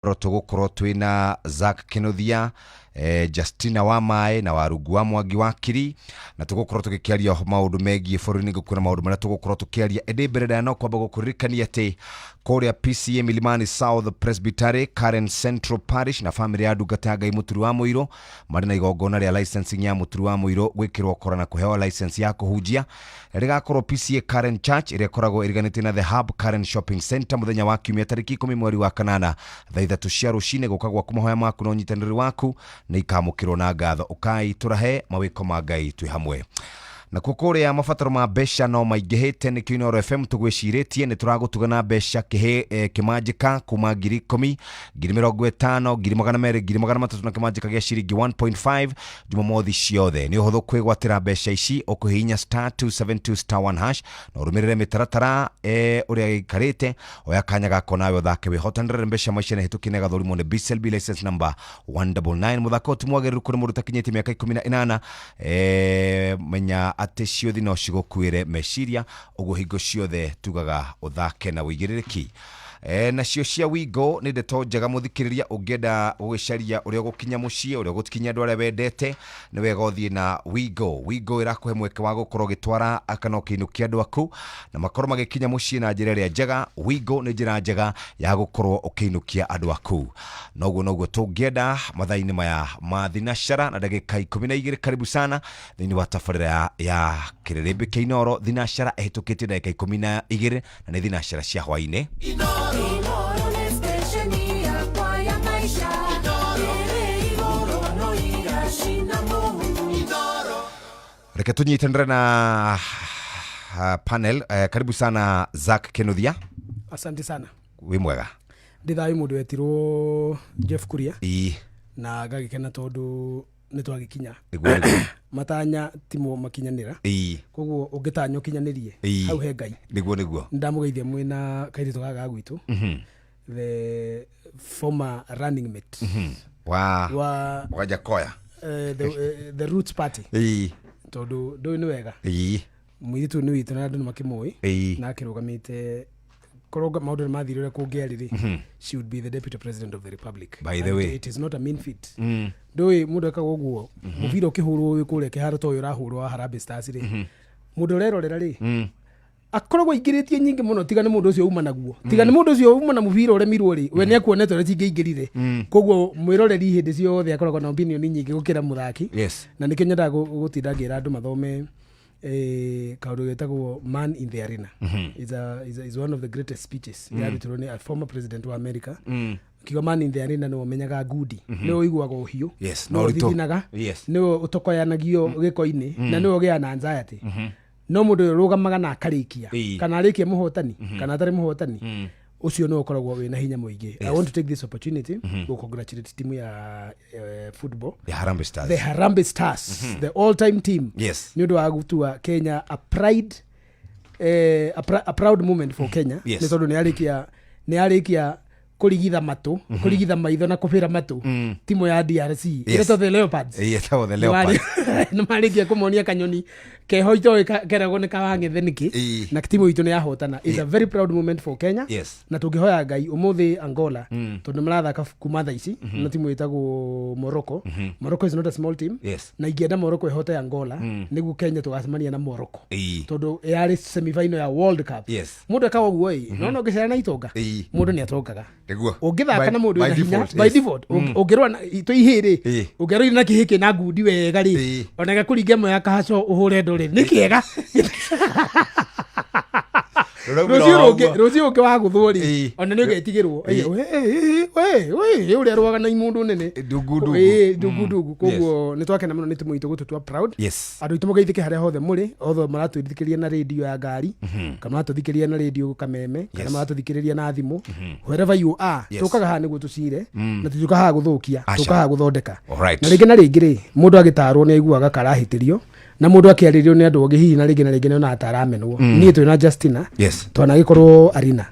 tugukorwo twina Zack Kinuthia, Justina Wamae na Warungu wa Mwangi wa Kiri, na tugukorwo tugikiaria maundu megie bũrũri-inĩ gũkũra maundu marĩa tugukorwo tukiaria ende mbere no kwamba gukuririkania ati Korea PCA Milimani South Presbytery Karen Central Parish na family ya ndungata Ngai Mũturi wa Mũiro marĩ na igongona rĩa licensing ya Mũturi wa Mũiro gwĩkĩrwo kora na kũheo license ya kũhunjia rigakorwo PCA Karen Church ĩrĩa ĩkoragwo ĩriganĩtie na The Hub Karen Shopping Center mũthenya wa kiumia tarĩki 10 mweri wa kanana thaa 3 cia rũcinĩ gũkagwa kũmahoya maku na ũnyitanĩri waku na ikamũkĩrwo na ngatho ũkai tũrahe mawĩko ma Ngai twĩ hamwe. Na kukuria mabataro ma besha no maingĩhĩte nĩkĩo Inooro FM tũgwĩcirĩtie nĩ tũragũtugana besha kĩmanjĩka kuma 10,000, 50,000, 200,000, 300 na kĩmanjĩka gĩa ciringi 1.5 Jumamothi ciothe. Nĩ ũhũthũ kwĩgwatĩra besha ici ũkũhihinya *272*1# na ũrũmĩrĩre mĩtaratara ũrĩa gĩikarĩte oya kanya gako nawe ũthake wĩhotanĩre mbeca maica na hĩtũkie na gathũrimwo nĩ BCLB license number 199. Mũthako ũtimwagĩrĩru kũrĩ mũndũ ũtakinyĩtie mĩaka 18. Menya ate ciothe no cigũkuĩre meciria ũguo hingo ciothe tugaga ũthake na wĩigĩrĩrĩki. Na cio cia Wigo nĩ ndeto njega mũthikĩrĩria ũngĩenda gũgĩcaria ũrĩa gũkinya mũciĩ ũrĩa gũtikinya andũ arĩa wendete nĩ wega ũthiĩ na Wigo. Wigo ĩrakũhe mweke wa gũkorwo gĩtwara akana ũkĩinũkia andũ aku na makorwo magĩkinya mũciĩ na njĩra ĩrĩa njega. Wigo nĩ njĩra njega ya gũkorwo ũkĩinũkia andũ aku. Noguo tũngĩenda mathaa-inĩ maya ma thinacara na ndagĩka 12 karibu sana thĩinĩ wa tabarĩra ya kĩrĩrĩmbĩ kĩa Inooro. Thinacara ĩhĩtũkĩtie ndagĩka 12 na nĩ thinacara cia hwaĩ-inĩ. Inooro ni stesheni yakwa ya maisha. Inooro no igashina Mungu. Inooro. Reke tunyitanĩre na panel. Karibu sana Zack Kinuthia. Asante sana. Wĩ mwega? Ndithaĩ mũndũ wetirwo Jeff Kuria. Na ngagĩkena tondũ nĩ twagikinya. Matanya timo makinyanĩra. Koguo ũngĩtanya ũkinyanĩrie hau he Ngai. Niguo. Ndamũgeithia mwĩna kairĩtu gaga gwitũ. The former running mate. wa Jakoya. The Roots Party. Tondũ ndũĩ nĩ wega. Mũirĩtu nĩ witũ na andũ nĩ makĩmũĩ na akĩrũgamĩte koroga maũndũ mathirĩre kũngĩarĩrĩ. She would be the deputy president of the republic. By the way, it is not a mean feat. Ndũĩ mũndũ ekaga ũguo mũbira ũkĩhũrwo kũrĩa kĩharo to ũrahũrwo wa Harambee Stars rĩ. Mũndũ ũrerorera rĩ akoragwo ingĩrĩtie nyingĩ mũno tiga nĩ mũndũ ũcio uma naguo. Tiga nĩ mũndũ ũcio uma na mũbira ũremirwo rĩ we nĩ akuonete ũrĩa cingĩingĩrire. Koguo mwĩroreri hĩndĩ ciothe akoragwo na opinion nyingĩ gũkĩra mũthaki. Na nĩkĩo nyendaga gũtinda ngĩra andũ mathome kaũndũ getagwo Man in the Arena. Is one of the greatest speeches. Yarutirwo nĩ a former president wa America. Kigo Man in the Arena no menyaga ngudi. Nĩ ũiguaga ũhiũ. No ũthithinaga. Nĩ ũtokoyanagio gĩko-inĩ na nĩ ũgĩa na anxiety. No mũndũ ũrũgamaga na akarĩkia kana arĩkia mũhotani kana atarĩ mũhotani ucio no ũkoragwo wĩna hinya mũingĩ. I want to take this opportunity to congratulate timu ya football, the Harambee Stars. The Harambee Stars, the all-time team. Nĩ ũndũ wa gutua Kenya a proud moment for Kenya. Nĩ tondũ nĩ arĩkia kũrigitha matũ, kũrigitha maitho na kũbĩra matũ timu ya DRC ĩretwo the Leopards. Nĩ marĩkia kũmonia kanyoni keho itoĩ keragwo nĩ kawang'ethe nĩkĩ na timu itũ nĩ yahotana. It's a very proud moment for Kenya. Na tũngĩhoya Ngai ũmũthĩ Angola tondũ marathaka kuma thaa ici na timu ĩtagwo Morocco. Morocco is not a small team. Na ingĩenda Morocco ĩhote Angola nĩguo Kenya tũgacemania na Morocco tondũ yarĩ semi-final ya World Cup. Mũndũ ekaga ũguo no ũngĩcera na itonga mũndũ nĩ atongaga. Ũngĩthaka na mũndũ wĩna hinya by default ũngĩrũa tũihĩrĩ ũngĩrũa na kĩhĩkĩ na ngundi wega rĩ ona gakũringia mwe ya kahaco ũhũre ndore nĩ kĩega. Rũciũ ũngĩ wa gũthwo rĩ ona nĩ ũgetigĩrwo ũrĩa rũaga na imũndũ nene ndungu. Koguo nĩ twakena mũno nĩ timu itũ gũtũtua proud. Andũ itũ mũgeithĩke harĩa hothe mũrĩ othe maratũthikĩrĩria na radio ya ngari kana maratũthikĩrĩria na radio kameme kana maratũthikĩrĩria na thimũ wherever you are. Tũkaga haha nĩguo tũcire na tũtuĩka haha gũthũkia tũkaga gũthondeka. Na rĩngĩ na rĩngĩ rĩ mũndũ agĩtarwo nĩ aiguaga karahĩtĩrio na mundu akiaririo ni andu hihi na rĩngĩ na ataramenwo niĩ twĩ na Justina twanagĩkorwo arena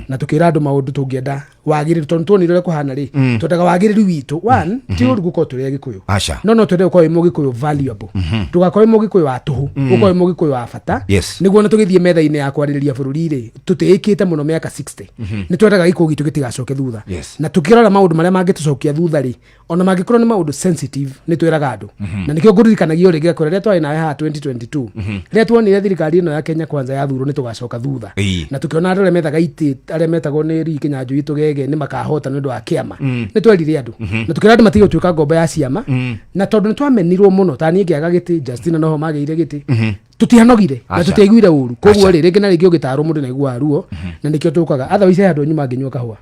na tukĩra andu maundu tũngĩenda wagĩrĩru tondu tuonire kuhana rĩ twendaga wagĩrĩru witũ one ti ũru gũkorwo tũrĩ Agĩkũyũ no twende gũkorwo Mũgĩkũyũ valuable tugakorwo Mũgĩkũyũ wa tũhũ gũkorwo Mũgĩkũyũ wa bata nĩguo na tũgĩthiĩ metha-inĩ ya kwarĩrĩria bũrũri rĩ tũtĩĩkĩte mũno mĩaka 60 nĩ twendaga Gĩkũyũ gitũ gĩtigacoke thutha na tukĩrora maũndũ marĩa mangĩtũcokia thutha rĩ ona mangĩkorwo nĩ maũndũ sensitive nĩ twĩraga andũ na nĩkĩo ngũririkanagio rĩngĩ kũrĩa twarĩ nawe haha 2022 rĩrĩa tuonire thirikari ĩno ya Kenya Kwanza yathurwo nĩ tũgacoka thutha na tukĩona andũ arĩa methaga itĩ arĩa metagwo nĩ Rii Kĩnyanjui Tũgege nĩ makahota nĩ ũndũ wa kĩama nĩ twerire andũ na tukĩra andũ matige gũtuĩka ngombo ya ciama na tondũ nĩ twamenirwo mũno ta niĩ ngĩaga gĩtĩ Justina noho magĩire gĩtĩ tutihanogire na tutiaiguire ũru koguo rĩ rĩngĩ na rĩngĩ ũgĩtarwo mũndũ na aiguaga ruo na nĩkĩo tũkaga otherwise andũ nyuma ngĩnyua kahũa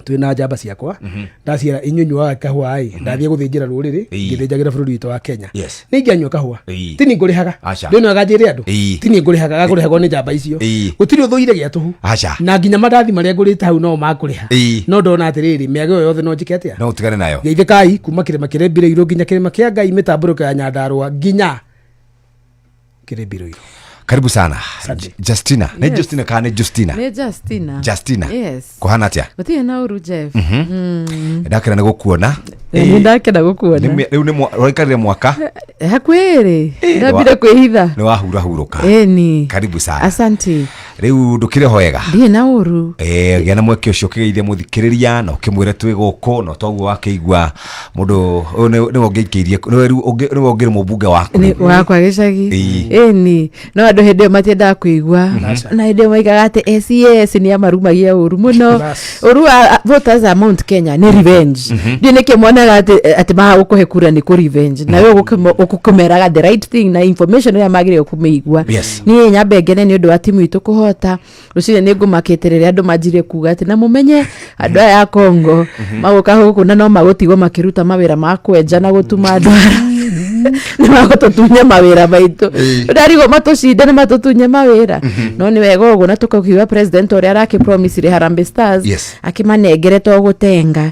twina njamba ciakwa ndaciara inyunyuaga kahũa ndathiĩ gũthĩnjĩra rũrĩrĩ ngĩthĩnjagĩra bũrũri witũ wa Kenya nĩ ingĩanyua kahũa ti niĩ ngũrĩhaga ndĩno aganjĩre andũ ti niĩ ngũrĩhaga agũrĩhagwo nĩ njamba icio gũtirĩ ũthũire gĩa tũhu na nginya mandathi marĩa ngũrĩte hau no makũrĩha no ndona atĩrĩrĩ mĩago ĩyo yothe no njĩke atĩa no ũtigane nayo geithĩkai kuma kĩrĩma kĩrĩa Mbirũirũ nginya kĩrĩma kĩa Ngai mĩtambũrũko ya Nyandarũa nginya kĩrĩ Mbirũirũ. Karibu sana Justina. Ni Justina kana Justina? Ni Justina. Justina. Yes. Kuhana atia? Gũtirĩ na ũru Jeff. Ndakena nĩ gũkuona. Ni ndakena gũkuona. Rĩu nĩ roikarire mwaka? Hakwĩrĩ. Ndambire kwĩhitha. Nĩ wahura hurũka. Ni. Karibu sana. Asante. Rĩu ndũkĩrĩ hoega. Ndirĩ na ũru. Gĩa na mweke ũcio ũkĩgeithia mũthikĩrĩria na ũkĩmwĩre twĩ gũkũ no toguo wakĩigua mũndũ nĩ wongĩikĩirie nĩ wongĩre mũmbunge waku. Wakwa gĩcagi. Ni. No andũ hĩndĩ ĩyo matiendaga kũigua na hĩndĩ ĩyo moigaga atĩ SES nĩ amarumagia ũru mũno. Ũru wa voters a Mount Kenya nĩ revenge. Ndiĩ nĩkĩ monaga atĩ magũkũhe kura nĩ kũ revenge na wewe ũkũmeraga the right thing na information ĩrĩa magĩrĩirwo kũmĩigua. Niĩ nyambe ngene nĩ ũndũ wa timu itũ kũhota rũciinĩ nĩ ngũmakĩte rĩrĩa andũ manjirie kuuga atĩ na mũmenye andũ aya a Congo magũka gũkũ na no magũtigwo makĩruta mawĩra ma kwenja na gũtuma andũ nĩ magũtũtunya mawĩra maitũ ndarigwo matũcinde nĩ matũtunye mawĩra no nĩ wega ũguo na tũkakiuga president ũrĩa arakĩpromisire Harambee Stars akĩmanengere to gũtenga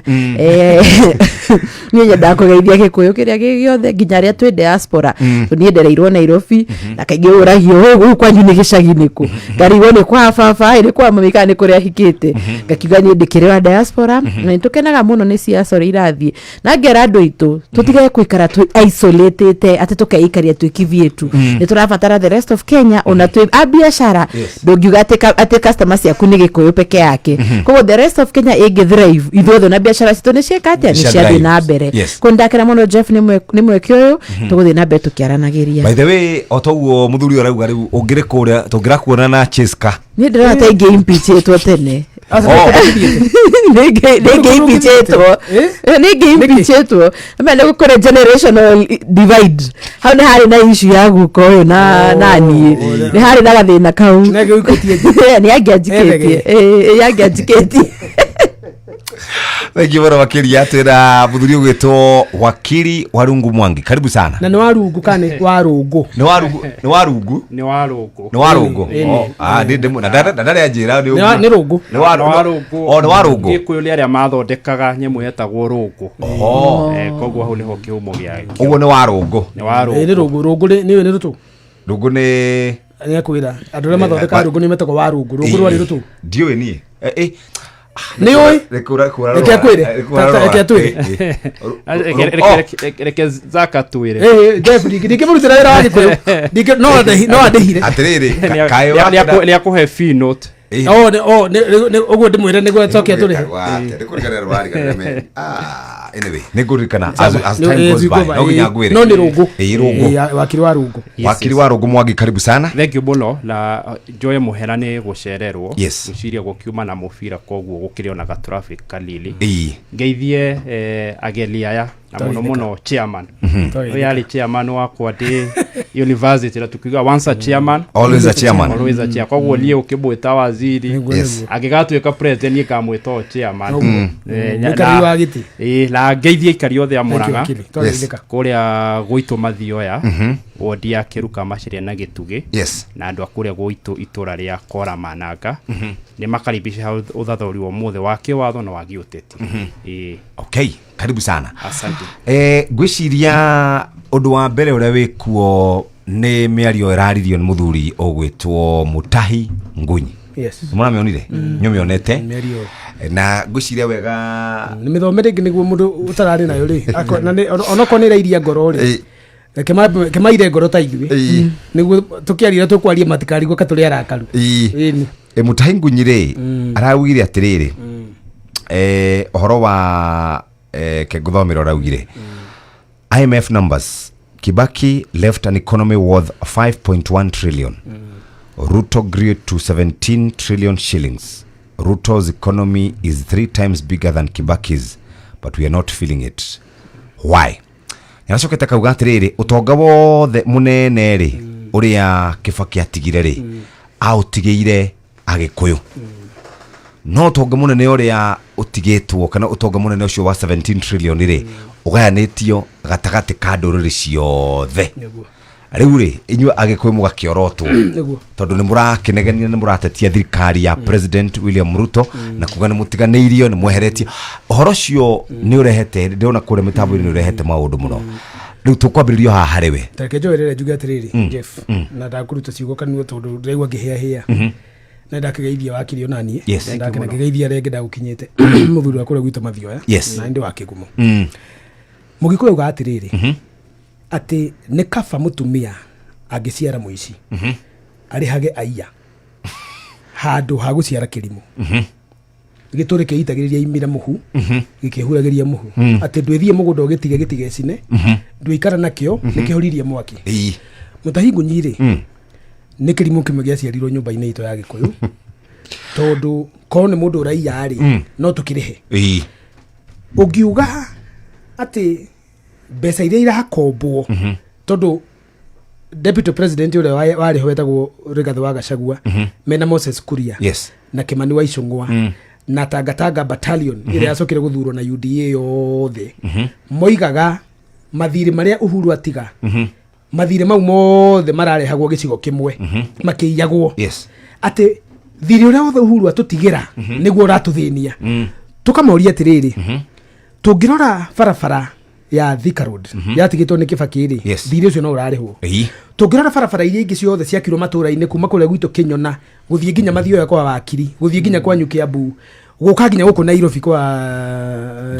niĩ nyendaga kũgeithia Gĩkũyũ kĩrĩa gĩothe nginya arĩa twĩ diaspora niĩ ndereirwo Nairobi na kaingĩ ũragio gũkũ kwanyu nĩ gĩcagi nĩkũ ngarigwo nĩ kwa baba nĩ kwa mami kana nĩ kũrĩa hikĩte ngakiuga niĩ ndĩkĩrĩ wa diaspora na nĩtũkenaga mũno nĩ ciaca ũrĩa irathiĩ na ngera andũ aitũ tũtige gũikara isolated atĩ tũkeikaria twĩkithietu nĩ tũrabatara the rest of Kenya ona twĩ a biashara ndũngiuga atĩ customer ciaku nĩ Gĩkũyũ peke yake koguo the rest of Kenya ĩngĩthrive ithuothe na biashara citũ nĩ ciĩka atĩa nĩ ciathiĩ na mbere kũndakĩra mũno Jeff nĩ mweke ũyũ tũgũthiĩ na mbere tũkĩaranagĩria. By the way otoguo mũthuri ũrauga rĩu ũngĩrĩ kũrĩa tũngĩrakuona na Cheska niĩ ndĩrona ta ingĩ-impeachĩtwo tene nĩngĩ-impeachĩtwo mena gũkorwo generational divide hau nĩ harĩ na issue ya guka ũyũ na niĩ nĩ harĩ na gathĩna kau nĩ angĩanjikĩtie Thank you very much atĩra mũthuri ũgwĩtwo wakiri Warungu Mwangi. Karibu sana. Na nĩ Warungu kana Warungu? Nĩ Warungu. Ndĩ na ndarĩ anjĩra nĩ Rungu. Nĩ Warungu. Gĩkũyũ nĩ arĩa mathondekaga nyamũ yetagwo Rungu. Koguo hau nĩho kĩhumo gĩake. Ũguo nĩ Warungu. Nĩ Rungu. Rungu nĩ rũtũ. Rungu nĩ kwĩra andũ arĩa mathondekaga Rungu nĩ metagwo Warungu. Rungu rwari rũtũ. Ndiũĩ niĩ. Nĩ ũĩ? Reke kwĩre. Reke Zaka twĩre. Jeff ndingĩmũrutĩra wĩra wa Gĩkũyũ no andĩhire atĩrĩrĩ nĩ akũhe fee note. Ũguo ndĩmwĩre nĩguo acoke atũrĩhe. Anyway nĩngũririkana as time goes by no nginya ngwĩre no nĩ Rungu. Wakiri wa Rungu. Wakiri wa Rungu Mwangi, karibu sana. Thank you mũno na Joy Mũhera nĩ gũcererwo gũciria gũkiuma na mũbira koguo gũkĩrĩ ona ga traffic kalili ngeithie ageli aya na mũno chairman yarĩ chairman wakwa ndĩ university na tukiuga once a chairman always a chairman koguo niĩ ũkĩmwĩta waziri agĩgatuĩka president niĩ kamwĩta chairman na ngeithie ikari othe a Mũrang'a kũrĩa gwitũ Mathioya wodi ya Kĩruka Macharia na Gĩtugĩ na andũ a kũrĩa gwitũ itũra rĩa Koramananga nĩ makaribisha ũthathuri wa mũthĩ wa kĩwatho na wa gĩũteti. Okay, karibu sana. Asante. Ngwĩciria undu wa mbere uria wikuo ni miario iraririo ni muthuri ogwitwo Mutahi Ngunyi. Yes. Mwana meonire? Nyumionete. Miario. Na ngwiciria wega ni mithomere ngi niguo mundu utarari nayo ri. Onoko ni rairia ngoro ri. Kemaire ngoro ta ithuĩ niguo tukiarira tukwaria matikarigwo katuri arakaru. Mutahi Ngunyi ri araugire atiriri ohoro wa keguthomero araugire IMF numbers, Kibaki left an economy worth 5.1 trillion. Ruto grew to 17 trillion shillings. Ruto's economy is 3 times bigger than Kibaki's, but we are not feeling it. Why? Yaracokete kauga atiriri utonga wothe munene ri uria Kibaki atigire ri autigeire Agikuyu. No utonga munene uria utigitwo kana utonga munene ucio wa 17 trillion ri ugayanitio gatagati ka nduriri ciothe. Riu ri inyuĩ Agikuyu mugakiorotwo tondu ni murakenegania ni muratetia thirikari ya President William Ruto na kuga ni mutiganeirio ni mweheretie ohoro cio ni urehete ndona kure mitambo ni urehete maundu muno. Riu tukwambiririo haha hariwe tareke joerere njuga atiriri Jeff na ndakuruta ciugo kanua tondu ndaigua ngihia na ndakigeithia wakiri onanie na ndakigeithia renge ndagukinyite muthuri wa kure gwita mathioya na ndi wakigumo mugikuyu uga atiriri ati ni kaba mutumia angiciara muici arihage aiya handu ha guciara kirimu gitore keitagiriria imira muhu gikihuragiria muhu ati ndwithie mugunda gitige cine ndwikara nakio nikihoririe mwaki. Mutahi Ngunyi ri ni kirimu kimwe giaciarirwo nyumba-ini ito ya Gikuyu tondu ko ni mundu uraiya ri no tukirihe ugiuga ati mbeca iria irakombwo tondu deputy president uria wari ho wetagwo Rigathi wa Gachagua mena Moses Kuria na Kimani wa Icung'wa na Tangatanga battalion iria yacokire guthurwo na UDA yothe moigaga mathiri maria Uhuru atiga mathiri mau mothe mararehagwo gicigo kimwe makiyagwo ati thiri uria wothe Uhuru atutigira niguo ratuthinia tukamoria atiriri tungirora barabara ya Thika Road yatigitwo ni Kibaki ri thiri ucio no urarihwo tungirora barabara iria ingi ciothe ciakirwo matura-ini kuma kuria gwito Kinyona guthie nginya Mathioya kwa Wakiri guthie nginya kwa Nyukiambu guka nginya guku Nairobi kwa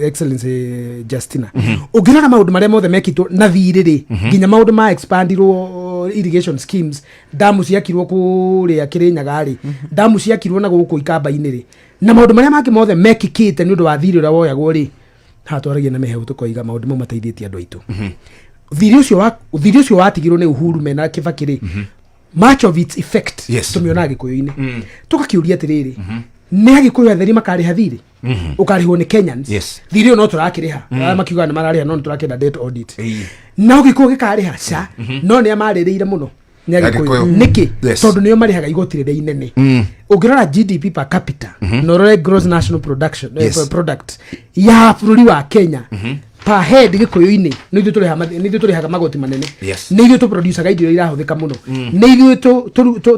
Excellency Justina ungirora maundu maria mothe mekitwo na thiri ri nginya maundu ma expandirwo irrigation schemes damu ciakirwo kuria Kirinyaga ri damu ciakirwo na guku Ikamba-ini ri na maundu maria mangi mothe mekikite ni undu wa thiri uria woyagwo ri hatwaragia na meheu tukoiga maundu mau mateithĩtie andu aitu thiri ucio watigirwo ni Uhuru mena Kibaki ri much of its effect tumiona Agikuyu-ini tukakiuria atiriri ni Agikuyu atheri makariha thiri ukarihwo ni Kenyans thiri no turakiriha makiuga na marariha no turakenda debt audit na Agikuyu gikariha ca no ni amarĩrĩire muno ni Agikuyu niki tondu nio marihaga igoti rĩrĩa inene ungirora GDP per capita no rore gross national production product ya bũrũri wa Kenya per head Gikuyu-ini ni ithu turihaga magoti manene ni ithu tu producer irio irahuthika muno ni ithu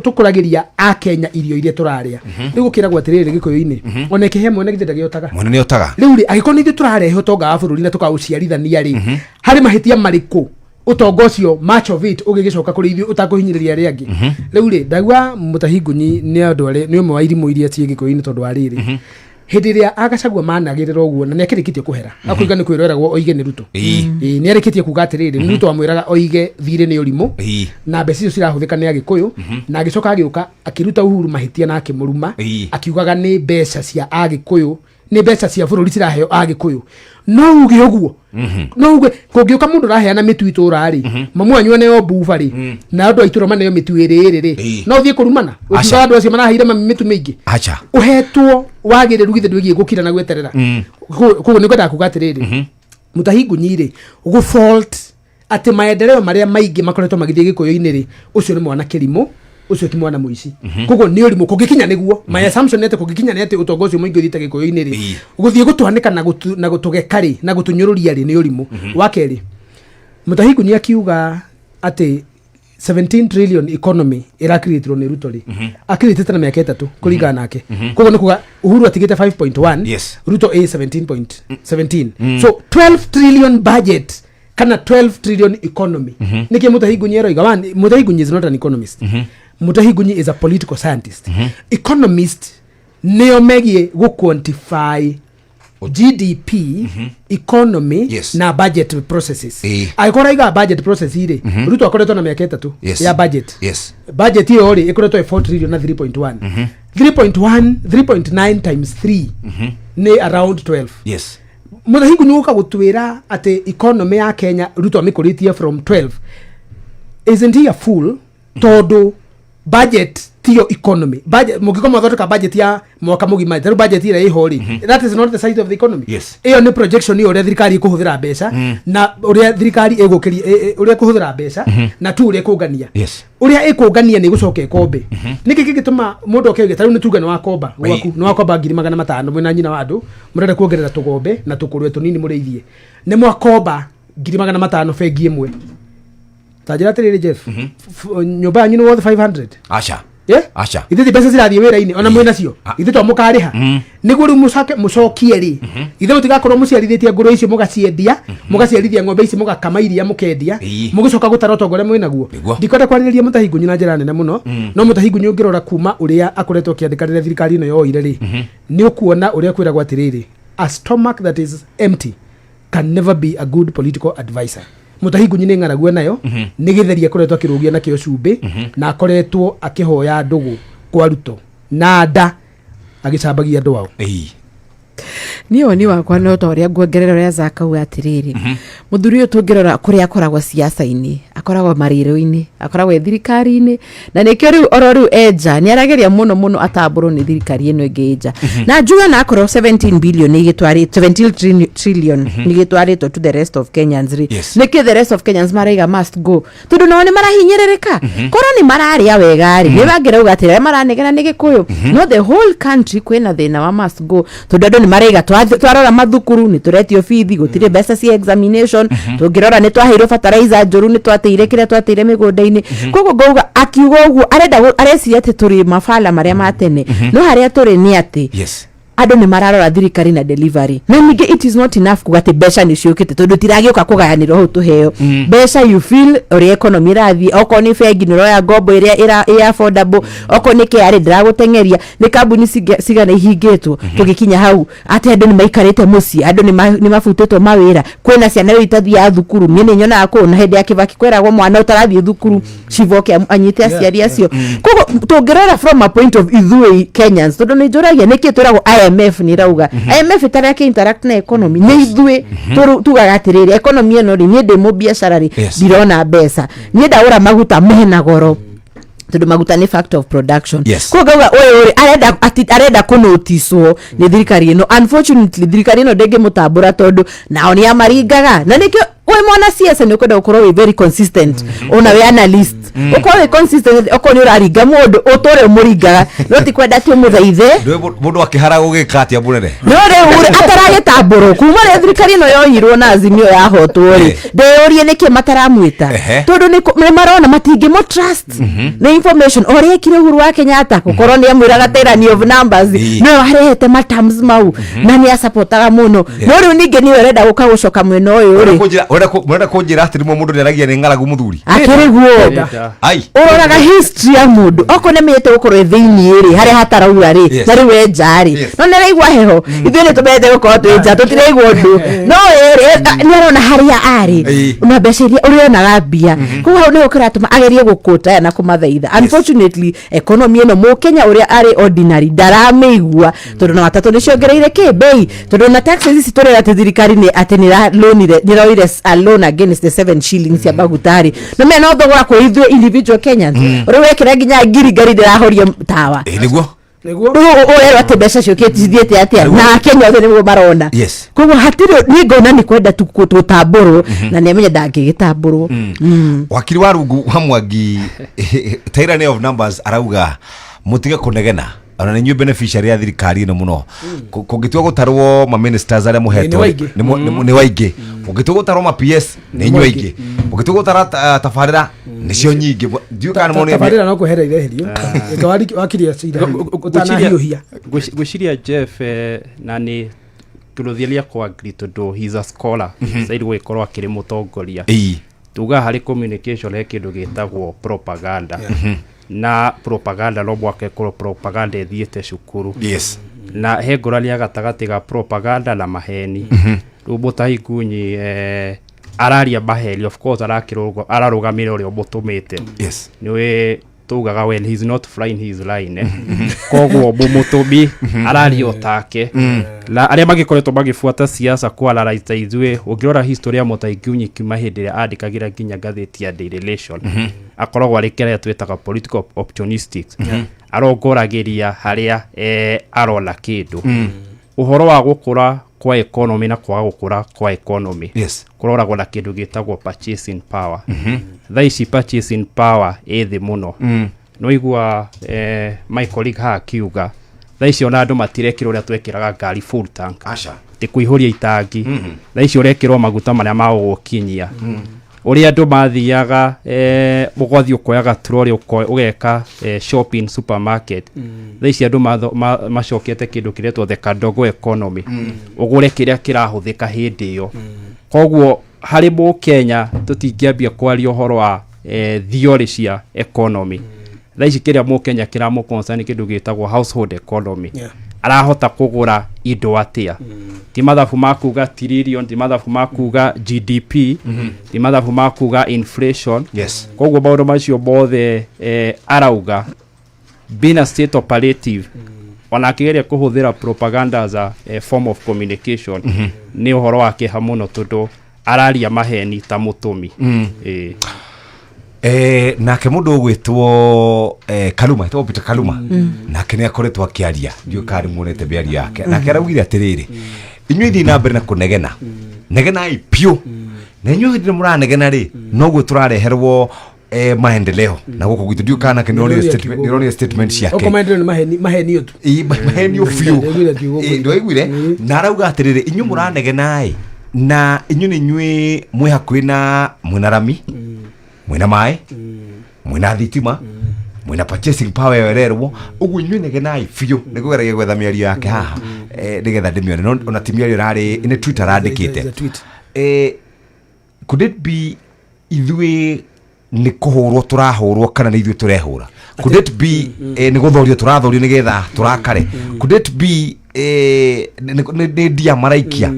tukuragiria a Kenya irio iria turaria ni gukira gwa tiriri Gikuyu-ini ona kihe mwene githenda giotaga mwene ni otaga riu ri agiko ni ithu turarehe utonga wa bũrũri na tukauciarithania ri hari mahitia mariku utonga ucio much of it ugigicoka kuri ithu utakuhinyiriria ri angi riu ri ndagwa Mutahi Ngunyi ni andu ari ni umwe wa irimu iria cie Gikuyu-ini tondu wa riri hindi ria Agachagua managirira uguo na niekirikitie kuhera akuiga ni kwiroragwo oige ni Ruto ni arikitie kuga atiriri ni Ruto amwiraga oige thire ni urimu na mbeca icio cirahuthika ni Agikuyu na agicoka agiuka akiruta Uhuru mahitia na akimuruma akiugaga ni mbeca cia Agikuyu ni mbeca cia bũrũri ciraheo Agikuyu no uge uguo no uge kungiuka mundu raheana mitu itura ri mamu anyu ne obuva ri na andu aitura maneyo mitu iri ri no thie kurumana ukiga andu acio maraheire mitu mingi acha uhetwo wagiriru githe ndwigie gukira na gweterera kugo ni kwenda kugatiriri Mutahi Ngunyi ri ugu fault ati maendeleo maria maingi makoretwo magithie Gikuyu-ini ri ucio ni mwana kirimo ucio ti mwana muici kugo ni urimu kugikinya niguo my assumption nete kugikinya nete utongo ucio muingi uthite Gikuyu-ini ri guthie gutwanika na gutugekari na gutunyururia ri ni urimu wakeri Mutahi Ngunyi akiuga ati 17 trillion economy irakiritirwo ni Ruto ri akiritite na miaka 3 kuringana nake kugo ni kuga Uhuru atigite 5.1 Ruto a 17.17 so 12 trillion budget kana 12 trillion economy niki Mutahi Gunyi ero igawani. Mutahi Gunyi is not an economist. Mutahi Gunyi is a political scientist. Economist neo megie go quantify GDP, economy, na budget processes. Aikora iga budget process ire. Ruto akoretwo na miaka 3 ya budget. Budget hiyo ori ikoretwo 4 trillion na 3.1. 3.9 times 3 ni around 12. Mutahi Gunyi uka gutwira ate economy ya Kenya Ruto amikoritie from 12. Isn't he a fool? Todo budget tiyo economy. Budget mugikoma thoteka budget ya mwaka mugima. Tero budget ire ihori. That is not the size of the economy. Iyo ni projection iyo ria thirikari ikuhuthira mbeca na uria thirikari egukiri uria kuhuthira mbeca na tu uria kugania. Uria ikugania ni gucoka ikombe. Niki gigituma mundu okege taru ni tugano wa komba gwaku no akomba 500 mwena nyina wandu murenda kuongerera tugombe na tukurwe tunini mureithie. Ni mwakomba 500 fegi imwe. Tajira tiriri Jeff. Nyumba yanyu ni worth 500. Acha. Acha. Ithe pesa zirathie wira-ini ona mwina cio. Ithe to mukariha. Niguo ri mucokie ri. Ithe mutigakorwo muciarithitie nguru icio mugaciendia, mugaciarithia ng'ombe ici mugakama iria mukendia. Mugicoka gutara utongore mwinaguo. Ndikwenda kwariria Mutahi Gunyi na njira nene muno. No Mutahi Gunyi ungirora kuma uria akoretwo kiandikanira thirikari ino yoire ri. Ni ukuona uria kwiragwa atiriri. A stomach that is empty can never be a good political advisor. Mutahi Gunyi ni ng'aragu nayo ni githeria akoretwo akirugia na kio cumbi na akoretwo akihoya ndugu kwa Ruto na nda agicambagia andu wao. Niyo ni wakwa no toria nguongerera ria zakau atiriri muthuri uyu tungirora kuria akoragwo siasa-ini akoragwo mariro-ini akoragwo thirikari-ini na nikio riu ororu eja ni arageria muno atamburu ni thirikari ino ingeja na njuga na akorwo 17 billion ni gitwari 17 trillion ni gitwaritwo to the rest of Kenyans niki the rest of Kenyans maraiga must go tundu no ni marahinyerereka korwo ni mararia wegari ni bangira ugatira maranegera ni gikuyu no the whole country kwina thina wa must go tundu ni maraiga twarora mathukuru ni turetio fithi gutire mbeca cia examination tungirora ni twaheirwo fertilizer njuru ni twateire kire twateire migunda-ini koguo ngauga akiuga uguo areciria ati turi mabala maria matene no haria turi ni ati andu ni mararora thirikari na delivery na ninge it is not enough kugate mbeca ni ciukite tondu tiragioka kugayanira ho tuheo mbeca you feel ori economy rathi oko ni fegi ni roya ngombo iria ira affordable oko ni kiari ndiragutengeria ni kambuni sigana ihingitwo tugikinya hau ati andu ni maikarite muci andu ni mafutitwo mawira kwina ciana ri itathia thukuru ni nyona ako na hindi ya Kibaki kweragwo mwana utarathie thukuru civoke anyite aciari acio koguo tungirora from a point of ithui Kenyans tondu ni njuragia niki turagwo IMF ni rauga IMF itara ke interact na economy ni ithui tugagatiriri economy eno ri ni ndimo biashara ri dirona mbeca ni ndaura maguta mena goro tondu maguta ni factor of production koguo oyo arenda kunotiswo ni thirikari ino unfortunately thirikari ino ndenge mutambura tondu nao ni amaringaga na nikio we mwana CS ni ukwenda ukorwo we very consistent ona we analyst ukorwo we consistent ukorwo ni uraringa mundu utore umuringaga no ti kwenda ti umuthaithe mundu akihara gugika atia burere no re ataragitamburo kuma re thirikari no yohirwo na Azimio yahotwo ri ndeurie niki mataramwita tondu ni marona matingi mo trust na information ore kire huru wa Kenyatta ukorwo ni amwira gaterani of numbers no harehete matams mau na ni supportaga muno no ri ninge ni urenda gukagucoka mwena uyu ri mwenda kunjira ati rimo mundu neragia ni ng'aragu muthuri akiriguo ai uraga history ya mundu oko nemete gukorwo thiini ri hari hataraura ri na riu enjari no neraigwa heho ithuĩ ni tumete gukorwo twenja tutiraigwa undu no ni arona haria ari una mbeca urionaga mbia koguo ni ukiratuma agerie gukota na kumathaitha unfortunately economy ino Mukenya uria ari ordinary ndarameigua tondu na watatu ni ciongereire kibei tondu na taxes ici turera te thirikari ni ati ni loanire ni roire alone against the 7 shillings ya bagutari no me no thogora kwa ithuĩ individual Kenyans uri wekira nginya ngiri ndirahoria tawa niguo oyo ati mbeca ciũkĩte cithiĩte atia na Kenya othe nĩguo marona koguo hatirĩ ni ngona ni kwenda tutambũrwo na nĩamenya ndangĩgĩtambũrwo wakiri wa rungu wa Mwangi tyranny of numbers arauga mutige kunegena ona ni new beneficiary ya thirikari ino muno kungitwa gutarwo ma ministers aria muhetwo ni waingi kungitwa gutarwo ma PS ni nywaingi kungitwa gutara tafarira ni cio nyingi ndiu kana mone tafarira no kuhera ireherio ngawari wakiria cira utana hiuhia gushiria Jeff na ni tukiruthiria kwa agree to he's a scholar saidi gwikorwo akiri mutongoria tuga hari communication he kindu gitagwo propaganda na propaganda no mwake ko propaganda ethiete cukuru na he ngorania gatagati ga propaganda na maheni rubuta igunyi araria maheli of course ararugamira uri obutumite niwe tugaga well he's not flying his line kogwo bumutubi arario take la aria magikoretwo magifuata siasa kwa la raita izwe ugirora historia mutaigunyi kimahindira andikagira ginya gatheti ya Daily Relation akoragwo arekera twetaga political opportunistics arongoragiria haria arona kindu uhoro wa gukura kwa economy na kwa gukura kwa economy kuroragwo na kindu gitagwo purchasing power thaici purchasing power ethi muno no igua my colleague ha kiuga thaici ona andu matirekirwo ria twekiraga ngari full tank tikuihuria itangi thaici urekirwo maguta maria magukinyia uria andu mathiaga mugothi ukoyaga troli ugeka shopping supermarket thaici andu macokete kindu kiretwo the kadogo economy ugure kiria kirahuthika hindi yo kogwo hari mu Kenya tutingiambia kwaria uhoro wa theory cia economy thaici kiria mu Kenya kiramu concern kindu gitagwo household economy arahota kugura indo atia ti mathabu makuga trillion ti mathabu makuga GDP ti mathabu makuga inflation kogwo maundu macio bothe arauga being a state operative ona kigeria kuhuthira propaganda as a form of communication ni uhoro wake hamuno tondu araria maheni ta mutumi nake mundu ugwitwo Kaluma ito Peter Kaluma nake ni akoretwo akiaria ndio kari muonete biari yake nake araugire atiriri inyuĩ thi na mbere na kunegena negena ipio na inyuĩ ndi muranegena ri noguo turareherwo maendeleo na guko gwitu ndio kana kinoni statement yake okomendero maheni yotu maheni ofio ndio igwire na arauga atiriri inyuĩ muranegena na inyuĩ mwe kwina mwinarami mwina mai mwina thitima mwina purchasing power yererwo ugu inyuĩ negena ifio nigugeragia gwetha miario yake haha nigetha ndimione ona timiario rari ine Twitter randikite could it be ithuĩ ni kuhurwo turahurwo kana ni ithuĩ turehura could it be ni guthorio turathorio nigetha turakare could it be ni dia maraikia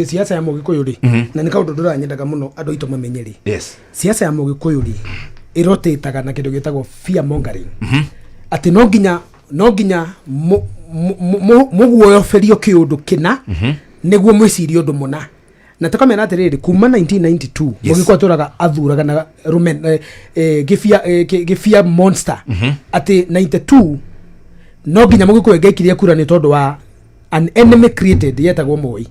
siasa ya Mugikuyu ri na nikaundu nduranyendaga muno andu aitũ mamenyeri siasa ya Mugikuyu ri irotetaga na kindu gitagwo fear mongering ati no nginya muguoyoferio kiundu kina niguo mwicirio undu muna na takamena atiriri kuma 1992 Mugikuyu aturaga athuraga na rumen gifia monster ati 92 no nginya Mugikuyu ngekiria kura ni tondu wa an enemy created yetagwo Moi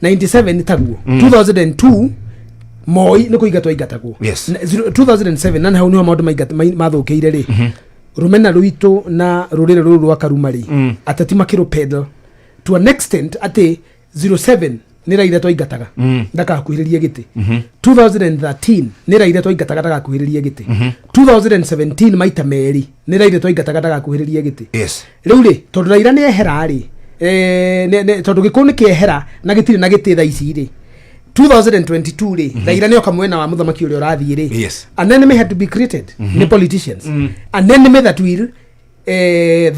97 taguo 2002 Moi niko igatwa igatagwo 2007 nana hau niho maundu mathukiire ri rumena ruito na rurire ruru rwa Karuma ri atati makiro pedal to an extent ati 07 ni raira twa igataga ndakakuhiriria giti 2013 ni raira twa igataga ndakakuhiriria giti 2017 maita meri ni raira twa igataga ndakakuhiriria giti riu ri tondu raira ni ehera ri tondu gikuni kiehera na gitire na giti tha ici ri 2022 ri raira ni okamwena wa muthamaki uri urathie ri and then may had to be created ni politicians and then may that will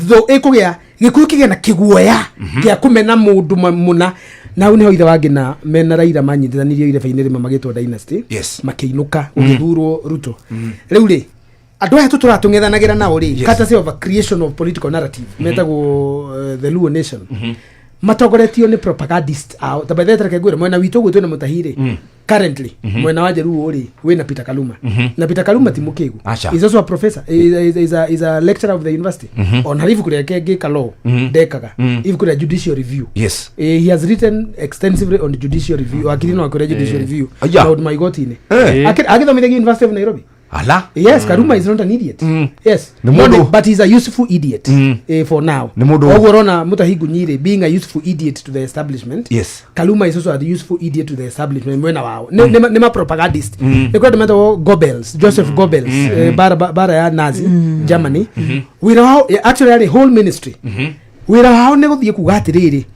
though ekugia gikuyu kigia na kiguoya kia kumena mundu muna na uniho ithe wangi na mena raira manyitithanirio ire fainiri magitwa dynasty makiinuka ugithurwo Ruto riu ri andu aya turatungethanagira nao ri kata se of a creation of political narrative metagwo the Luo nation matogoretio ni propagandist out tabethetera kegwira mwena witu gutwe na mutahire currently mwena wa Jaruo ri wina Peter Kaluma na Peter Kaluma timukigu is also a professor is a lecturer of the university on harifu kuria kege law dekaga if kuria judicial review he has written extensively on the judicial review akirino akuria judicial review about my gotine akithomithia University of Nairobi Ala. Yes, Karuma is not an idiot. Yes. But he's a useful idiot for now. Ogorona Mutahigu Nyire being a useful idiot to the establishment. Yes. Kaluma is also a useful idiot to the establishment. Mwena wao. Nema propagandist. Nekwa tumeto Goebbels, Joseph Goebbels, bara ya Nazi, Germany. We know how, actually had a whole ministry. We know how negothie kugatiriri.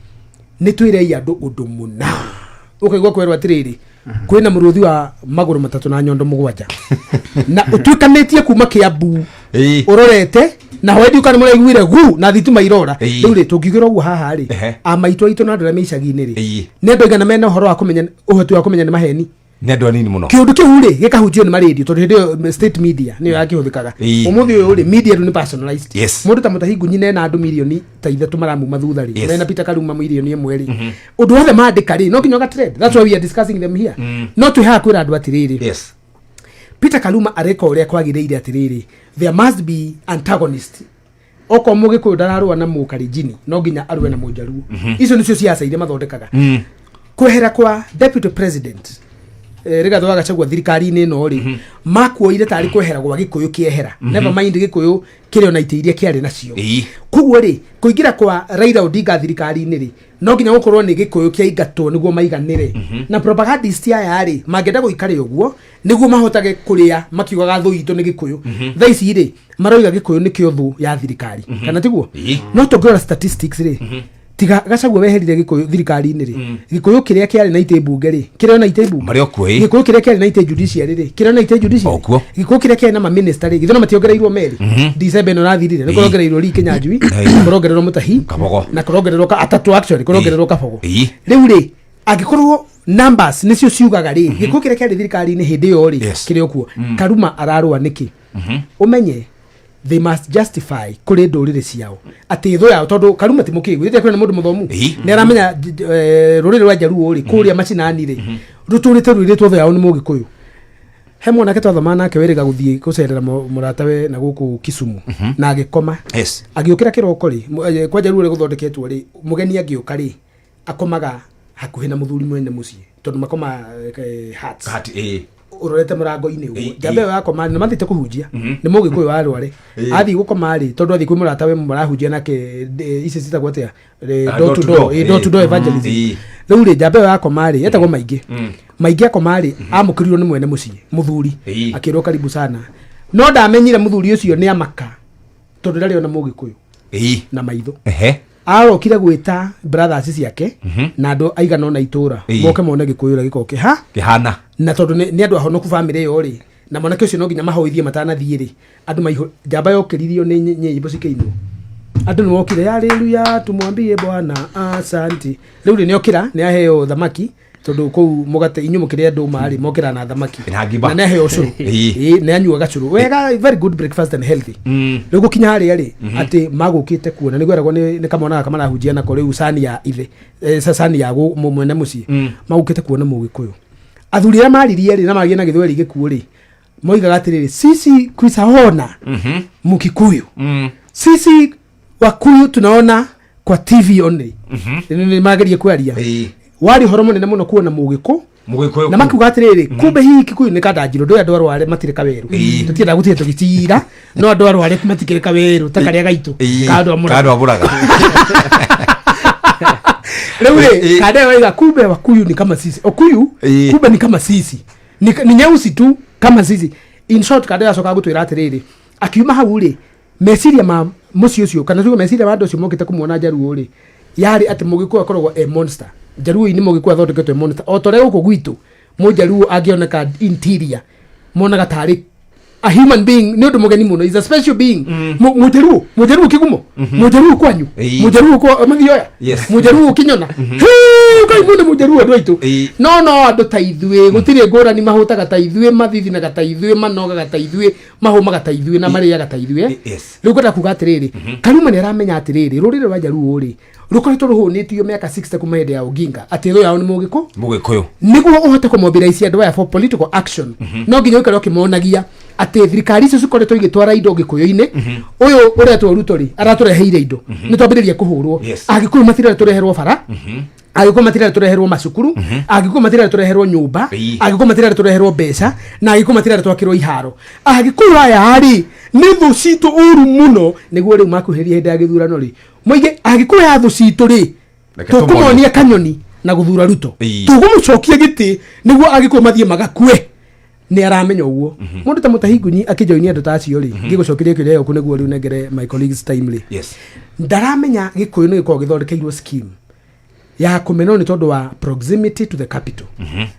nĩ twĩrei andũ ũndũ mũna ũkaigua kwerwo atĩrĩrĩ kwĩna mũrũthi wa magũrũ matatũ na nyondo mũgwanja na ũtuĩkanĩtie kuma Kĩambu ũrorete na hwendi ũkana mũraiguire gu na thitima irora rĩu rĩ tũngiugĩra ũguo haha rĩ amaitũ aitũ na andũ arĩa me icagi-inĩ rĩ nĩ andũ aigana mena ũhoro wa kũmenya ũhoti wa kũmenya nĩ maheni nĩ andũ anini mũno kĩũndũ kĩu rĩ gĩkahutio nĩ maradio tondũ hĩndĩ ĩyo state media nĩyo yakĩhũthĩkaga ũmũthĩ ũyũ rĩ media rĩu nĩ personalized mũndũ ta Mũtahi Ngunyi nena andũ mirioni ta 3 maramuma thutha rĩ mena Peter Karuma mirioni 1 rĩ ũndũ wothe mandĩka rĩ no nginya ũgatrend that's why we are discussing them here no twĩhaha kwĩra andũ atĩrĩrĩ Peter Karuma areka ũrĩa kwagĩrĩire atĩrĩrĩ there must be antagonist oko Mũgĩkũyũ ndararũa na Mũkalenjin no nginya arũe na Mũjaruo icio nĩcio ciaca iria mathondekaga kwehera kwa deputy president Rigathĩ wa Gachagua thirikari-inĩ ĩno rĩ makuoire tarĩ kwehera gwa Gĩkũyũ kĩehera never mind Gĩkũyũ kĩrĩ ona itĩ iria kĩarĩ nacio koguo rĩ kũingĩra kwa Raila Odinga thirikari-inĩ rĩ no nginya gũkorwo nĩ Gĩkũyũ kĩaingatwo nĩguo maiganĩre na propagandist aya rĩ mangĩenda gũikare ũguo nĩguo mahotage kũrĩa makiugaga thũ itũ nĩ Gĩkũyũ thaa ici rĩ maroiga Gĩkũyũ nĩ kĩo thũ ya thirikari kana tiguo no tũngĩrora statistics rĩ tiga Gachagua weherire Gĩkũyũ thirikari-inĩ rĩ Gĩkũyũ kĩrĩa kĩarĩ na itĩ mbunge rĩ kĩrĩ na itĩ mbunge Gĩkũyũ kĩrĩa kĩarĩ na itĩ judiciary rĩ kĩrĩ na itĩ judiciary Gĩkũyũ kĩrĩa kĩarĩ na maminister rĩ githona mationgereirwo meri December ĩno rathirire nĩ kũrongereirwo Lee Kinyanjui kũrongererwo Mũtahi na kũrongererwo atatũ actually kũrongererwo Kabogo rĩu rĩ angĩkorwo numbers nĩcio ciugaga rĩ Gĩkũyũ kĩrĩa kĩarĩ thirikari-inĩ hĩndĩ ĩyo rĩ kĩrĩ okuo Karuma ararũa nĩkĩ ũmenye they must justify kuri ndũrĩrĩ ciao atĩ thũ yao tondũ Karuma ti mũkĩgu rĩrĩa kwĩna mũndũ mũthomu nĩ aramenya rũrĩrĩ rwa Jaruo rĩ kũrĩa macinani rĩ rũtũrĩte rũirĩtwo thũ yao nĩ Mũgĩkũyũ he mwanake twathoma nake wĩrĩga gũthiĩ gũcerera mũratawe na gũkũ Kisumu na agĩkoma agĩũkĩra kĩroko rĩ kwa Jaruo rĩ gũthondeketwo rĩ mũgeni agĩũka rĩ akomaga hakuhĩ na mũthuri mwene mũciĩ tondũ makoma hats urorete murango-inĩ uguo jambe yakoma nĩ mathite kũhunjia nĩ Mũgĩkũyũ warware athi gũkoma rĩ tondũ athi kwĩ mũratawe marahunjia nake ici citagwo atĩa door to door evangelism rĩu rĩ jambe yakoma rĩ etagwo maingĩ akoma rĩ amũkĩrirwo nĩ mwene mũciĩ mũthuri akĩrwo karibu sana no ndamenyire mũthuri ũcio nĩ amaka tondũ ndarĩ ona Mũgĩkũyũ na maitho arokire gwĩta brothers ciake na andũ aigana ona itũra moke mone Gĩkũyũ ũrĩa gĩkoragwo kĩhana na tondũ nĩ andũ ahonoku family ĩyo rĩ na mwanake ũcio no nginya mahoithie matanathiĩ rĩ andũ maihũ njamba yokĩririo nĩ nyĩmbo cikĩinwo andũ nĩ mokire haleluya tumwambie Bwana asanti rĩu nĩ okĩra nĩ aheo thamaki tondũ kũu mũgate inyuĩ mũkĩrĩa andũ marĩ mokĩra na thamaki na nĩ aheo cũrũ nĩ anyuaga cũrũ wega very good breakfast and healthy rĩu gũkinya harĩa rĩ atĩ magũkĩte kuona nĩ gweragwo nĩ kamwana kamarahunjia nako rĩu sani ya ithe sani ya mwene mũciĩ magũkĩte kuona Mũgĩkũyũ athuri arĩa maririe rĩ na magĩe na Gĩthweri gĩkuũ rĩ moigaga atĩrĩrĩ sisi kuisaona Mkikuyu sisi Wakuyu tunaona kwa TV only nĩ magerie kwaria wari horo mũnene mũno kuona Mũgĩkũyũ na makiuga atĩrĩrĩ kumbe hihi Kikuyu nĩ kandanjirũ ndũĩ andũ arware matirĩ kawerũ tũtienda gũtirĩ tũgĩcira no andũ arware matikĩrĩ kawerũ ta karĩa gaitũ kandũ amũraga rĩu rĩ kandeo waiga kumbe Wakuyu ni kama sisi Okuyu kumbe ni kama sisi ni nyeusi tu kama sisi in short kandeo acoka gũtwĩra atĩrĩrĩ akiuma hau rĩ meciria ma mũciĩ ũcio kana tuge meciria ma andũ acio mokĩte kũmuona Jaruo rĩ yarĩ atĩ Mũgĩkũyũ akoragwo monster Jaruo-inĩ Mũgĩkũyũ athondeketwo monster o torĩa gũkũ gwitũ Mũjaruo angĩoneka interior monaga tarĩ a human being nĩ ũndũ mũgeni mũno is a special being Mũjaruo kigumo Mũjaruo kwanyu Mũjaruo kwa magioya Mũjaruo kinyona kai mũndũ Mũjaruo andũ aitũ no andũ ta ithuĩ gũtirĩ ngũrani mahũtaga ta ithuĩ mathithinaga ta ithuĩ manogaga ta ithuĩ mahũmaga ta ithuĩ na marĩaga ta ithuĩ rĩu kwenda kuga atĩrĩrĩ Karuma nĩ aramenya atĩrĩrĩ rũrĩrĩ rwa Jaruo rĩ rukoretwo ruhũnĩtio mĩaka 60 kuma hĩndĩ ya Oginga atĩ thũ yao nĩ Mũgĩkũyũ nĩguo ũhote kũmobilize andũ aya for political action no nginya ũikare ũkĩmonagia atĩ thirikari icio cikoretwo igĩtwara indo Gĩkũyũ-inĩ ũyũ ũretwo Ruto rĩ aratũreheire indo nĩ twambĩrĩria kũhũrwo Agĩkũyũ matirĩ tũreherwo bara Agĩkũyũ matirĩ tũreherwo macukuru Agĩkũyũ matirĩ tũreherwo nyũmba Agĩkũyũ matirĩ tũreherwo mbeca na Agĩkũyũ matirĩ twakĩrwo iharo Agĩkũyũ aya rĩ nĩ thũ citũ ũru mũno nĩguo rĩu makuhĩria hĩndĩ ya gĩthurano rĩ moige Agĩkũyũ ya thũ citũ rĩ tũkũmonia kanyoni na gũthura Ruto tũgũmũcokia gĩtĩ nĩguo Agĩkũyũ mathiĩ magakue nĩ aramenya ũguo mũndũ ta Mũtahi Ngunyi akĩjoinia andũ ta acio rĩ ngĩgũcokeria kĩrĩa yoku nĩguo rĩu nengere my colleagues time rĩ ndaramenya Gĩkũyũ nĩ gĩkoragwo gĩthondekeirwo scheme ya kumenya ni tondu wa proximity to the capital.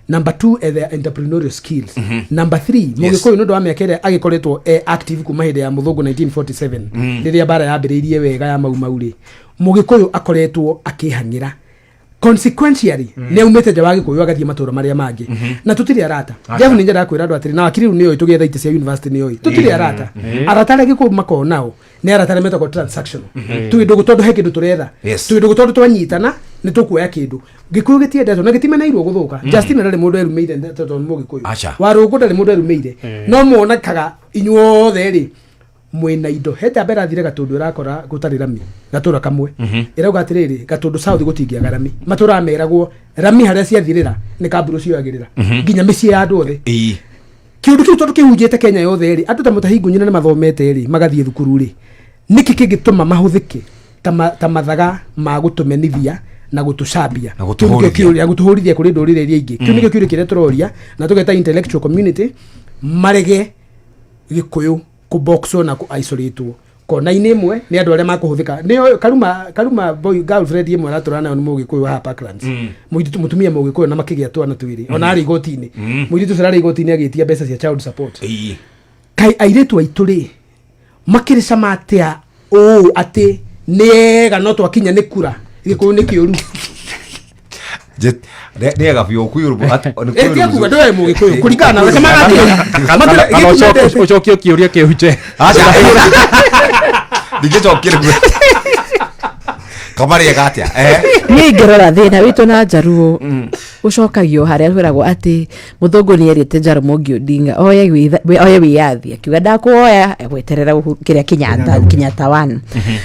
Number 2 the entrepreneurial skills. Number 3 Mugikuyu nondu wa miakere agikoretwo active kuma hindi ya Muthungu 1947 riria bara yambiriirie wega ya maumauri. Mugikuyu akoretwo akihangira consequentially ne umete nja wa Gikuyu agathie matura maria mangi na tutiri arata jefu ninja ndakwira andu atiri na wakiri ni oyi tugetha ite cia university ni oyi tutiri arata arata rege Gikuyu mako nao ne arata remeta ko transactional tuindu gutondu he kindu turetha tuindu gutondu twanyitana ni tukuoya kindu Gikuyu gitiendetwo na gitimeneirwo guthuka Justin ndari mundu erumeire tondu Mugikuyu warungu ndari mundu erumeire no muona kaga inyuothe ri mwena indo heta bera thire Gatundu rakora gutari rami gatura kamwe irauga atiriri Gatundu south gutingia garami matura meragwo rami haria ciathirira ni kamburu cioagirira nginya micii ya andu othe kiundu kiu tondu kihunjite Kenya yothe ri andu ta Mutahingu nyina ni mathomete ri magathie thukuru ri niki kingituma mahuthike ta mathaga ma gutumenithia na gutucambia kiuria gutuhurithia kuri ndurire iria ingi kiu nikio kiuria kiria turoria na tugeta intellectual community marege Gikuyu kuboxo na ku isolate kona ine imwe ni andu aria makuhuthika ni karuma boy girlfriend imwe raturana ni Mugikuyu ha Parklands mutumia Mugikuyu na makigia twana twiri ona ari igotini muiritu sarari igotini agitia mbeca cia child support kai airetu aituri makirisa matia ati niega no twakinya ni kura Gikuyu ni kiuru ne agafio kuyurbo etia kuga ndoe Mugikuyu kurikana kama ngati uchokio kiuria kihuje ndigicokire kamari gatia ni ngerora thina witu na Njaruo ucokagio haria twiragwo ati Muthungu ni erite Jaramogi Odinga oye wiyathi akiuga ndakuoya gweterera kiria Kenyatta 1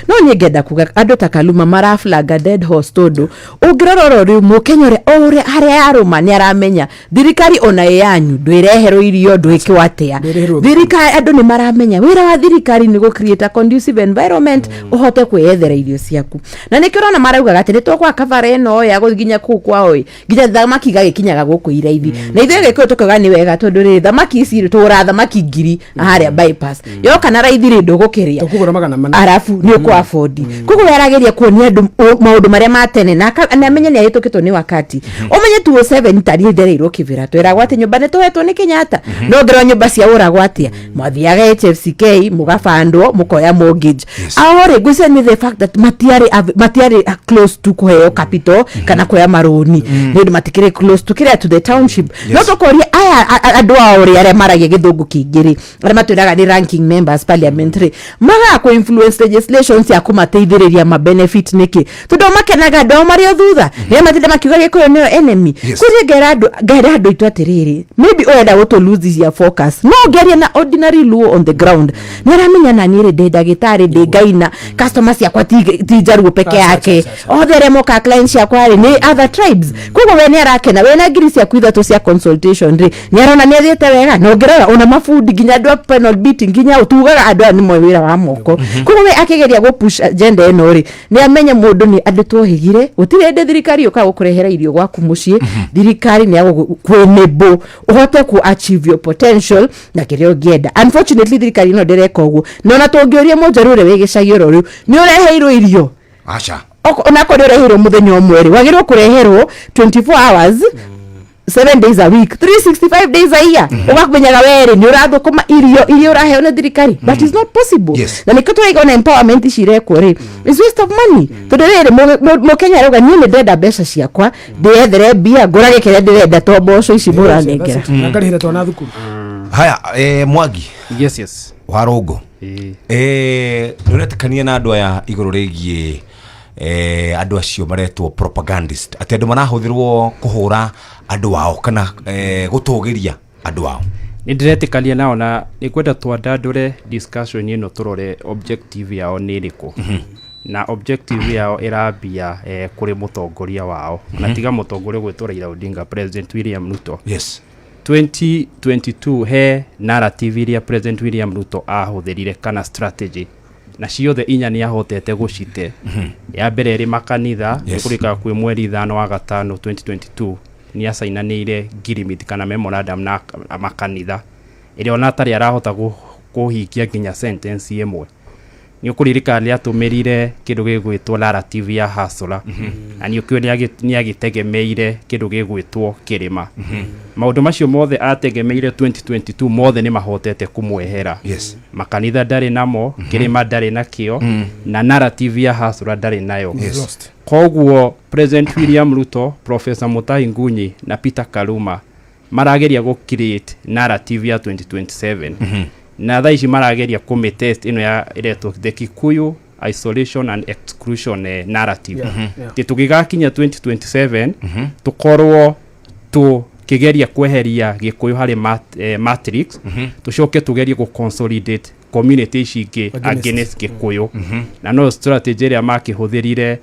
no ni ngenda kuga andu ta Kaluma maraflaga dead horse tondu ungirora ri Mukenya ore haria yaruma ni aramenya thirikari ona yanyu ndwireherwo irio ndwikwo atia thirikari andu ni maramenya wira wa thirikari ni go create a conducive environment uhote kwiyethera irio ciaku na nikirona marauga gatiri twakwa kavara no ya guthinya kukwa oi nginya thamaki gagikinyaga guku iraithi na ithe Gikuyu tukaga ni wega tondu ri thamaki ici tura thamaki ngiri haria bypass yo kana raithi ri ndugukiria tukugura magana mana arafu ni ku afford kuko yarageria kuonia andu maundu maria matene na amenya ni ahitukitwo ni wakati umenye 27 tari ndereirwo kivira twiragwa ati nyumba ne tuhetwo ni Kenyatta no ngero nyumba cia uragwa atia mwathiaga HFCK mugafandwo mukoya mortgage ahore gusa ni the fact that matiari close to kuheo capital kana kuya maroni ni matikire close to kire to the township no tokoria aya andu aore aria maragia Githungu kingiri aria matwiraga ni ranking members parliamentary maga ko influence legislations ya kumateithiriria ma benefit niki tundo makenaga ndo mario thutha ni matinde makiuga Gikuyu ni enemy kuri gera andu itu atiriri maybe orenda gutu lose your focus no geria na ordinary luo on the ground ni aramenya na nire ndagitari ndi ngaina customers yakwa ti Njaruo peke yake othere moka clients yakwa ni other tribes kuko we ni arakena we na ngiri cia kwithatu cia consultation ri ni arona ni athiete wega no ngerora ona mafundi nginya ndo panel beating nginya utugaga andu ni mwira wa moko kuko we akigeria go push agenda eno ri ni amenya mundu ni andu twohigire utire ndi thirikari uka gukurehera irio gwaku mucii thirikari ni kwenebo uhote ku achieve your potential na kirio gienda unfortunately thirikari no ndireka uguo nona tungioria Njaruo ri wigicagio ro ni ureheirwo irio acha ona ko ureheirwo muthenya omweri wagirwo kureherwo 24 hours 7 days a week 365 days a year ugakumenyaga were ni urathukuma irio uraheo na thirikari that is not possible na nikotwaiga na empowerment cirekwo ri is waste of money tudere Mukenya roga ni ndenda mbeca ciakwa ndethere bia ngurage kire ndirenda to mboco ici muranengera ngarihira twana thukuru haya Mwangi yes Warungu nuretikania na andu aya iguru rigie andu acio maretwo propagandist ati andu manahuthirwo kuhura andu wao kana gutugiria andu wao ni ndiretikalia nao na nikwenda twandandure discussion ino turore objective yao ni iriku na objective yao irabia kuri mutongoria wao na tiga mutongoria gwitwa Raila Odinga President William Ruto 2022 he narrative iria President William Ruto ahuthirire kana strategy na ciothe inya ni ahotete gucite ya mbere ri makanitha kurika kwi mweri 5 wa gatano 2022 ni asainanire girimit kana memorandum na makanitha iri ona tari arahota kuhikia nginya sentence imwe ni ukuririka ni atumirire kindu gigwitwo narrative ya Hustler na ni ukio ni agitegemeire kindu gigwitwo kirima maundu macio mothe ategemeire 2022 mothe ni mahotete kumwehera makanitha ndari namo kirima ndari nakio na narrative ya Hustler ndari nayo koguo President William Ruto, Professor Mutahi Ngunyi na Peter Kaluma marageria go create narrative ya 2027 na thaici marageria kumitest ino ya ireto the Kikuyu isolation and exclusion narrative tugigakinya 2027 tukorwo kigeria kweheria Gikuyu hari matrix tucoke tugerie go consolidate community ici against Gikuyu na no strategy ya makihũthĩrire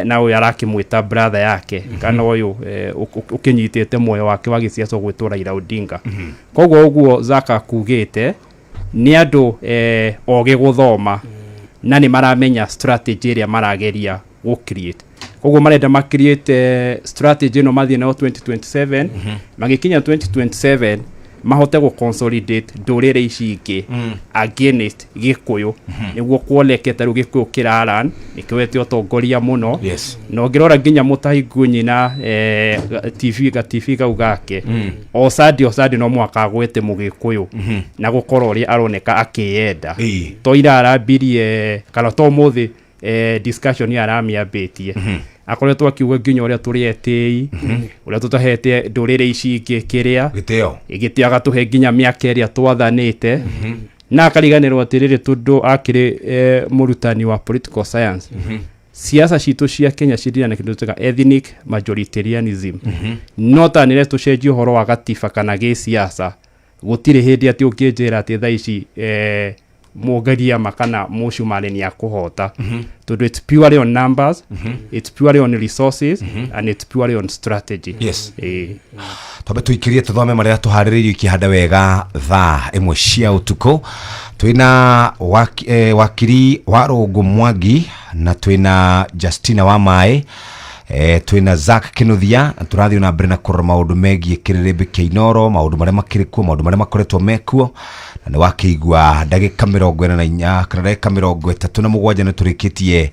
na uyu arakimwita brother yake kana uyu ukinyitete moyo wake wa giciaco gwitwo Raila Odinga koguo uguo Zaka kugite ni andu oge guthoma na ni maramenya strategy iria marageria go create koguo marenda ma create strategy no mathie na 2027 magikinya 2027 mahote go consolidate ndurire ici ingi against Gikuyu niguo kuonekete ru Gikuyu kiraran nikiwete utongoria muno no ngirora nginya Mutahi Ngunyi na TV gaugake osadi no mwaka agwete Mugikuyu na gukora uri aroneka akiyenda toira arabirie kana to muthi discussion ya aramiabetie akoretwo akiuga nginya uria turi etei uria tutahete ndurire ici ingi kiria gitio agatuhe nginya miaka iria twathanite na akariganirwo atiriri tundu akiri murutani wa political science siasa citu cia Kenya cirina na kindu tuka ethnic majoritarianism notanire tucenjio horo wa gatiba kana gi siasa gutire hindi ati ukinjira ati thaici mugaria makana mushumale ni akuhota to do it purely on numbers it's purely on resources and it's purely on strategy tobe tuikirie tuthome maria tuhariririo ikihanda wega thaa imwe cia utuko twina wakiri wa Rungu Mwangi na twina Justina Wamae twina Zak Kinuthia turathio na mbere na kurora maundu megie Kirirembe Keinoro maundu maria makirikuo maundu maria makoretwo mekuo na ni wakigwa ndagika 44 kana ndagika 37 na turikitie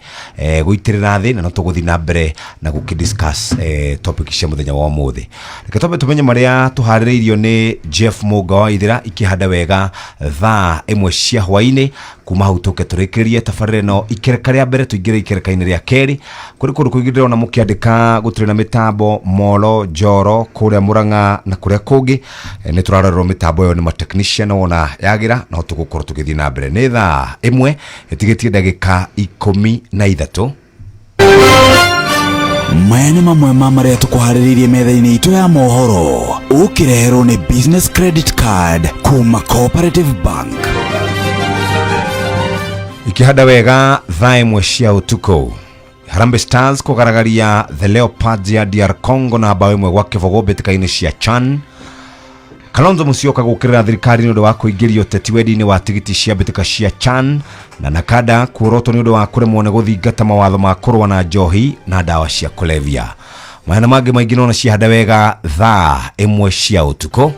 guitirira thi na no tuguthi na mbere na gukidiscuss topic cia muthenya wa muthi reke tobe tumenye maria tuhaririirio ni Jeff Muga wa Ithira ikihanda wega thaa imwe cia hwaini kuma hutuke turikirie tafarire no ikereka ria mbere tuingire ikereka-ini ria keri kuri kundu kuigirira na mukiandika gutire na mitambo Molo Njoro kuria Murang'a na kuria kungi ni turarorwo mitambo yo ni ma technician ona yagira no tugukorwo tugithii na mbere ni thaa imwe itigitie ndagika 13 maya nĩ mamwe ma marĩa tũkũharĩrĩirie metha-inĩ itũ ya mohoro ũkĩreherwo nĩ business credit card kuma Cooperative Bank ikihanda wega thaa imwe cia utuko Harambee Stars kugaragaria the Leopards ya DR Congo na bao imwe gwa Kivogo betikaini cia Chan Kalonzo Musyoka gukirira thirikari nĩ wa kuingĩrio teti wedi-inĩ wa tigiti cia betika cia Chan na Nakada kuoroto nĩ wa kuremwo nĩ guthingata mawatho ma kurwa na njohi na dawa cia kulevya mahana mangĩ maingĩ no ciahanda wega thaa imwe cia utuko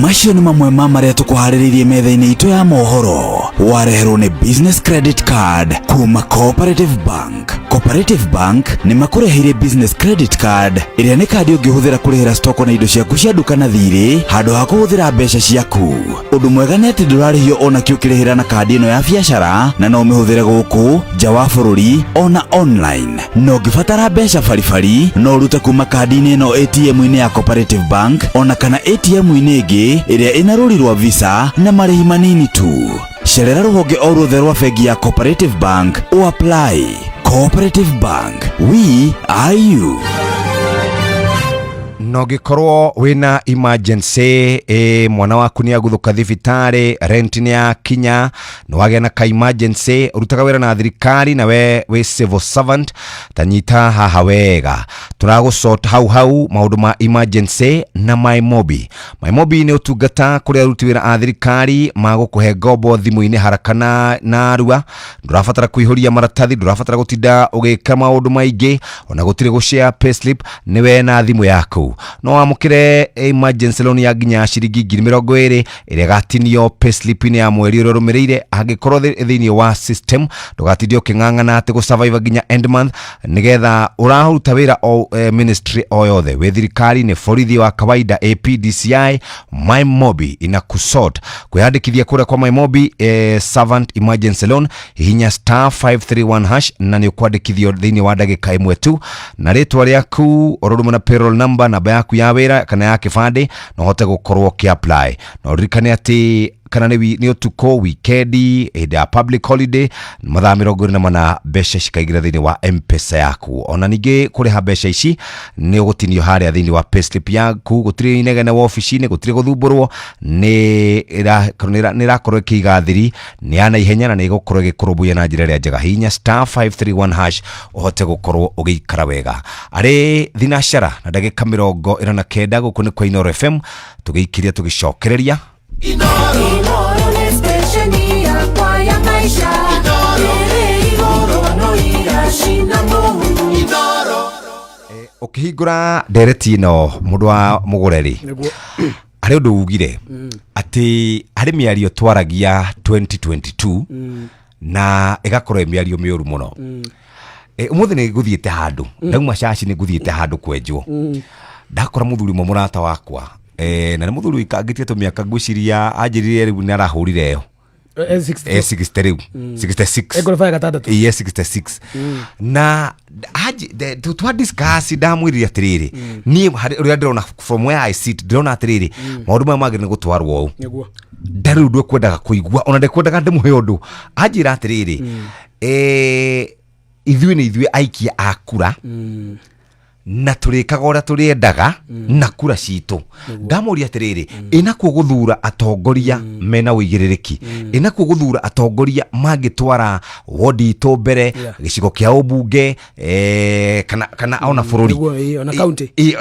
macio nĩ mamwe ma marĩa tũkũharĩrĩirie metha-inĩ itũ ya mohoro wareherwo nĩ business credit card kuma Cooperative Bank. Cooperative Bank nĩ makũreheire business credit card ĩrĩa nĩ kandi ũngĩhũthĩra kũrĩhĩra stoko na indo ciaku cia duka na thirĩ handũ ha kũhũthĩra mbeca ciaku. Ũndũ mwega nĩ atĩ ndũrarĩhio ona kĩ ũkĩrĩhĩra na kandi ĩno ya biacara na no ũmĩhũthĩre gũkũ nja wa bũrũri ona online. No ũngĩbatara mbeca baribari no ũrute kuma kandi-inĩ ĩno ATM-inĩ ya Cooperative Bank ona kana ATM-inĩ ĩngĩ ĩrĩa ĩna rũri rwa Visa na marĩhi manini tu. Cerera rũhonge o ruothe rwa bengi ya Cooperative Bank o apply. Cooperative Bank, we are you. No gikorwo wina emergency mwana waku ni aguthuka thibitari rent ni ya kinya no wage na ka emergency urutaga wera na thirikari na we civil servant tanyita haha wega turagusort hau maundu ma emergency na MyMobi ni utungata kuria aruti wira a thirikari magukuhe ngombo thimu-ini harakana na arua ndurabatara kuihuria maratathi ndurabatara gutinda ugika maundu maingi ona gutire gushare payslip ni we na thimu yaku no amukire emergency loan ya nginya ciringi 20,000 ĩrĩa gatinio payslip-inĩ ya mweri ũrĩa ũrũmĩrĩire angĩkorwo thĩinĩ wa system ndũgatindie ũkĩng'ang'ana atĩ gũsurvive nginya end month nĩgetha ũraruta wĩra o ministry o yothe wĩ thirikari-inĩ borithi wa kawaida APDCI MyMobi ina kusort kwĩyandĩkithia kũrĩa kwa MyMobi servant emergency loan hihinya *531# na nĩ ũkwandĩkithio thĩinĩ wa ndagĩka ĩmwe tu na rĩtwa rĩaku ũrũrũmwe na payroll number namba yaku ya wĩra kana ya kĩbandĩ no hote gũkorwo ũkĩ-apply no ririkane atĩ kana nĩ ũtukũ wikendi hĩndĩ ya public holiday mathaa 24 mbeca cikaingĩra thĩinĩ wa M-Pesa yaku ona ningĩ kũrĩha mbeca ici nĩ ũgũtinio harĩa thĩinĩ wa payslip yaku gũtirĩ inegene wa ofici-inĩ gũtirĩ gũthumbũrwo nĩ ĩrakorwo ĩkĩiga thiri nĩ ya naihenya na nĩ ĩgũkorwo ĩgĩkũrũmbũiya na njĩra ĩrĩa njega hihinya *531# ũhote gũkorwo ũgĩikara wega arĩ thinacara na ndagĩka 49 gũkũ nĩ kwa Inooro FM tũgĩikĩria tũgĩcokereria Inooro nĩ station yakwa ya maisha. Ĩrĩ igũrũ no iracinda mũhu. Inooro. Ũkĩhingũra ndereti ĩno mũndũ wa mũgũreri harĩ ũndũ ugire atĩ harĩ mĩario twaragia 2022 na ĩgakorwo mĩario mĩũru mũno ũmũthĩ nĩ ngũthiĩte handũ ndauma caci nĩ ngũthiĩte handũ kwenjwo ndakora mũthuri mwe mũrata wakwa na nĩ mũthuri ikangĩtie tũmĩaka ngwĩciria anjĩrire rĩu nĩ arahũrire ĩyo 60 rĩu 66 yes 66 na twa discuss ndamwĩrire atĩrĩrĩ niĩ ũrĩa ndĩrona from where I sit ndĩrona atĩrĩrĩ maũndũ maya magĩrĩ nĩ gũtwarwo ũũ ndarĩ ũndũ ekwendaga kũigua ona ndekwendaga ndĩmũhe ũndũ anjĩra atĩrĩrĩ ithuĩ nĩ ithuĩ aikia a kura na turikaga ũrĩa tũrĩendaga na kura citũ ndamũria atĩrĩrĩ ĩnakuo gũthura atongoria mena ũigĩrĩrĩki ĩnakuo gũthura atongoria mangĩtwara wodi itũ mbere gĩcigo kĩa ũmbunge kana ona bũrũri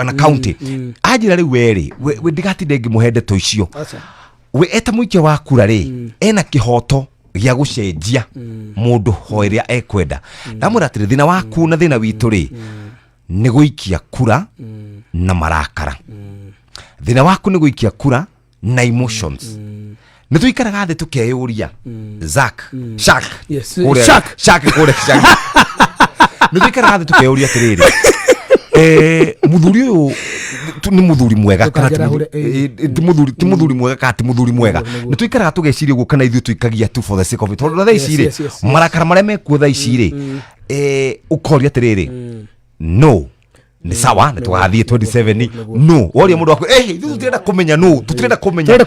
ona county anjĩra rĩu werĩ we ndigatinde ngĩmũhe ndeto icio we eta mũikia wa kura rĩ ena kĩhoto gĩa gũcenjia mũndũ ho ĩrĩa ekwenda ndamwĩra atĩrĩ thĩna waku na thĩna witũ rĩ nĩ gũikia kura na marakara thĩna waku nĩ gũikia kura na emotions nĩ tũikaraga thĩ tũkeyũria Shak kũrĩa nĩ tũikaraga thĩ tũkeyũria atĩrĩrĩ mũthuri ũyũ nĩ mũthuri mwega kana ti mũthuri mwega kana ti mũthuri mwega nĩ tũikaraga tũgeciria ũguo kana ithuĩ tũikagia tu for the sake of it tondũ thaa ici rĩ marakara marĩa mekuo thaa ici rĩ ũkoria atĩrĩrĩ no ni sawa nĩ tũgathiĩ 27 no woria mũndũ waku ithuĩ tũtirenda kũmenya no tũtirenda kũmenya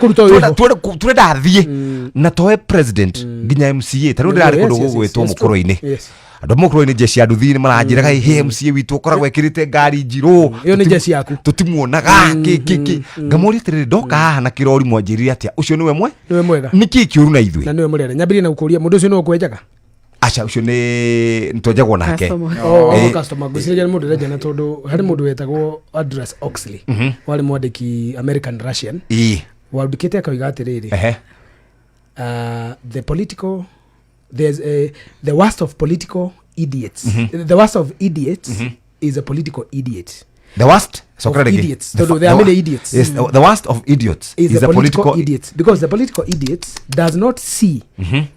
tũrenda thiĩ na tũhe president nginya MCA tarĩu ndĩrarĩ kũndũ gũgwĩtwo mũkũrũ-inĩ andũ mũkũrũ-inĩ jeshi anduthi nĩ maranjĩraga MCA witũ ũkoragwo ekĩrĩte ngari njirũ ĩyo nĩ jeshi yaku tũtimuonaga ngamũria atĩrĩrĩ ndoka haha na kĩrori mwanjĩrire atĩa ũcio nĩwe mwega nĩkĩ kĩũru na ithuĩ na nĩwe mũrere nyambĩrĩrie na gũkũria mũndũ ũcio nĩwe ũkwenjaga acha ucio nĩ twenjagwo nake customer ngwĩciria nĩ mũndũ ũrenjana tondũ harĩ mũndũ wetagwo Aldous Huxley warĩ mwandĩki American Russian wandĩkĩte akauga atĩrĩrĩ the worst of political idiots the worst of idiots is a political idiot. The worst of idiots. There are many idiots. Yes, the worst of idiots is a political idiot, because the political idiot does not see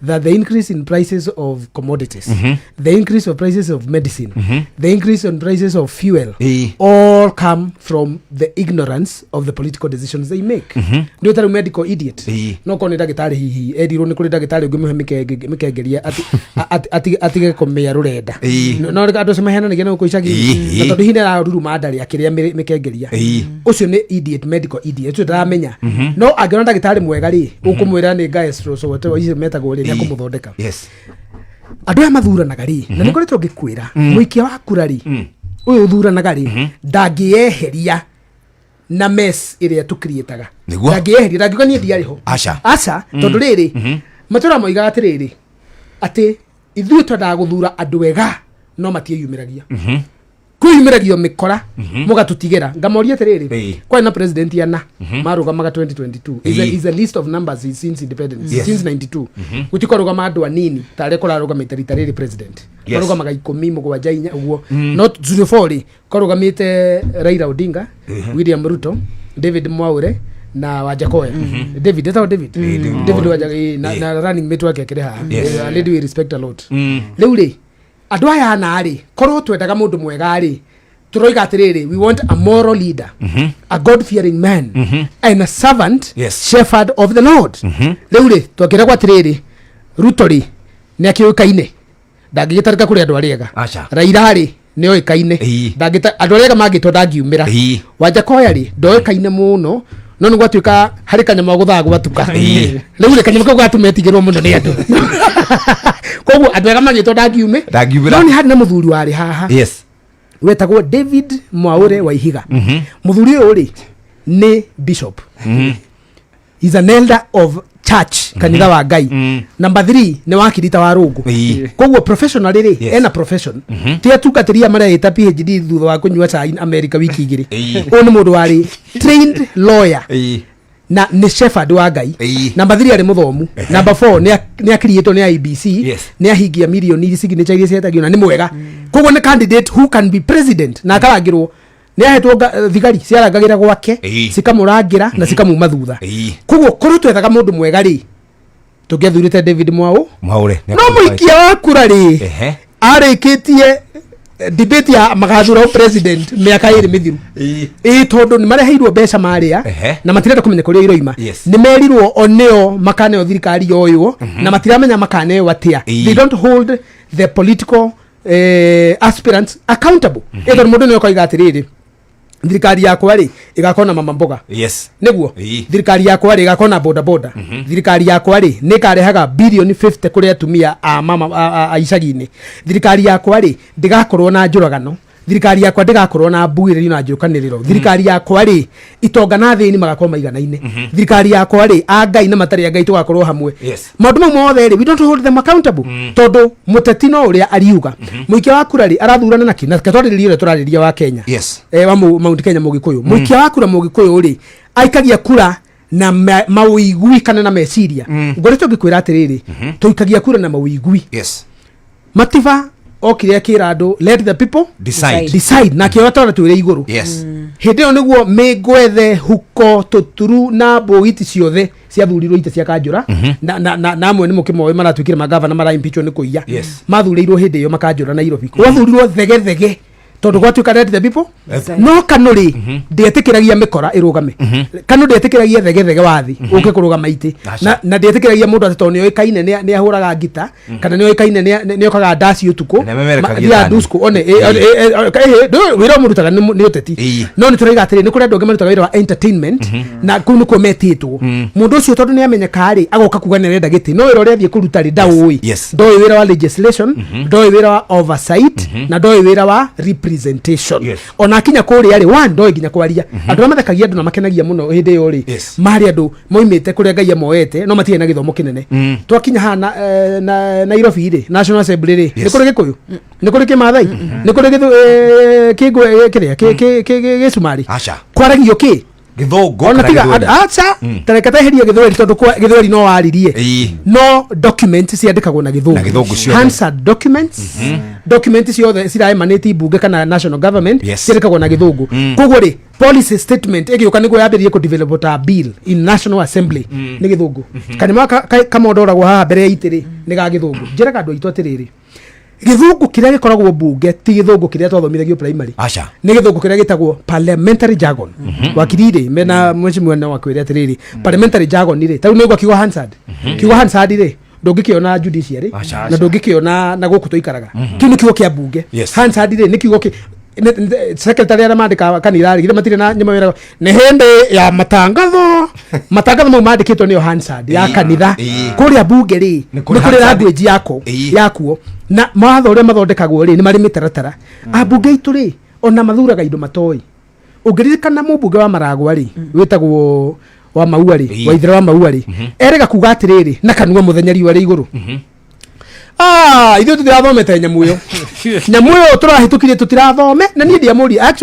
that the increase in prices of commodities, the increase of prices of medicine, the increase in prices of fuel, all come from the ignorance of the political decisions they make. Ndio tari medical idiot. No kone ndagĩtarĩ hihi edirwo nĩ kũrĩ ndagĩtarĩ ũngĩ mũhe mĩkengeria atige kũmenya rũrenda. No andũ cemahenanagia na gũkũicagi na tondũ hihi nĩararuruma ndarĩ akĩrĩa mĩkengeria. Ucio nĩ idiot, medical idiot. Ucio ndaramenya. No angĩona ndagĩtarĩ mwega rĩ ũkũmwĩra nĩ gastro so whatever icio metagwo rĩ nĩakũmũthondeka. Andũ aya mathuranaga rĩ na nĩkoretwo ngĩkwĩra mũikia wa kura rĩ ũyũ ũthuranaga rĩ ndangĩeheria na mess ĩrĩa tũkiriĩtaga ndangĩeheria ndangĩuga niĩ ndiarĩ ho aca tondũ rĩrĩ matũra moigaga atĩrĩrĩ atĩ ithuĩ twendaga gũthura andũ ega no matieyumĩragia kwiyumiragio mikora mugatutigera ngamoria tiriri Ĩĩ. kwa na president yana marugamaga 2022 is a list of numbers since independence since 92 gutikorugama andu anini tare kurarugamite rita riri president Yes. korugamaga 17 uguo not 04 korugamite Raila Odinga William Ruto David Mwaure na Wajakoya David etao David Wajakoya na running mate wake kire ha a lady we respect a lot riu ri andu aya na ri korwo twendaga mundu mwega ri turoiga atiriri we want a moral leader a God fearing man and a servant shepherd of the Lord riu ri twakira kwa atiriri Ruto ri ni akiukaine ndagigitarika kuri andu ariega Raila ri ni oikaine ndagita andu ariega magitwa ndangiumira Wajakoya ri ndoikaine muno no niguo atuika hari kanyama guthaga gwatuka riu ri kanyama kau gatumetigirwo muno ni andu koguo andu ega magitwa ndangiume no ni hari na muthuri wari haha wetagwo David Mwaure Waihiga muthuri uyu ri ni bishop is an elder of church kanitha wa Ngai number 3 ni wakirita wa rungu koguo professional ri ena profession tia tukatiria mareita PhD thutha wa kunyua chai America wiki igiri uyu ni mundu wari trained lawyer na ni shepherd wa Ngai number 3 ari muthomu number 4 ni akrietwo ni IBC ni ahingia milioni signature iria cietagio na ni mwega koguo ni candidate who can be president na akarangirwo ni ahetwo thigari ciarangagira gwake cikamurangira na cikamuma thutha koguo korwo twethaga mundu mwega ri tungiathurite David Mwaure no muikia wa kura ri arikitie debate ya magathura president miaka iri mithiru tondu ni mareheirwo mbeca maria na matirenda kumenya kuria iroima ni merirwo oneo makaneo thirikari yoyo na matiramenya makaneo atia they don't hold the political aspirants accountable ethon mundu ni okoiga atiriri thirikari yakwa ri igakona mama mboga niguo thirikari yakwa ri igakona boda boda thirikari yakwa ri ni karehaga bilioni 50 kuri atumia a mama a icagi-ini thirikari yakwa ri ndigakorwo na njuragano thirikari yakwa ndigakorwo na mbuirĩri na njukanĩrĩro thirikari yakwa ri itonga na thĩni magakorwo maiganaine thirikari yakwa ri a Ngai na matari a Ngai tugakorwo hamwe maundu mau mothe ri we don't hold them accountable tondu muteti no uria ariuga muikia wa kura ri arathurana na kina katwarĩrĩria uria turarĩria wa Kenya wa Mount Kenya Mugikuyu muikia wa kura Mugikuyu ri aikagia kura na mawigui kana na meciria ngoretwo ngikwira atiriri tuikagia kura na mawigui matiba okire akira andu let the people decide na kio atara twire iguru hinde oniguo mengwethe huko tuturu na boiti ciothe cia thurirwo ite cia kanjura na amwe ni mukimoe maratwikire magavana mara impeachment ni kuiya mathurirwo hinde yo makanjura Nairobi wathurirwo thege tondu gwatuika let the people no kanuri ndietikiragia mikora irugame kanu ndietikiragia thege wathi uke kurugama ite na ndietikiragia mundu atonio oikaine ni ahuraga ngita kana ni oikaine ni okaga ndasi utuku ya dusku one wira murutaga ni uteti no ni turaiga atiri ni kuri andu ngemarutaga wira wa entertainment na kunu ko metitwo mundu ucio tondu ni amenyeka ri agoka kuga ni renda giti no wira uria thie kuruta ri ndaui ndoi wira wa legislation ndoi wira wa oversight na ndoi wira wa representation ona kinya kuria ri wa ndoi ginya kwaria andu amathekagia andu na makenagia muno hinde yo ri mari andu moimite kuria Ngai amoete no matie na githomo kinene twakinya hana na Nairobi ri National Assembly ri ni kuri Gikuyu ni kuri Kimathai ni kuri Kigwe kiria Gicumari kwaragio ki githongo acha tarekata heria githweri tondu githweri no waririe no documents ciandikagwo na githungu Hansard documents documents ciothe ciraemanĩti bunge kana national government ciandikagwo na githungu koguo ri policy statement igioka niguo yambĩrĩrie ku develop a bill in National Assembly ni githungu kanima kamondoragwo haha mbere ya itiri ni ga githungu njiraga andu aitũ atiriri githungu kiria gikoragwo bunge ti githungu kiria twathomithagio primary ni githungu kiria gitagwo parliamentary jargon wakirire mena mheshimiwa na wakwire atiriri parliamentary jargon ri tau niguo kigo Hansard ri ndungikiona judiciary na ndungikiona na guku tuikaraga kinu kigo kia bunge Hansard ri ni kigo secretary ara mandika kanira ri matire na nyama wira ne hende ya matangatho mau mandikitwo ni Hansard ya kanitha kuria bunge ri ni kuri language yakuo na mawatho uria mathondekagwo ri ni mari mitaratara abunge itu ri ona mathuraga indo matoi ungiririkana mubunge wa Maragwa ri witagwo wa Maua ri wa ithira wa Maua ri erega kuga atiriri na kanua muthenya riwa ri iguru ithuĩ tũtirathomete nyamũ ĩyo tũrahĩtũkirie tũtirathome na niĩ ndiamũria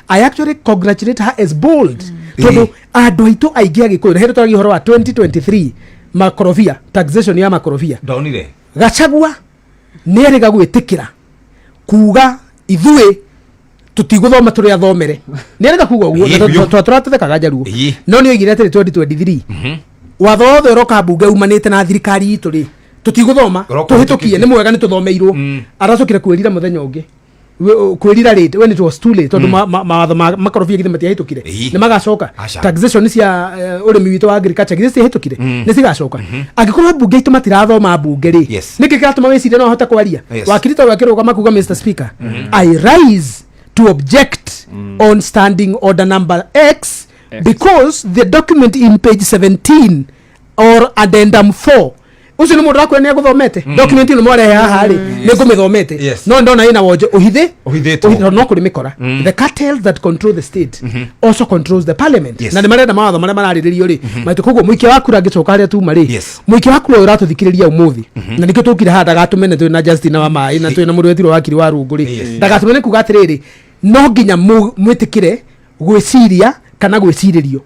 I actually congratulate her as bold tondũ andũ aitũ aingĩ agĩkũyũ hĩndĩ tũragia ũhoro wa 2023 makorobia taxation ya makorobia ndonire Gachagua nĩerĩga gwĩtĩkĩra kuga ithuĩ tutigũthoma tũrĩa thomere nĩerĩga kuga ũguo tũratũthekaga njaruo no nĩoigire atĩrĩ 2023 watho wothe ũroka mbunge umanĩte na thirikari itũ rĩ tutigũthoma tũhĩtũkie nĩ mwega nĩtũthomeirwo aracokire kwĩrira mũthenya ũngĩ kwĩrira rate when it was too late tondũ mawatho makorobia githĩ matiahĩtũkire nĩ magacoka taxation cia ũrĩmi witũ wa agriculture githĩ ciahĩtũkire nĩ cigacoka angĩkorwo mbunge itũ matirathoma mbunge rĩ nĩkĩ kĩratũma wĩcirie no ahote kwaria wakiri tondũ akĩrũgama kuga Mr Speaker I rise to object on standing order number X because the document in page 17 or addendum 4 ucio nĩ mũndũ rakwe nĩ agũthomete document ĩno mwarehe haha rĩ nĩ ngũmĩthomete no ndona ina wonje ũhithĩtwo no kũrĩ mĩkora the cartel that control the state also controls the parliament na nĩ marenda mawatho marĩa mararĩrĩrio rĩ maitũ koguo mũikia wa kura angĩcoka harĩa tuma rĩ mũikia wa kura ũratũthikĩrĩria ũmũthĩ na nĩkĩo tũkire haha ndagatũmene twĩ na Justin wa maĩ na twĩ na mũndũ wetirwo wakiri wa rungu rĩ ndagatũmene kuga atĩrĩrĩ no nginya mwĩtĩkĩre gwĩciria kana gwĩcirĩrio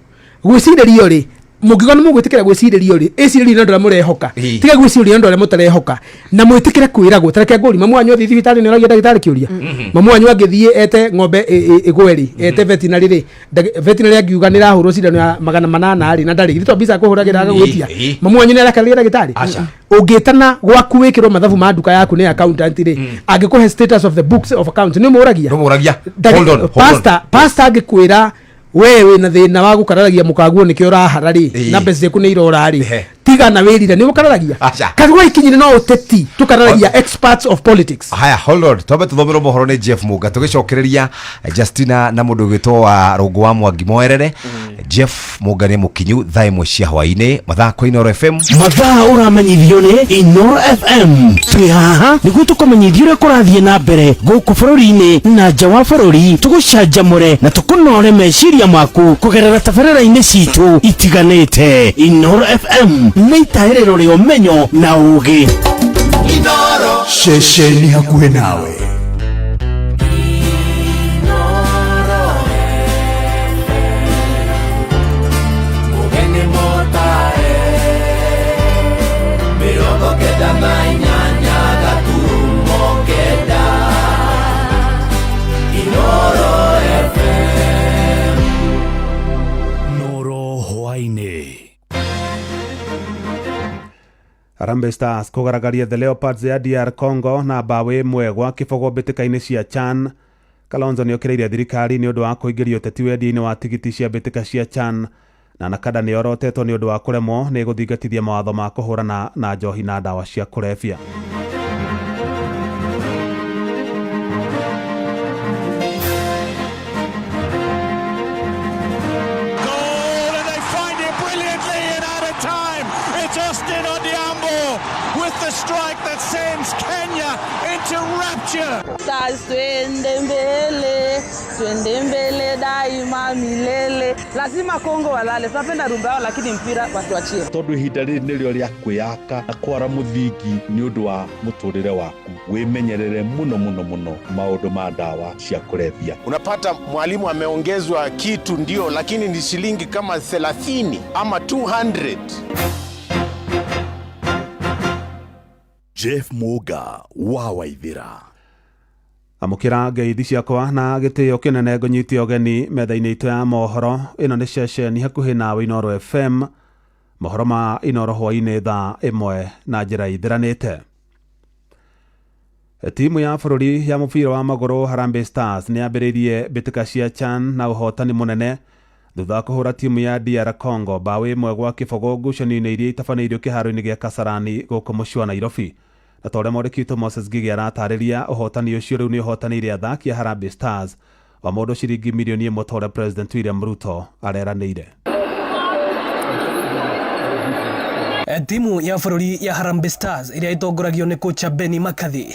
rĩ mũngĩgona mũgwĩtĩkĩra gwĩcirĩrio rĩ ĩcirĩrio nĩ andũ arĩa mũrehoka tiga gwĩcirĩrio nĩ andũ arĩa mũtarehoka na mwĩtĩkĩre kwĩragwo tareke ngũri mamu wanyu athiĩ thibitarĩ nĩ ũragia ndagĩtarĩ kĩũria mamu wanyu angĩthiĩ ete ng'ombe ĩgwe ete veterinary rĩ veterinary angiuga nĩ rahũrwo cindano ya 800 rĩ na ndarĩ githĩ mbica kũhũragĩra agagwĩtia mamu wanyu nĩ arakarĩria ndagĩtarĩ ũngĩtana gwaku wĩkĩrwo mathabu ma nduka yaku nĩ accountant rĩ angĩkũhe status of the books of account nĩ mũragia pastor angĩkwĩra wewe na thina wa gukararagia mukaguo nikio rahara ri na mbeca ciaku ni irora ri tiga na wirire ni gukararagia kagwa ikinyire no uteti tukararagia experts of politics haya hold on tobe tuthomerwo mohoro ni Jeff Muga tugicokereria Justina na mundu gitwo wa rungu wa Mwangi Moerere Jeff Muga ni mukinyu thaa imwe cia hwaini mathako Inoro FM mathaa uramenyithio ni Inoro FM twi haha niguo tukumenyithio uria kurathie na mbere guku bururi-ini na nja wa bururi tugucanjamure na tukunore meciria maku kugerera tabarĩra-inĩ citũ itiganĩte Inoro FM nĩ itaĩrĩro rĩa ũmenyo na ũũgĩ Inoro ceceni hakuhĩ nawe Harambee Stars kugaragaria the Leopards ya DR Congo na bawe mwegwa kifogo mbĩtĩka-inĩ cia CHAN. Kalonzo nĩokĩrĩire thirikari nĩ ũndũ wa kũingĩria ũteti wendia-inĩ wa tigiti cia mbĩtĩka cia CHAN na Nakada nĩorotetwo nĩ ũndũ wa kũremwo nĩ gũthingatithia mawatho ma kũhũrana na njohi na ndawa cia kũrebia. Strike that sends Kenya into rapture. Stars twende mbele daima milele. Lazima Kongo walale. Tunapenda rumba yao lakini mpira watuachie. Tondu ihinda rĩrĩ nĩrĩo rĩa kwĩyaka na kwara mũthingi nĩ ũndũ wa mũtũrĩre waku. Wĩmenyerere muno maũndũ ma ndawa cia kũrebia. Unapata mwalimu ameongezwa kitu ndio lakini ni shilingi kama 30 ama 200. Jeff Muga wa Waithira amukira ngeithi ciakwa na gĩtĩo kĩnene ngũnyitie ũgeni metha-inĩ itũ ya mohoro. Ĩno nĩ ceceni hakuhĩ nawe Inoro FM, mohoro ma Inoro hwainĩ thaa ĩmwe na njĩra ithiranĩte. Timu ya bũrũri ya mũbira wa magũrũ Harambee Stars nĩ yambĩrĩirie mbĩtĩka cia CHAN na ũhotani mũnene thutha wa kũhũra timu ya DR Congo bawe ĩmwe gwa kĩbogo ngucanio-inĩ iria itabanĩirio kĩharo-inĩ gĩa Kasarani gũkũ mũciĩ wa Nairobi. Na torĩa mwandĩki Moses Ngigi aratarĩria ũhotani ũcio rĩu nĩ ũhotanĩire athaki a Harambee Stars wa mũndũ ciringi mirioni 1 torĩa President William Ruto areranĩire. Timu ya bũrũri ya Harambee Stars iria itongoragio nĩ kocha Benni McCarthy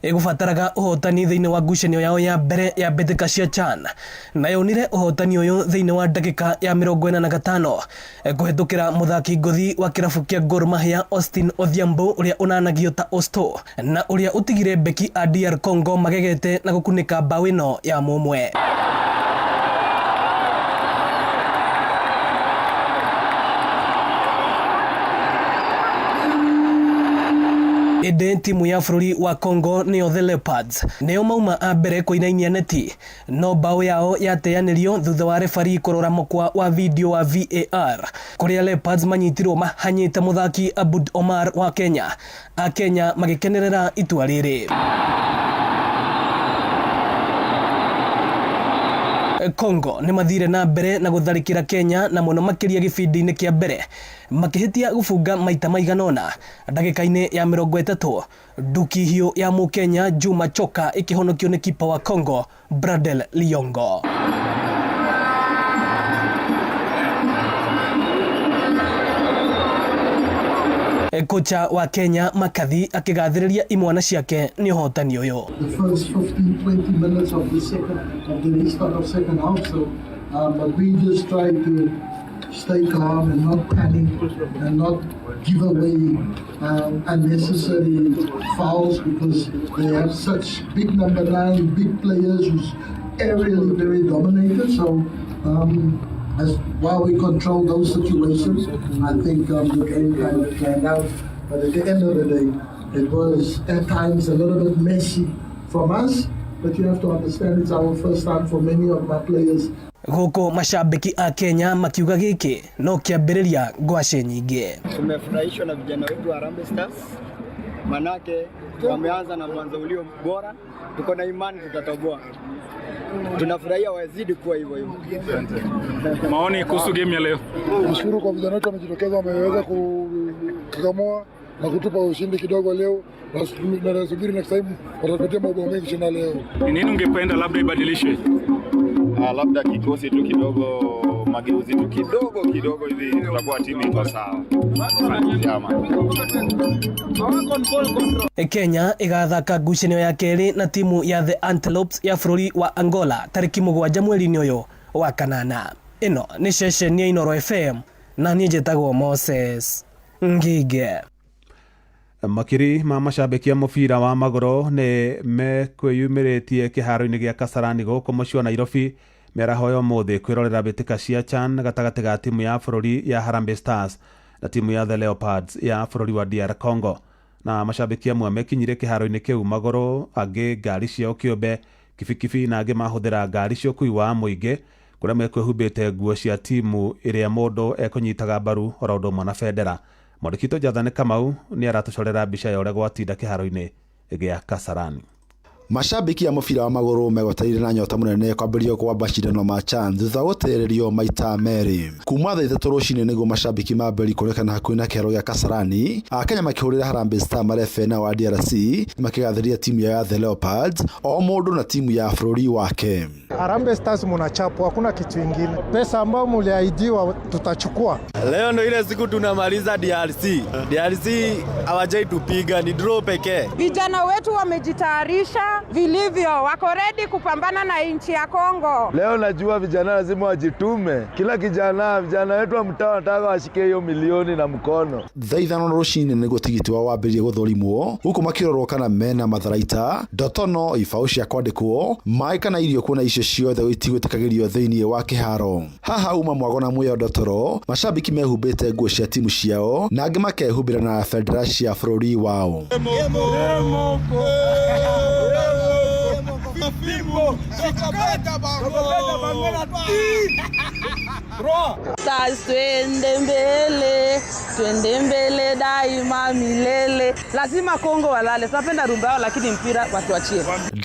ĩgũbataraga ũhotani thĩinĩ wa ngucanio yao ya mbere ya mbĩtĩka cia CHAN, na yonire ũhotani ũyũ thĩinĩ wa ndagĩka ya 45 kũhetũkĩra mũthaki ngũthi wa kĩrabu kĩa Gor Mahia Austin Odhiambo ũrĩa ũnanagio ta Osto, na ũrĩa ũtigire beki a DR Congo magegete na gũkunĩka mbaũ ĩno ya mũmwe. Ede timu ya bũrũri wa Congo nĩyo The Leopards nĩyo mauma a mbere kũinainia neti, no mbaũ yao yateanĩrio thutha wa refarii kũrora mokwa wa video wa VAR kũrĩa Leopards manyitirwo mahanyĩte mũthaki Abud Omar wa Kenya, a Kenya magĩkenerera itua rĩrĩ. Congo nĩ mathire na mbere na gũtharĩkĩra Kenya na mũno makĩria gĩbindi-inĩ kĩa mbere makĩhĩtia gũbunga maita maiganona. Ndagĩka-inĩ ya 30 nduki hiũ ya Mũkenya Juma Choka ĩkĩhonokio nĩ kipa wa Congo Bradel Liongo. Kocha wa Kenya McCarthy akigathĩrĩria imwana ciake nĩ ũhotani ũyũ. The first 15-20 minutes of the restart of second half, so but we just try to stay calm and not panic and not give away unnecessary fouls because they have such big number 9, big players who's aerially very dominated. So as while we control those situations, I think the game kind of planned out. But at the end of the day, it was at times a little bit messy from us. But you have to understand it's our first time for many of my players. Gũkũ mashabiki a Kenya makiuga gĩkĩ no kĩambĩrĩria ngwacĩ nyingĩ. Tumefurahishwa na vijana wetu wa Harambee Stars, manake wameanza na mwanzo ulio bora, tuko na imani tutatoboa. Tunafurahia wazidi kuwa hivyo hivyo. Maoni kuhusu game ya leo? Nashukuru kwa vijana wetu wamejitokeza, wameweza kukamua na kutupa ushindi kidogo leo. Na nasubiri next time watatupatia mabao mengi tena leo. Ni nini ungependa labda ibadilishwe? Labda kikosi tu kidogo, mageuzi tu kidogo hivi tutakuwa timu iko sawa. Kenya igathaka ngucanio ya kerĩ na timu ya The Antelopes ya bũrũri wa Angola tarĩki 7 mweri-inĩ ũyũ wa kanana. Ĩno nĩ ceceni ya Inooro FM na niĩ njĩtagwo Moses Ngige. Makiri ma mashabiki ya mũbira wa magũrũ nĩ mekwĩyumĩrĩtie kĩharo-inĩ gĩa Kasarani gũkũ mũciĩ wa Nairobi mĩaraho ya ũmũthĩ kwĩrorera mbĩtĩka cia CHAN gatagatĩ ga timu ya bũrũri ya Harambee Stars na timu ya The Leopards ya bũrũri wa DR Congo. Na mashabiki amwe mekinyire kĩharo-inĩ kĩu magũrũ, angĩ ngari ciao kĩũmbe, kibikibi na angĩ mahũthĩra ngari cia ũkui wa mũingĩ kũrĩa mekwĩhumbĩte nguo cia timu ĩrĩa mũndũ ekũnyitaga mbaru oro ũndũ ũmwe na bendera. Mwandĩkitwo Jathane Kamau nĩ aratũcorera mbica ya ũrĩa gwatinda kĩharo-inĩ gĩa Kasarani. Mashabiki ya mũbira wa magũrũ megoteire na nyota mũnene kwambĩrĩrio kwa mashindano ma CHAN thutha gũtererio maita merĩ. Kuma thaa 3 rũcinĩ nĩguo mashabiki mambĩrĩria kuonekana hakuhĩ na kĩharo gĩa Kasarani, Akenya makĩhũrĩra Harambee Stars marefe na wa DRC makĩgathĩrĩria timu ya The Leopards, o mũndũ na timu ya bũrũri wake. Harambee Stars mnachapwa, hakuna kitu kingine. Pesa ambayo mliahidiwa tutachukua. Leo ndio ile siku tunamaliza DRC. DRC hawajai tupiga, ni draw pekee. Vijana wetu wamejitayarisha vilivyo, wako ready kupambana na nchi ya Kongo. Leo najua vijana lazima wajitume. Kila vijana wetu wa mtaa wanataka washike hiyo milioni na mkono. Thaa 5 rũcinĩ nĩguo tigiti wao wambĩrĩrie gũthũrimwo, huku makĩrorwo kana mena matharaita, ndotono, ibaũ cia kwandĩkwo, maĩ kana irio kuona icio ciothe itigwĩtĩkagĩrio thĩinĩ wa kĩharo. Haha uma mwago na muoyo ndotoro, mashabiki mehumbĩte nguo cia timu ciao na angĩ makehumbĩra na bendera cia bũrũri wao. Stars twende mbele daima milele. Lazima Kongo walale. Tunapenda rumba yao lakini mpira watuachie.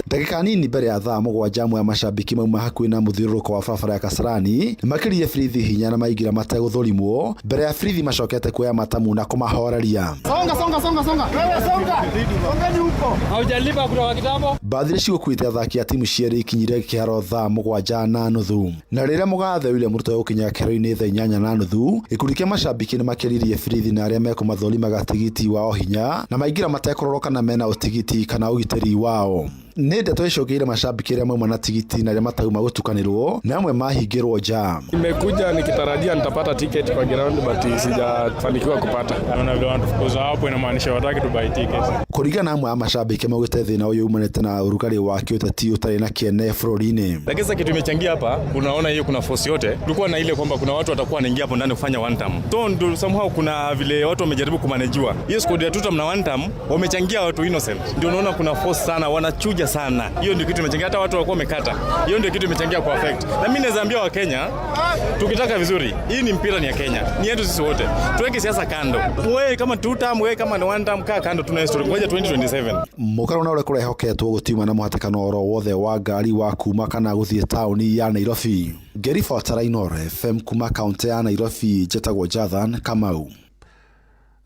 Dakika nini mbere ya thaa 7 ya mashabiki mauma hakuhĩ na mũthiũrũrũko wa barabara ya Kasarani makĩrĩe birithi hinya na maigira mategũthũrimwo mbere ya birithi macokete kuoya matamu na kũmahoreria. Songa. Wewe songa. Songeni huko. Haujalipa kutoka kitambo. mbathi cigukuite athaki a timu cierĩ ikinyire kĩharo thaa 7:30 na rĩrĩa mũgathe William Ruto gũkinya kĩharo-inĩ thaa 8:30 gĩkundi kĩa macambĩki nĩ makĩririe birithi na arĩa mekũmathũrimaga tigiti wao hinya na maingĩra matekũrorwo kana mena ũtigiti kana ũgitĩri wao. Nĩ ndeto icokĩire macambĩki arĩa mauma na tigiti na arĩa matauma gũtukanĩrwo na amwe mahingĩrwo nja. Nimekuja nikitarajia nitapata ticket kwa ground but sijafanikiwa kupata. Naona vile watu kuza hapo inamaanisha wataki tu buy tickets. Kũringana na amwe a macambĩki maugĩte thĩna ũyũ umanĩte na ũrugarĩ wa kĩũteti ũtarĩ na kĩene bũrũri-inĩ. Lakini sasa kitu imechangia hapa, unaona hiyo kuna force yote. Tulikuwa na ile kwamba kuna watu watakuwa wanaingia hapo ndani kufanya one term. So somehow kuna vile watu wamejaribu kumanejiwa. Hiyo squad ya tutam na one term wamechangia watu innocent. Ndio unaona kuna force sana, wanachuja sana. Hiyo ndio kitu imechangia, hata watu walikuwa wamekata. Hiyo ndio kitu imechangia kwa effect. Na mimi naweza ambia wa Kenya, tukitaka vizuri, hii ni mpira ni ya Kenya. Ni yetu sisi wote. Tuweke siasa kando. Wewe kama two term, wewe kama one term kaa kando, tuna history ngoja 2027. Mũkaro na ũrĩa kũrehoketwo gũtiuma na mũhatĩkano oro wothe wa ngari wa kuma kana gũthiĩ taũni ya Nairobi. Ngeri Fatara Inoro FM kuma kaunti ya Nairobi, Jetagwo Jathan Kamau.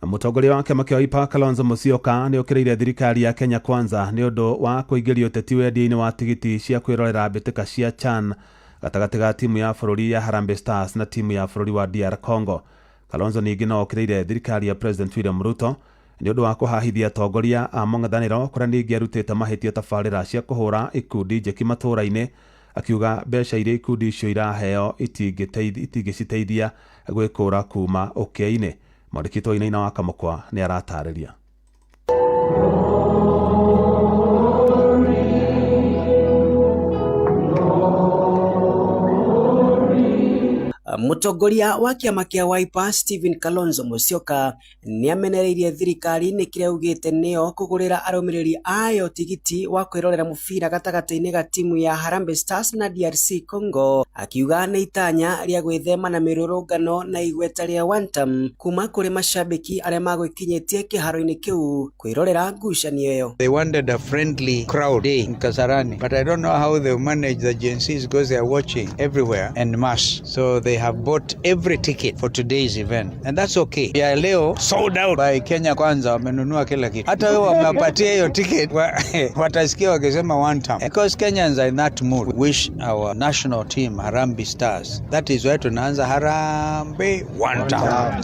Mũtongoria wa kĩama kĩa Wiper Kalonzo Musyoka nĩ okĩrĩire thirikari ya Kenya Kwanza nĩ ũndũ wa kũingĩria ũteti wendia-inĩ wa tigiti cia kwĩrorera mbĩtĩka cia CHAN gatagatĩ ga timu ya bũrũri ya Harambee Stars na timu ya bũrũri wa DR Congo. Kalonzo ningĩ no okĩrĩire thirikari ya President William Ruto nĩ ũndũ wa kũhahithia atongoria a mũng'ethanĩro kũrĩa ningĩ arutĩte mahĩtia tabarĩra cia kũhũra ikundi njeki matũũra-inĩ, akiuga mbeca iria ikundi icio iraheo itingĩciteithia gwĩkũra kuma ũkĩa-inĩ. Mwandĩki Wainaina wa Kamũkwa nĩ aratarĩria. Mũtongoria wa kĩama kĩa Wiper Stephen Kalonzo Musyoka nĩ amenereirie thirikari nĩ kĩrĩa augĩte nĩyo kũgũrĩra arũmĩrĩri ayo tigiti wa kwĩrorera mũbira gatagatĩ-inĩ ga timu ya Harambee Stars na DRC Congo, akiuga nĩ itanya rĩa gwĩthema na mĩrũrũngano na igweta rĩa one term kuma kũrĩ macambĩki arĩa magwĩkinyĩtie kĩharo-inĩ kĩu kwĩrorera ngucanio ĩyo. They wanted a friendly crowd day in Kasarani, but I don't know how they manage the Gen Zs because they are watching everywhere en masse. So they have bought every ticket for today's event, and that's okay. Ya leo sold out by Kenya Kwanza, wamenunua kila kitu. Hata wewe wamepatia hiyo ticket watasikia wakisema one time, because Kenyans are in that mood. Wish our national team Harambee Stars. That is why tunaanza Harambee one time.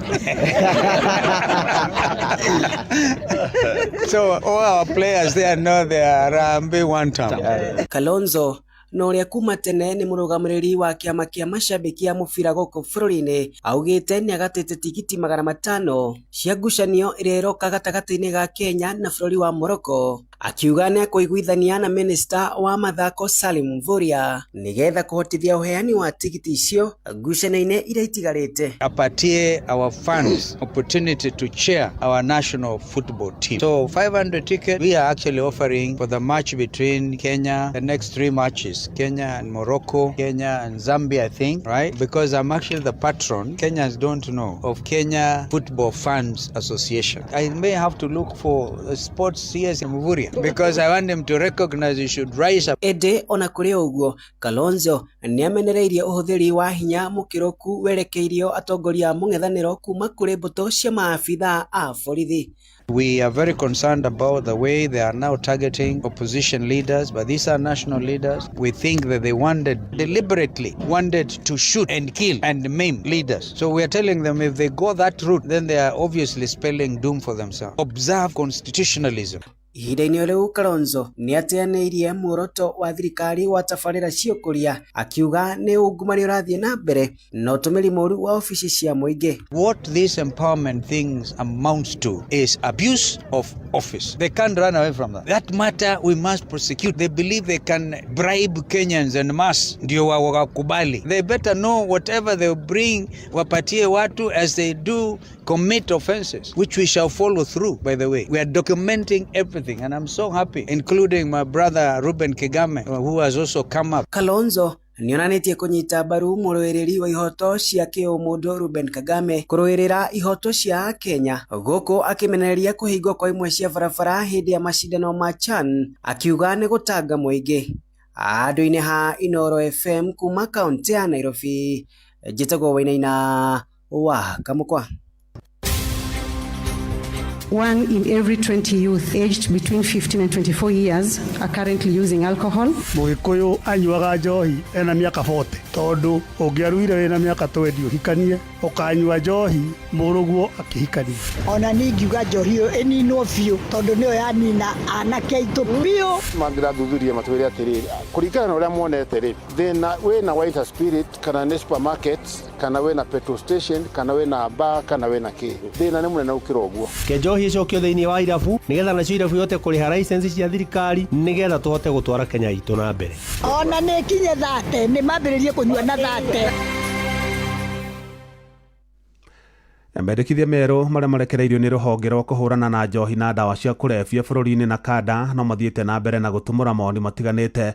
So all our players there know they are Harambee one time. Kalonzo no ũrĩa kuma tene nĩ mũrũgamĩrĩri wa kĩama kĩa macambĩki ya mũbira gũkũ bũrũri-inĩ augĩte nĩ agatĩte tigiti 500 cia ngucanio ĩrĩa ĩroka gatagatĩ-inĩ ga Kenya na bũrũri wa Morocco, akiuga nĩ akũiguithania na minista wa mathako Salim Mvurya nĩgetha kũhotithia ũheani wa tigiti icio ngucanio-inĩ iria itigarĩte. Apatie our fans opportunity to cheer our national football team. So 500 tickets we are actually offering for the match between Kenya, the next 3 matches, Kenya and Morocco, Kenya and Zambia, I think, right? Because I'm actually the patron, Kenyans don't know, of Kenya Football Fans Association. I may have to look for a sports CS in Mvurya because I want them to recognize you should rise up. Ede ona kũrĩ ũguo, Kalonzo nĩ amenereirie ũhũthĩri wa hinya mũkĩrũku werekeirio atongoria mũng'ethanĩro kuma kũrĩ mbũtũ cia maabithaa a borithi. We are very concerned about the way they are now targeting opposition leaders, but these are national leaders. We think that they deliberately wanted to shoot and kill and maim leaders. So we are telling them if they go that route, then they are obviously spelling doom for themselves. Observe constitutionalism. Ihinda-inĩ rĩu Kalonzo nĩ ateanĩirie muoroto wa thirikari wa tabarĩra cia ũkũria, akiuga nĩ ungumania ũrathiĩ na mbere na ũtũmĩri mũũru wa ofici cia mũingĩ. What these empowerment things amounts to is abuse of office. They can't run away from that. That matter we must prosecute. They believe they can bribe Kenyans en masse ndio wakubali. They better know whatever they bring wapatie watu as they do commit offenses, which we shall follow through. By the way, we are documenting everything, and I'm so happy, including my brother Ruben Kigame, who has also come up. Kalonzo nĩonanĩtie kũnyita mbaru mũrũĩrĩri wa ihoto cia kĩũmũndũ Ruben Kagame kũrũĩrĩra ihoto cia Kenya, gũkũ akĩmenereria kũhingwo kwa imwe cia barabara hĩndĩ ya macindano ma CHAN, akiuga nĩ gũtanga mũingĩ. Andũ-inĩ ha Inoro FM kuma kaunti ya Nairobi, Njĩtagwo Wainaina wa Kamũkwa. 1 in every 20 youth aged between 15 and 24 years are currently using alcohol. Mũgĩkũyũ anyuaga njohi ena mĩaka 40 tondũ ũngĩaruire wĩna mĩaka 20 ũhikanie ũkanyua njohi mũrũguo akĩhikania. Ona ningiuga njohi ĩyo ĩninwo biũ tondũ nĩyo yanina anake aitũ biũ. Mangĩrathuthuria matwĩre atĩrĩrĩ, kũringana na ũrĩa muonete rĩ, thĩna wĩna White Spirit kana nĩ supermarkets kana wĩna petrol station kana wĩna bar kana wĩna kĩ, thĩna nĩ mũnene ũkĩra ũguo. Ke njohi ĩcokio thĩinĩ wa irabu nĩgetha nacio irabu ihote kũrĩha license cia thirikari nĩgetha tũhote gũtwara Kenya itũ na mbere. Ona nĩ kinye thate nĩ mambĩrĩrie kũnyua na thate. Mendekithia merũ marĩa marekereirio nĩ rũhonge rwa kũhũrana na njohi na ndawa cia kũrebia bũrũri-inĩ na kanda no mathiĩte na mbere na gũtumũra mawoni matiganĩte.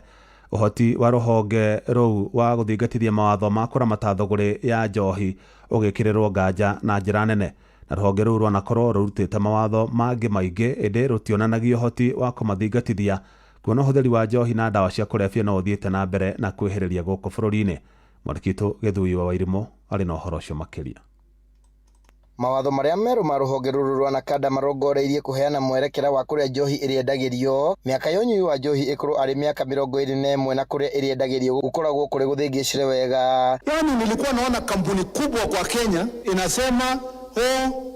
Ũhoti wa rũhonge rũu wa gũthingatithia mawatho ma kũramata thũgũrĩ ya njohi ũgĩkĩrĩrwo nganja na njĩra nene. Na rũhonge rũu rwanakorwo rũrutĩte mawatho mangĩ maingĩ ĩndĩ rũtionanagia ũhoti wa kũmathingatithia kuona ũhũthĩri wa njohi na ndawa cia kũrebia no ũthiĩte na mbere na kwĩhĩrĩria gũkũ bũrũri-inĩ. Mwandĩki Gĩthui wa Wairimũ arĩ na ũhoro ũcio makĩria. Mawatho marĩa merũ ma rũhonge rũrũ rwa nakada marongoreirie kũheana mwerekera wa kũrĩa njohi ĩrĩendagĩrio, mĩaka ya ũnyui wa njohi ĩkorwo arĩ mĩaka 21 na kũrĩa ĩrĩendagĩrio gũkoragwo kũrĩ gũthĩngĩcĩre wega. Yani nilikuwa naona kampuni kubwa kwa Kenya inasema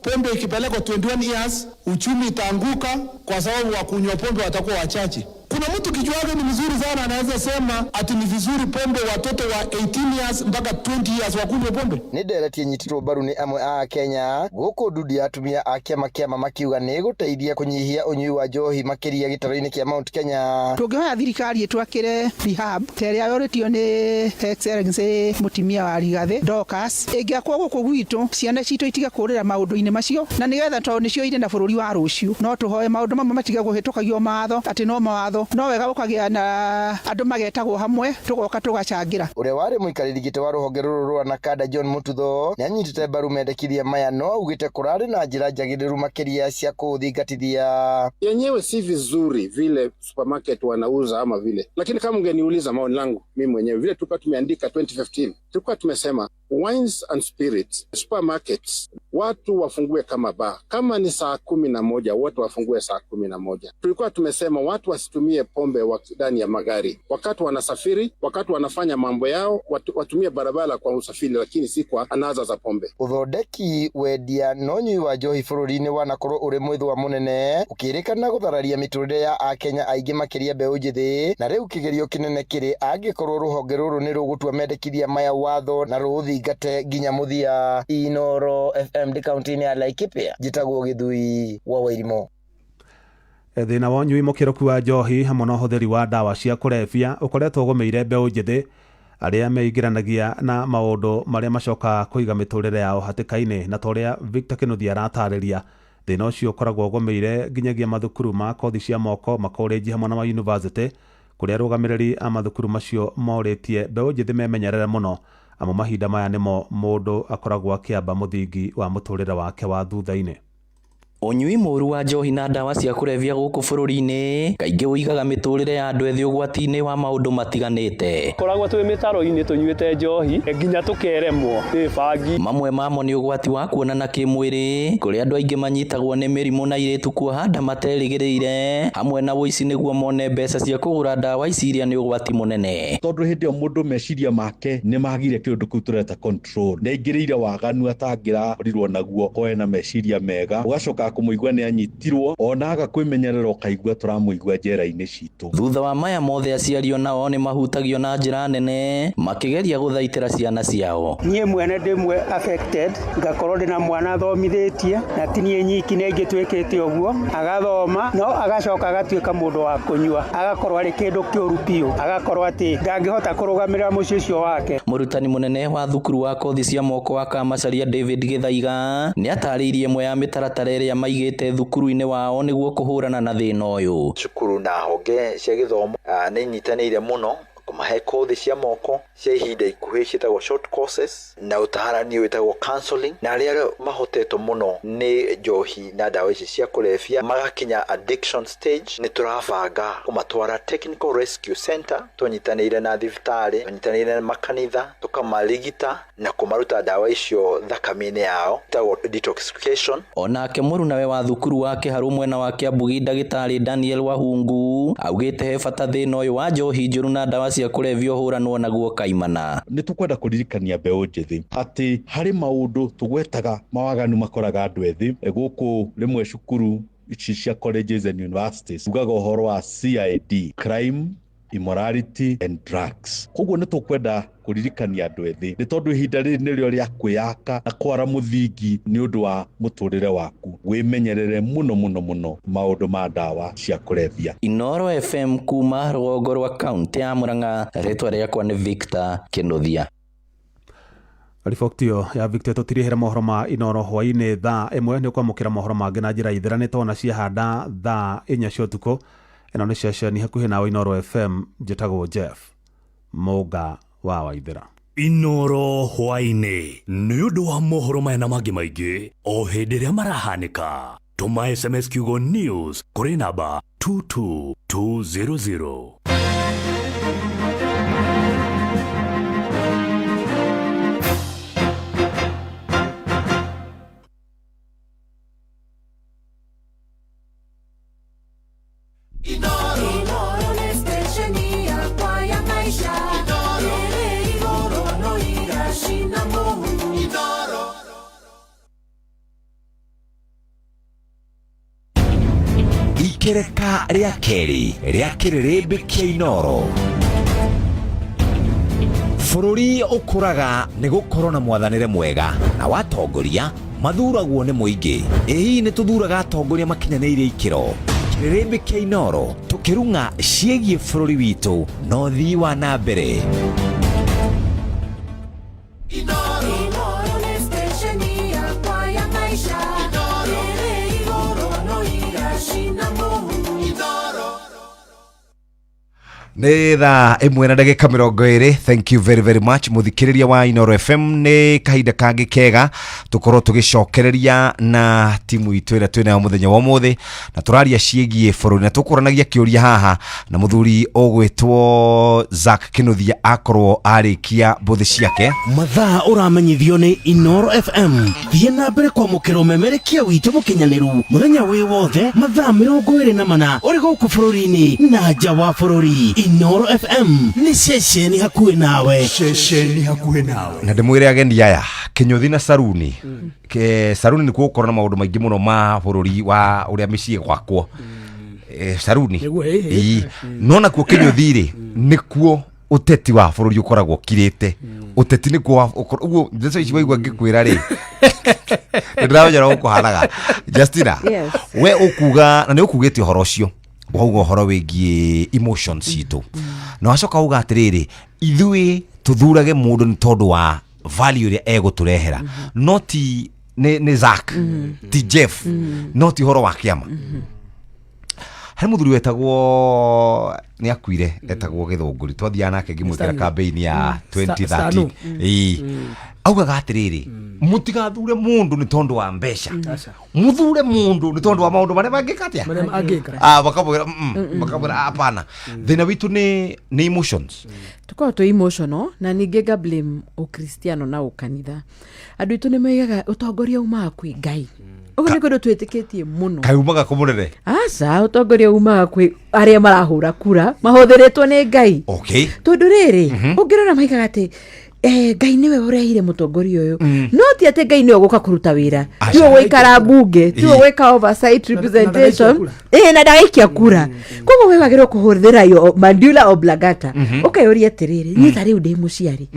pombe ikipelekwa 21 years uchumi itaanguka kwa sababu wa kunywa pombe watakuwa wachache. Kuna mtu kichwa yake ni mzuri sana anaweza sema ati ni vizuri pombe watoto wa 18 years mpaka 20 years wakunywe pombe. Ni ndereti nyitirwo mbaru ni amwe a Kenya gũkũ ndudi atumia a kĩama makiuga nĩ gũteithia kũnyihia ũnyui wa njohi makĩria gĩtaro-inĩ kĩa Mount Kenya. Tũngĩhoya thirikari ĩtwakĩre rehab terĩa yoretio nĩ Excellency Mũtumia wa Rigathĩ Dorcas ĩngĩakwo gũkũ gwitũ ciana citũ itiga kũrĩra maũndũ-inĩ macio na nĩgetha tondũ nĩcio irĩ na bũrũri wa rũciũ no tũhoe maũndũ mamwe matiga kũhĩtũkagio matho atĩ no mawatho no wega gũkagĩa na andũ magetagwo hamwe tũgoka tũgacangira. Ũrĩa warĩ mũikarĩri gĩtĩ wa rũhonge rũrũ rwa nakada John Mũtutho nĩ anyitĩte mbaru mendekithia maya no augĩte kũrarĩ na njĩra njagĩrĩru makĩria cia kũthingatithia. Yenyewe si vizuri vile supermarket wanauza ama vile, lakini kama ungeniuliza maoni langu mimi mwenyewe vile tulikuwa tumeandika 2015 tulikuwa tumesema wines and spirits supermarkets watu wafungue kama bar, kama ni saa 11 watu wafungue saa 11. Tulikuwa tumesema watu wasitumie pombe ndani ya magari wakati wanasafiri, wakati wanafanya mambo yao watumie barabara kwa usafiri, lakini si kwa anaza za pombe. Uthondeki wendia no ũnyui wa njohi bũrũri-inĩ wanakorwo ũrĩ mwĩthũa mũnene ũkĩrĩkana gũthararia mĩtũrĩre ya Akenya aingĩ makĩria mbeũ njĩthĩ, na rĩu kĩgerio kĩnene kĩrĩ angĩkorwo rũhonge rũrũ nĩ rũgũtua mendekithia maya watho na rũthingate nginya mũthia. Inoro FM kaunti-inĩ ya Laikipia njĩtagwo Gĩthui wa Wairimũ. Thĩna wa ũnyui mũkĩrũku wa njohi hamwe na ũhũthĩri wa ndawa cia kũrebia ũkoretwo ũgũmĩire mbeũ njĩthĩ arĩa meingĩranagia na maũndũ marĩa macoka kũiga mĩtũrĩre yao hatĩka-inĩ, na torĩa Victor Kĩnuthia aratarĩria thĩna ũcio ũkoragwo ũgũmĩire nginyagia mathukuru ma kothi cia moko, makorenji hamwe na mayunivasĩtĩ kũrĩa arũgamĩrĩri a mathukuru macio morĩtie mbeũ njĩthĩ memenyerere mũno amu mahinda maya nĩmo mũndũ akoragwo akĩamba mũthingi wa mũtũrĩre wake wa thutha-inĩ. Ũnyui mũru wa njohi na ndawa cia kũrebia gũkũ bũrũri-inĩ kaingĩ ũigaga mĩtũrĩre ya andũ ethĩ ũgwati-inĩ wa maũndũ matiganĩte. Koragwo twĩ mĩtaro-inĩ tũnyuĩte njohi nginya tũkeremwo nĩ bangi. Mamwe mamo nĩ ũgwati wa kuonana kĩmwĩrĩ kũrĩa andũ aingĩ manyitagwo nĩ mĩrimũ na airĩtu kuoha nda materĩgĩrĩire hamwe na ũici nĩguo mone mbeca cia kũgũra ndawa ici iria nĩ ũgwati mũnene. Tondũ hĩndĩ ĩyo mũndũ meciria make nĩ magire kĩndũ kĩu tũreta control, nĩ aingĩrĩire waganu atangĩrarirwo naguo koe na meciria mega ũgacoka kumuigua ni anyitirwo ona aga kwĩmenyerera ũkaigua tũramũigua njera-inĩ citũ. Thutha wa maya mothe aciario nao nĩ mahutagio na njĩra nene makĩgeria gũthaitĩra ciana ciao. Niĩ mwene ndĩmwe affected ngakorwo ndĩna mwana thomithĩtie na tinie nyiki nĩ ngĩtuĩkĩte ũguo agathoma no agacoka agatuĩka mũndũ wa kũnyua agakorwo arĩ kĩndũ kĩũru biũ agakorwo atĩ ndangĩhota kũrũgamĩrĩra mũciĩ ũcio wake. Mũrutani mũnene wa thukuru wa kothi cia moko wa Kamacharia David Gĩthaiga nĩ atarĩirie ĩmwe ya mĩtaratara ĩrĩa maigĩte thukuru-inĩ wao nĩguo kũhũrana na thĩna ũyũ. Cukuru na honge cia gĩthomo nĩ inyitanĩire mũno tũkamahe kothi cia moko cia ihinda ikuhĩ ciĩtagwo short courses na ũtaharanio wĩtagwo counseling, na arĩa mahotetwo mũno nĩ njohi na ndawa ici cia kũrebia magakinya addiction stage nĩ tũrabanga kũmatwara technical rescue center, tũnyitanĩire na thibitarĩ, tũnyitanĩire na makanitha, tũkamarigita na kũmaruta ndawa icio thakame-inĩ yao, ĩtagwo detoxification. Onake mũrunawe wa thukuru wa Kĩharũ mwena wa Kĩambugi ndagĩtarĩ Daniel Wahungu augĩte he bata thĩna ũyũ wa njohi njũru na ndawa cia kũrebia ũhũranwo naguo kaimana. Nĩ tũkwenda kũririkania mbeũ njĩthĩ atĩ harĩ maũndũ tũgwetaga mawaganu makoraga andũ ethĩ gũkũ rĩmwe cukuru ici cia colleges and universities ugaga ũhoro wa CID, crime, immorality and drugs. Koguo nĩ tũkwenda kũririkania andũ ethĩ nĩ tondũ ihinda rĩrĩ nĩrĩo rĩa kwĩyaka na kwara mũthingi nĩ ũndũ wa mũtũrĩre waku. Wĩmenyerere mũno mũno mũno maũndũ ma ndawa cia kũrebia. Inoro FM kuma rũgongo rwa kaunti ya Murang'a, rĩtwa rĩakwa nĩ Victor Kĩnuthia. Riboti ya Victor tũtirihĩra mohoro ma Inoro hwainĩ thaa ĩmwe nĩ ũkwamũkĩra mohoro mangĩ na njĩra ithĩranĩte ona ciahanda thaa 4 cia ũtukũ. Ĩno nĩ ceceni hakuhĩ nawe Inoro FM, njĩtagwo Jeff Mũga wa Waithĩra. Inoro hwainĩ nĩ ũndũ wa mohoro maya na mangĩ maingĩ o hĩndĩ ĩrĩa marahanĩka. Tũma SMS kiugo news kũrĩ namba 22200. Ikereka rĩa kerĩ rĩa kĩrĩrĩmbĩ kĩa Inoro. Bũrũri ũkũraga nĩ gũkorwo na mwathanĩre mwega na watongoria mathuragwo nĩ mũingĩ. Ĩĩ nĩ tũthuraga atongoria makinyanĩire ikĩro. Kĩrĩrĩmbĩ kĩa Inoro tũkĩrung'a ciĩgiĩ bũrũri witũ na ũthii wa na mbere. Nĩ thaa 1:20. Thank you very very much muthikĩrĩria wa Inoro FM. Nĩ kahinda kangĩ kega tũkorwo tũgĩcokereria na timu itũ ĩrĩa twĩna mũthenya wa ũmũthĩ na tũraria ciĩgiĩ bũrũri na tũkũranagia kĩũria haha na mũthuri ũgwĩtwo Zack Kĩnuthia akorwo arĩkia mbũthĩ ciake. Mathaa ũramenyithio nĩ Inoro FM. Thiĩ na mbere kwamũkĩra ũmemerekia witũ mũkinyanĩru mũthenya wĩ wothe mathaa 24 ũrĩ gũkũ bũrũri-inĩ na nja wa bũrũri. Inoro FM ni ceceni hakuhĩ nawe. Ceceni hakuhĩ nawe. Na ndĩmwĩre ageni aya Kĩnyũthi na Saruni. Saruni nĩ gũkorwo na maũndũ maingĩ mũno ma bũrũri wa ũrĩa mĩciĩ gwakwo. Saruni. No nakuo Kĩnyũthi-rĩ nĩkuo ũteti wa bũrũri ũkoragwo kirĩte. Ũteti nĩkuo ũguo ndeto ici waigua ngĩkwĩra-rĩ. Ndĩramenya gũkũhanaga. Justina. We ũkuga na nĩ ũkugĩte ũhoro ũcio. Wauga ũhoro wĩgiĩ emotions citũ. Na wacoka uga atĩrĩrĩ, ithuĩ tũthurage mũndũ nĩ tondũ wa value ĩrĩa egũtũrehera. No ti nĩ Zack, ti Jeff, no ti ũhoro wa kĩama. Harĩ mũthuri wetagwo nĩ akuire etagwo Gĩthũngũri. Twathiaga nake ngĩmwĩkĩra campaign ya 2030. Augaga atĩrĩrĩ, mũtigathure mũndũ nĩ tondũ wa mbeca. Mũthure mũndũ nĩ tondũ wa maũndũ marĩa mangĩka atĩa. Makabwĩra hapana. Thĩna witũ nĩ emotions. Tukorwo twĩ emotional na ningĩ nga blame ũkristiano na ũkanitha. Andũ aitũ nĩ maigaga ũtongoria umaga kwĩ Ngai. Ũguo nĩ kũndũ twĩtĩkĩtie mũno. Kaĩ umaga kũmũnene? Aca ũtongoria umaga kwĩ arĩa marahũra kura mahũthĩrĩtwo nĩ Ngai. Okay. Tondũ rĩrĩ ũngĩrora maigaga atĩ Ngai niwe ũrehire mũtongoria ũyũ. No ti atĩ Ngai niwe ũgũka kũruta wĩra. Tiwe gũikara bunge, tiwe gwĩka oversight representation. Na ndagaikia kura. Koguo we wagĩrĩirwo kũhũthĩra yo medulla oblongata. Ũkayũria atĩrĩrĩ, niĩ ta rĩu ndĩ mũciari.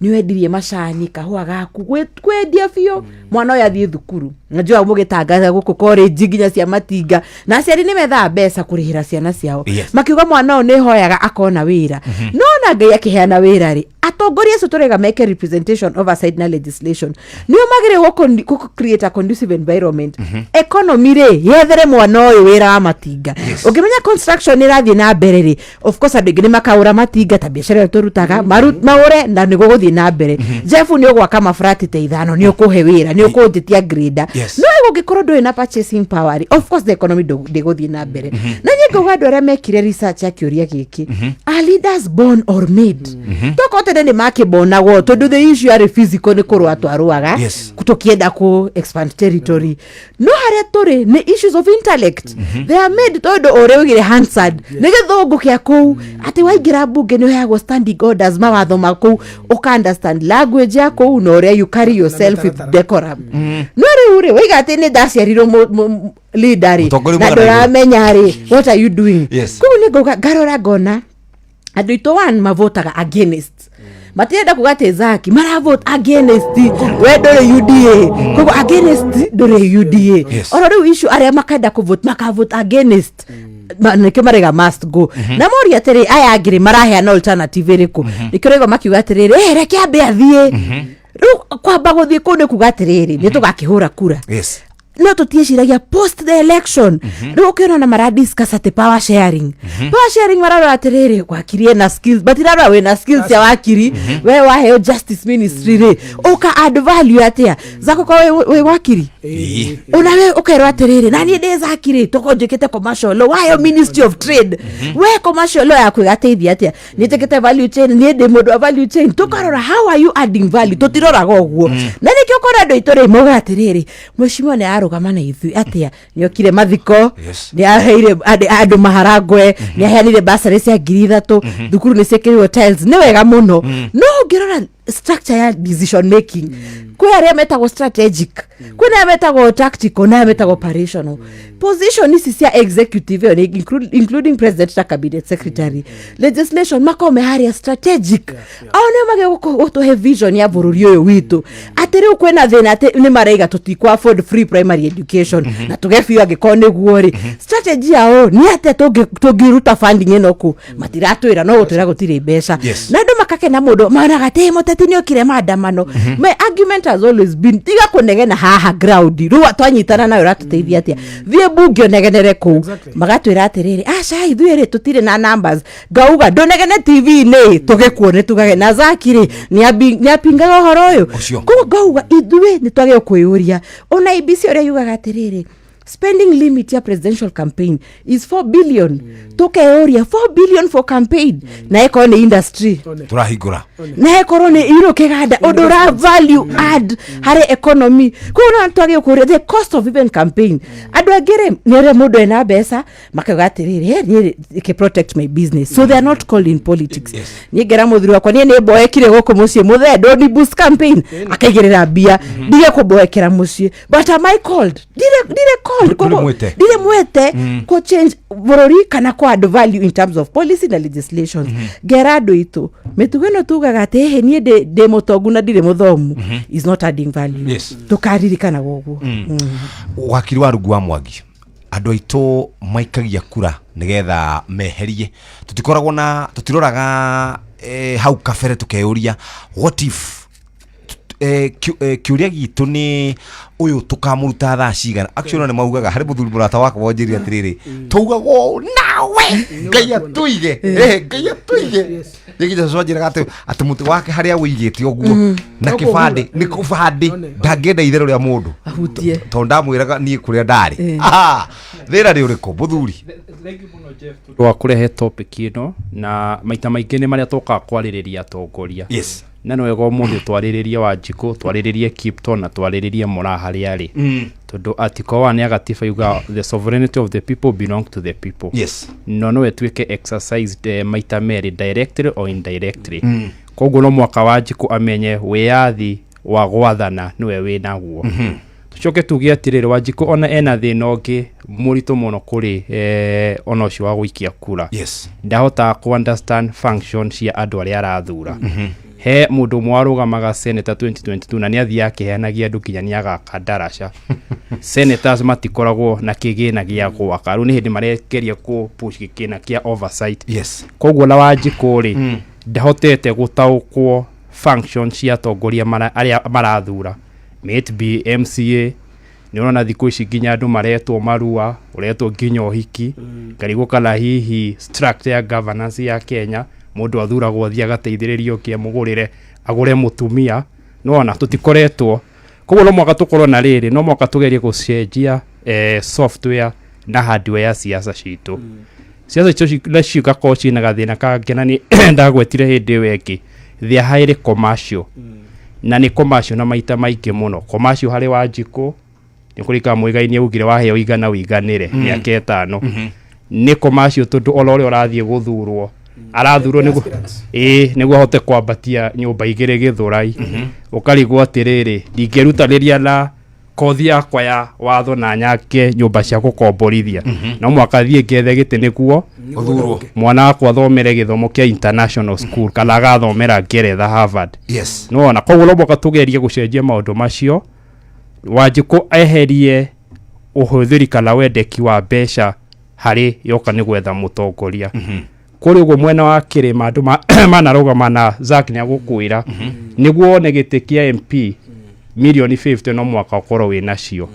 Nĩwendirie macani kahũa gaku kwendia biũ. Mwana ũyũ athiĩ thukuru. Najua mũgĩtangatha gũkũ college nginya cia matinga. Na aciari nĩ metha mbeca kũrĩhĩra ciana ciao. Makiuga mwana ũyũ nĩ hoyaga akona wĩra. No na Ngai akĩheana wĩra rĩ, atongoria acio turega make representation oversight na legislation nio magire go create a conducive environment economy re yethere mwana uyu wira wa matinga ukimenya construction irathie na mbere ri of course andu ingine makaura matinga ta biashara turutaga maure na nigo guthie na mbere Jeff ni ugwaka mafrati te ithano ni ukuhe wira ni ukunjitia grader no gugikorwo ndui na purchasing power of course the economy ndiguthie na mbere na nyingo andu aria mekire research akiuria giki are leaders born or made tokote ni makibonagwo tondu the issue are physical ni kurwa twaruaga tukienda ku expand territory no haria turi ni issues of intellect they are made tondu oreugire Hansard ni githungu kia ku ati waigira bunge ni yagwo standing orders mawatho maku uka understand language yako no ore you carry yourself with decorum no uri wiga ati ni daciariro leader na ndoramenya ri what are you doing ku ni goga garora gona andu ito wan mavotaga against matienda kugate Zaki maravote against we ndore UDA kugo against ndore UDA ororo issue aria makenda kuvote makavote against maneke marega must go na mori atere aya agire marahea na alternative riko nikirego makiuga atiriri reke ambe athie kwamba guthie kune kugatiriri ni tugakihura kura no tutieshiragia post the election ukirona na mara discuss at power sharing mararo atiriri wakirie na skills but iraro we na skills ya wakiri we wa justice ministry re uka add value atia zako kwa we wakiri unawe ukairo atiriri na ni ndeza akiri tokonjekete commercial law wa ministry of trade we commercial law yaku ateithia atia ni tekete value chain ni de modo value chain tukarora how are you adding value tutirora goguo na nikyo kora ndo itore moga atiriri mweshimwa ne arugamana ithu atia niokire mathiko ni aheire andu maharagwe ni aheanire basari cia 3,000 thukuru ni ciekirwo tiles ni wega muno no ngirora structure ya decision making kwa area metago strategic kuna metago tactical na metago operational position is cia executive including president na cabinet secretary legislation makome haria strategic aone mage to have vision ya bururi uyu witu atiri ukwena thina ati ni maraiga tutikwa afford free primary education na tugefio agikone guori strategy yao ni ate tugiruta funding enoku matiratwira no gutira gutire mbeca na ndu makake na mundu maraga te moteti ni okire maandamano my argument has always been tiga kunegena haha ground ruwa twanyitana nayo ratuteithia atia vie bunge onegenere ku magatwira atiriri aca ithuire tutire na numbers gauga ndonegene TV ni tugekuone tugage na Zakiri ni apinga uhoro uyu ko gauga ithuire ni twage kuyuria ona IBC ore yugaga atiriri spending limit ya presidential campaign is 4 billion toke area 4 billion for campaign na economy industry turahigura na economy iro kegada odora value add hare economy kuna twage ukure the cost of even campaign adu agere nere mudo ena besa makagatirire ni ke protect my business so they are not called in politics ni gera muthiri wakwa ni boekire goko mucie muthendo ni boost campaign akaigirira bia dige kuboekera mucie but am I called dire dire mwete ko change borori kana ko add value in terms of policy na legislation gerado ito metugeno tugaga ate he nie de motogu na dire muthomu is not adding value tukaririkana goguo wakiri wa Rungu wa Mwangi andu aito maikagia kura nigetha meherie tutikoragwo na tutiroraga hau kabere tukeuria what if kiuria gitu ni uyu tukamuruta thaa cigana actually ni maugaga hari muthuri murata wako wonjiria atiriri tugago nawe ngaya tuige ngaya tuige nginya swajira ati mutu wake hari awigite oguo na kibande ni kubande ndangenda itherero ria mundu ahutie to ndamwiraga nie kuria ndari thira ri uriko muthuri wa kurehe topic ino na maita maingi ni maria toka kwaririria atongoria na no ego mundu twariririe Wanjiku twariririe Kipto na twariririe Murahari ari tondu article 1 ya gatiba yuga the sovereignty of the people belong to the people no etwike exercised maita meri directly or indirectly koguo no mwaka Wanjiku amenye wiathi wa gwathana niwe winaguo tucoke tugie atiriri Wanjiku ona ena thina ungi murito muno kuri ona ucio wa guikia kura ndahota ku understand function cia andu aria arathura he mundu mwarugamaga senator 2022 na ni athi akiheanagia andu kinyania gaka ndaraca senators matikoragwo na kigina gia gwaka ru ni hindi marekeria ku push kigina kia oversight koguo na Wanjiku ri ndahotete gutaukwo function cia atongoria aria marathura, may it be MCA. Nĩ ũrona thikũ ici nginya andũ maretwo marua, uretwo nginya ũhiki, ngarigwo kana hihi structure ya governance ya Kenya mũndũ athuragwo thia gateithĩrĩrio kĩamũgũrĩre agũre mũtumia, no ona tutikoretwo. Koguo no mwaka tukorwo na rĩrĩ, no mwaka tugerie gũcenjia software na hardware ya siasa citũ. Siasa citũ nacio gakorwo ciĩna gathĩna kangĩ, na nĩ ndagwetire hĩndĩ ĩyo ĩngĩ they are highly commercial, na nĩ commercial na maita maingĩ mũno. Commercial harĩ Wanjikũ nĩ kũrika mũigaini augire waheo igana ũiganĩre mĩaka 5. Nĩ commercial tondũ olore ũrathiĩ gũthurwo arathurwo nĩguo ahote kwambatia nyũmba igĩrĩ Gĩthũrai, ũkarigwo atĩrĩrĩ, ndingĩrutanĩria na kothi yakwa ya watho na nyake nyũmba cia gũkomborithia, no mwaka thiĩ ngethe gĩtĩ nĩguo ũthurwo mwana wakwa athomere gĩthomo kĩa international school kana agathomera Ngeretha Harvard. No na koguo no mwaka tugerie gũcenjia maũndũ macio. Wanjikũ eherie ũhũthĩri kana wendeki wa mbeca harĩ yoka nĩ gwetha mũtongoria. Kũrĩ ũguo mwena wa kĩrĩma andũ manarũgama na Zack nĩ agũkwĩra nĩguo one gĩtĩ kĩa MP milioni 50 no mwaka ũkorwo wĩna cio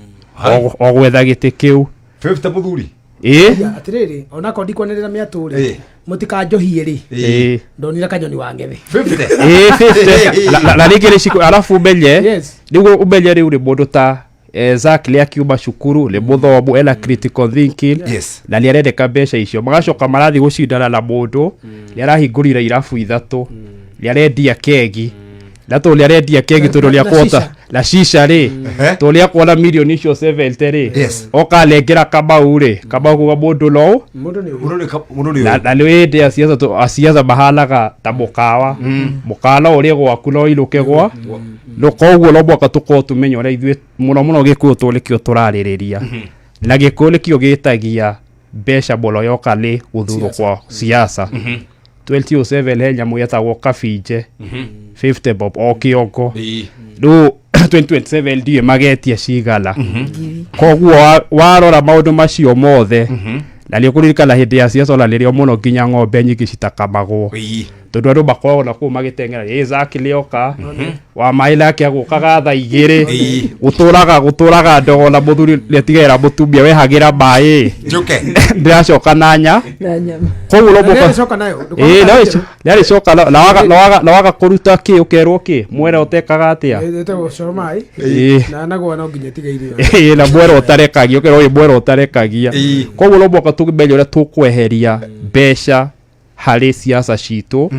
o gwetha gĩtĩ kĩu 50 mũthuri. Atirĩrĩ ona ko ndikwanĩrĩra mĩatũrĩ mũtikanjohie rĩ ndonire kanyoni wa ngethe 50 na nĩngĩrĩ ciku arabu menye nĩguo umenye rĩu rĩ mũndũ ta Zack lĩa kiuma cukuru le mũthomu ena critical thinking na nĩ arendeka mbeca icio magacoka marathi gũcindana na mũndũ nĩ arahingũrire irabu 3 nĩ arendia kegi na to nĩ arendia kegi tondũ nĩ akũhota na shisha rĩ to nĩ akũona milioni icio 70 rĩ okalengera Kamau rĩ Kamau kuga mũndũ no na nĩ wĩndĩ asiasa mahanaga ta mũkawa mũkana ũrĩa gwaku no iruke gwa no koguo no mwaka tukorwo tumenya ũrĩa ithuĩ mũno Gĩkũyũ tũrĩkĩo tũrarĩrĩria na Gĩkũyũ nĩkĩo gĩtagia mbeca mũno yoka nĩ gũthurwo kwa siasa. 2007 he nyamũ yetagwo Kabinje 50 bob o kĩongo no 2027 ndiye magetia cigana. Koguo warora maũndũ macio mothe na nĩ ũkũririkana hĩndĩ ya siasa ona rĩrĩa mũno nginya ng'ombe nyingĩ citakamagwo tondũ andũ makoragwo na kũu magĩteng'era Zack nĩoka wa maĩ nake agũkaga thaa 2 gũtũraga ndogo na mũthuri nĩatigĩra mũtumia wehagĩra maĩ njuke ndĩracoka na nyama koguo no mũka nĩ arĩcoka na waga kũruta kĩ ũkerwo kĩ mwera ũtekaga atĩa na nagwa no nginya tigairio na mwera ũtarekagia ũkerwo wĩ mwera ũtarekagia koguo no mũka tũkĩmenya ũrĩa tũkweheria mbeca harĩ siasa citũ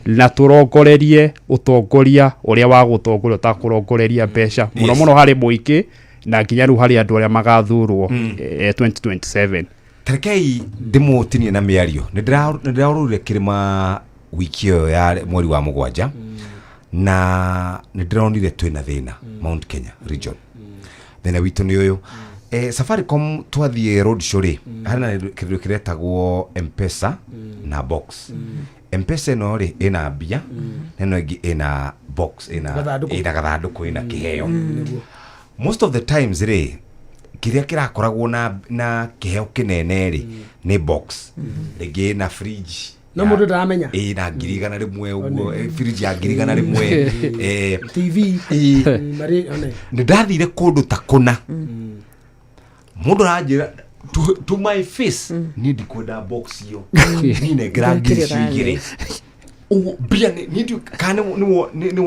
na tũrongorerie ũtongoria ũrĩa wa gũtongoria ũtakũrongoreria mbeca mũno harĩ mũingĩ na nginya rĩu harĩ andũ arĩa magathurwo 2027. Tarekei ndĩmũtinie na mĩario nĩndĩrarũrire kĩrĩma wiki ĩyo ya mweri wa 7 na nĩndĩronire twĩna thĩna Mount Kenya region. Thĩna witũ nĩ ũyũ Safaricom twathiĩ road show rĩ hana kĩndũ kĩretagwo M-Pesa na box. M-Pesa ĩno rĩ ĩna mbia na ĩno ĩngĩ ĩna box ĩna gathandũkũ ĩna kĩheo. Most of the times rĩ kĩrĩa kĩrakoragwo na kĩheo kĩnene rĩ nĩ box ĩngĩ na fridge no mũndũ ndaramenya na 100 rĩmwe ũguo fridge ya 100 rĩmwe TV nĩ ndathire kũndũ ta kũna mũndũ ranjĩra to my face ni ndikwenda box iyo ni negera ngiri bia ni kana ni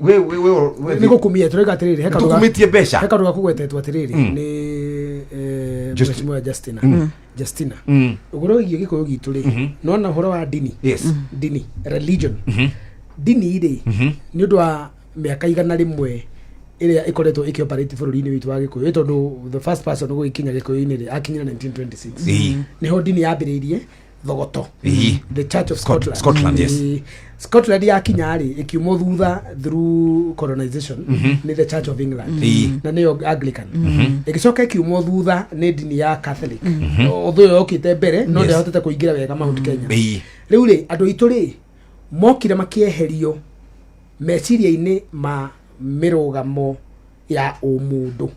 we gukumia tureka atiriri heka tukumitie besha heka tukugwetetwa atiriri ni Mheshimiwa Justina ugoro igio Gĩkũyũ gitu ri nona horo wa dini dini religion dini ri ni undu wa miaka 100 ĩrĩa ĩkoretwo ĩkĩoperate bũrũri-inĩ witũ wa Gĩkũyũ tondũ the first person gũgĩkinya Gĩkũyũ-inĩ rĩ akinyira 1926 niho dini yambĩrĩirie thogoto the Church of Scotland Scotland yakinya rĩ ikiuma thutha through colonization ni the Church of England na nĩyo Anglican igicoka ikiuma thutha ni dini ya Catholic otho yokite mbere no ndahotete kũingĩra wega Mount Kenya rĩu rĩ andũ aitũ rĩ mokire makieherio meciria-inĩ ma mirugamo ya ũmũndũ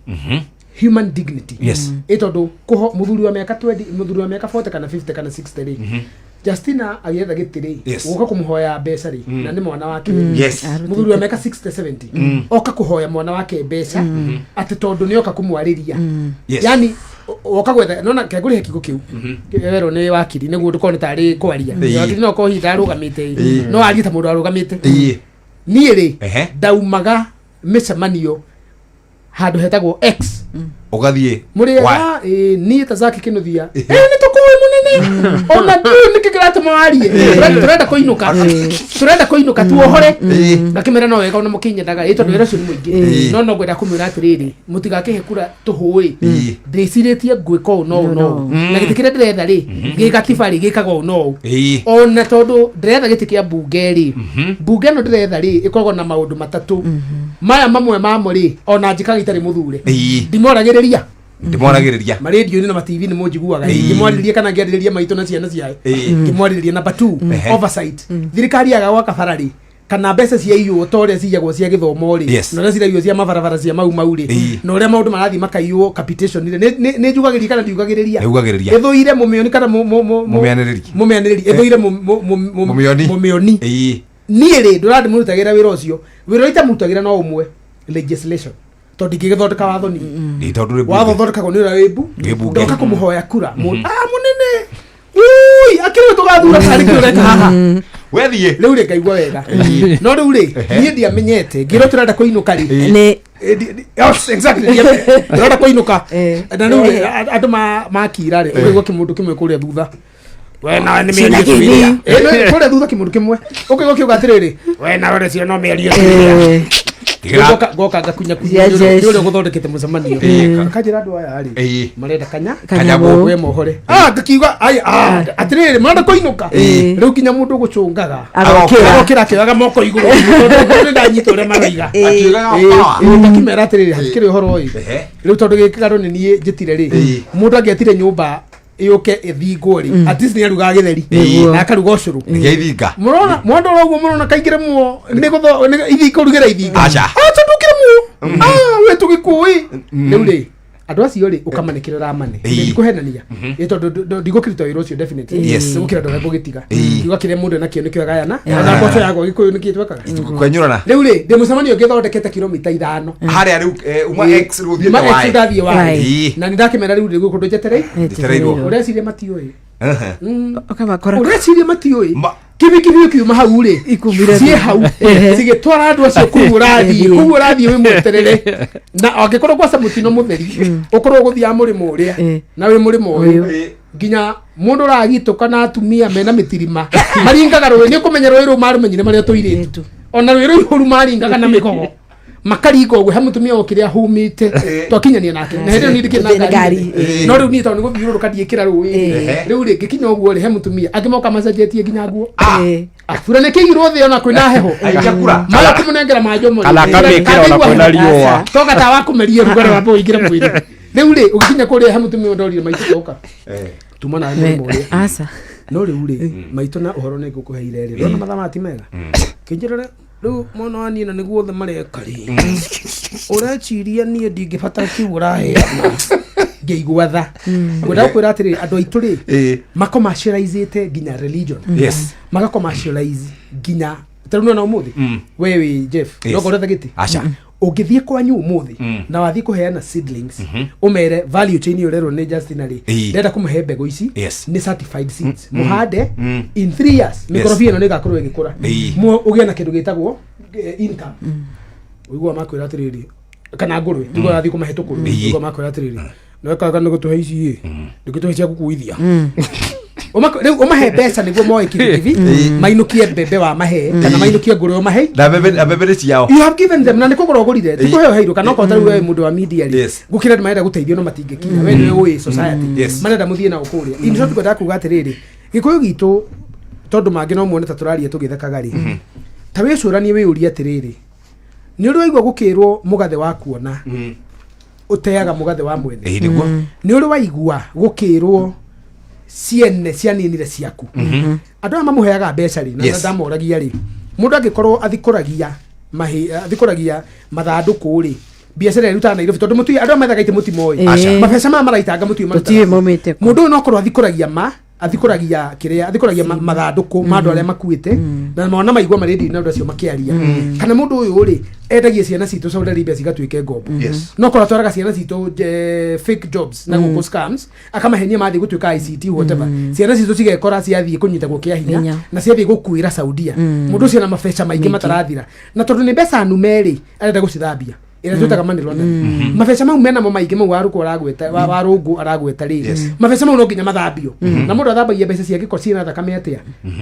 human dignity ĩtondũ mũthuri wa miaka 20 mũthuri wa miaka 40 kana 50 kana 60 rĩ Justina agĩetha gĩtĩrĩ gũka kũmũhoya mbeca rĩ na nĩ mwana wake mũthuri wa mĩaka 60-70 oka kũhoya mwana wake mbeca atĩ tondũ nĩ oka kũmwarĩria yani oka gwetha nona kegũrĩhe kiugo kĩu wero nĩ wakiri nĩguo ndũkone tarĩ kwaria wakiri no kohita arũgamĩte no arie ta mũndũ arũgamĩte niĩ rĩ ndaumaga mĩcemanio handũ hetagwo X ugathiĩ mũrĩega niĩ ta Zaki Kinuthia nĩ tũkũĩ mũnene ona ndiũ nĩkĩ kĩratũma warie turenda kũinũka tuohore ngakĩmera no wega ona mũkĩnyendaga tondũ wĩra ũcio nĩ mũingĩ no ngwenda kũmwĩra atĩrĩrĩ mũtigakĩhe kura tũhũĩ ndĩcirĩtie ngwĩka ũũ no na gĩtĩ kĩrĩa ndĩretha rĩ gĩgatiba rĩ gĩkaga ũũ no ona tondũ ndĩretha gĩtĩ kĩa mbunge rĩ mbunge ĩno ndĩretha rĩ ĩkoragwo na maũndũ matatũ maya mamwe mamo rĩ ona njĩkaga itarĩ mũthure ndimoragĩrĩria marendio-inĩ na mativi nĩ mũnjiguaga ngĩmwarĩrĩria kana ngĩarĩrĩria maitũ na ciana ciayo ngĩmwarĩrĩria number 2 oversight thirikari yaga gwaka bara rĩ kana mbeca cia iyo ta ũrĩa ciyagwo cia gĩthomo rĩ na ũrĩa ciragio cia mabarabara cia mau rĩ na ũrĩa maũndũ marathiĩ makaiywo capitation rĩ nĩ njugagĩrĩria kana ndiugagĩrĩria ĩthũire mũmĩoni kana mũmĩanĩrĩri ĩthũire mũmĩoni niĩ rĩ ndũrandĩmũrutagĩra wĩra ũcio wĩra itamũrutagĩra no ũmwe legislation tondũ ingĩgĩthondeka watho ni watho thondekagwo nĩ ũrĩa wĩmbu ndoka kũmũhoya kura mũnene akĩrĩ tũgathura tarĩ kĩrĩa ũreka haha wethiĩ rĩu rĩ ngaigua wega no rĩu rĩ niĩ ndiamenyete ngĩrwo tũrenda kũinũka rĩ tũrenda kũinũka na rĩu rĩ andũ makira rĩ ũrĩgwo kĩmũndũ kĩmwe kũrĩa thutha we nawe nĩ mĩario kũrĩa thutha kĩmũndũ kĩmwe ũkĩgwo kiuga atĩrĩrĩ we nawe rĩ cio no mĩario goka ngakunya kunya ndio guthondekete mucemanio akajira andu aya ari marenda kanya we mohore ngakiuga atiriri marenda kuinuka riu kinya mundu gucungaga agokira kioga moko iguru tondu ndanyita uria maraiga ngakimera atiriri hakiri uhoro uyu riu tondu gikigaro ni nie njitire ri mundu angiatire nyumba iyuke ithingwo ri at least ni aruga githeri na akaruga ucuru ngeithinga murona mwandu roguo murona kaingire muo ni gutho ithinga urugera ithinga acha tundukire muo we tugikui riu ri andu acio ri ukamanekirira amane ndikuhenania tondu ndigukirita wira ucio definitely gukira ndo gugitiga kiuga kiria mundu nakio nikio gayana na mboco yago gikuyu nikitwekaga kwenyurana riu ri ndi mucemanio ngithondekete kilomita 5 haria riu uma x ruthie y na ndakimera riu ndigu kundu jetereirwo ureciria matioi ureciria matioi kibi kiuma hau ri ciĩ hau cigĩtwara andũ acio kũu ũrathiĩ wĩ mweterere na angĩkorwo gwaca mũtino mũtheri ũkorwo gũthiaga mũrĩmo ũrĩa na wĩ mũrĩmo ũyũ nginya mũndũ ũragitũka na atumia mena mĩtirima maringaga rũĩ nĩ ũkũmenya rũĩ rũu marũmenyire marĩa tũirĩtu ona rũĩ rũu ihũru maringaga na mĩgogo makaringa ũguo he mũtumia ũkĩrĩa humĩte twakinyania nake na hĩndĩ ĩyo nindĩkĩrĩ na ngari no rĩu niĩ tondũ nĩ gũthiũrũrũka ndiĩkĩra rũĩ rĩu rĩ ngĩkinya ũguo rĩ he mũtumia angĩ moka macenjetie nginya nguo bura nĩ kĩigirwo thĩ ona kwĩna heho mara kũmũnengera manjũ mũrĩ toga ta wa kũmeria rũgara wa ũingĩre mwĩrĩ rĩu rĩ ũgĩkinya kũrĩa he mũtumia ndorire maitũ toka tuma na mũrĩmo ũrĩa no rĩu rĩ maitũ na ũhoro nĩ ngũkũheire rĩ ndona mathaa mati mega kĩnjĩrĩre rĩu mwana wa niĩ na nĩguo othe mareka rĩ ũreciria niĩ ndingĩbatara kiugo ũraheana ngĩigua tha ngwenda kwĩra atĩrĩ andũ aitũ rĩ makommercializĩte nginya religion magakommercialize nginya tarĩu nona ũmũthĩ we wĩ Jeff nogorete gĩtĩ ũngĩthiĩ kwanyu ũmũthĩ na wathiĩ kũheana seedlings ũmere value chain ĩyo rerwo nĩ Justina rĩ ndenda kũmũhe mbegũ ici nĩ certified seeds mũhande in 3 years mĩkorobia ĩno nĩ ĩgakorwo ĩgĩkũra ũgĩe na kĩndũ gĩtagwo income ũigua makwĩra atĩrĩrĩ kana ngũrwe nĩguo athiĩ kũmahĩtũkũrũ ũigua makwĩra atĩrĩrĩ noekaga nĩ gũtũhe ici ndũgĩtũhe cia gũkuithia rĩu ũmahe mbeca nĩguo moe kibikibi mainũkie mbembe wa mahe kana mainũkie ngũrwe mahe na mbembe nĩ ciao you have given them na nĩ kũgũra ũgũrire ti kũheo heirwo kana okorwo tarĩu we mũndũ wa media rĩ gũkĩra marenda gũteithio no matingĩkinya we nĩwe ũĩ society marenda mũthiĩ na ũkũrĩa in short ngwendaga kuuga atĩrĩrĩ gĩkũyũ gitũ tondũ mangĩ no muone ta tũraria tũgĩthekaga rĩ ta wĩcũranie wĩyũrie atĩrĩrĩ nĩ ũrĩ waigua gũkĩrwo mũgathe wa kuona ũteaga mũgathe wa mwene nĩ ũrĩ waigua gũkĩrwo ciene cianinire ciaku andũ aya mamũheaga mbeca rĩ na ndamoragia rĩ mũndũ angĩkorwo athikũragia mathandũkũ rĩ biacara ĩrutaga Nairobi tondũ mũtui andũ methaga ite mũtimoĩ mabeca maraitanga mũtui mũndũ ũyũ no korwo athikũragia athikuragia kiria athikuragia mathanduku mandu aria makuite na mona maigwa maredi na ndu acio makiaria kana mundu uyu ri endagia ciana citu Saudi Arabia cigatuike ngombo no kora twaraga ciana citu fake jobs na go scams akamahenia mathi gutuika ICT whatever ciana citu cigekora ciathie kunyitagwo kia hinya na ciathie gukuira Saudia mundu ucio na mafecha maingi matarathira na tondu ni mbeca numeri arenda gucithambia ira tutaga mani London mafecha mau mena mo maingi mau waruko aragweta warungu aragweta riri mafecha mau no nginya mathambio na mundu athambagia mbeca ciake ko ciina thakame atia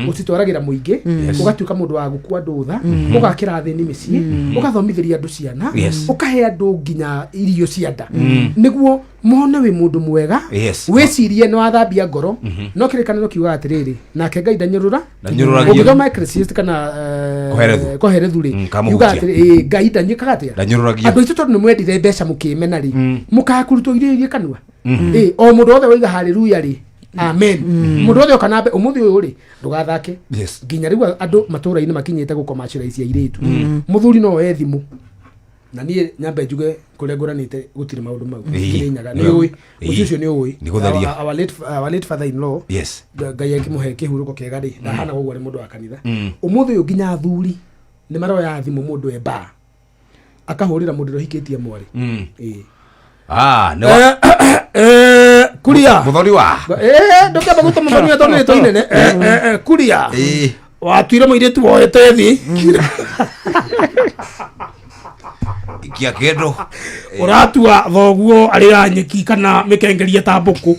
ucitwaragira muingi ugatuika mundu wa gukua ndutha ugakira thini micii ugathomithiria andu ciana ukahe andu nginya irio cianda niguo mone wi mundu mwega wicirie no athambia ngoro no kirikaniro kiuga atiriri nake Ngai ndanyurura ugithoma Ecclesiastes kana koherethu ri kiuga atiriri Ngai ndanyikaga atia andu itu tondu nimwendire mbeca mukimena ri mukakurutwo irio kanua o mundu othe wiga haleluya ri amen mundu othe kana umuthi uyu ri ndugathake nginya riu andu matura-ini makinyite gukomaciraisia iritu muthuri no ethimu na nie nyambe njuge kuria nguranite gutire maundu mau kirinyaga ni uwi ucio ni uwi our late father in law Ngai akimuhe kihuruko kiega ri ndahana gugwa ri mundu wa kanitha umuthi uyu nginya athuri ni maroya thimu mundu eba akahurira mundu rohikitie mwari kuria muthori wa ndoke baguta muthori wa tondu to inene kuria watwire muiretu woete thi kia kendo uratua thoguo arira nyeki kana mikengeria ta mbuku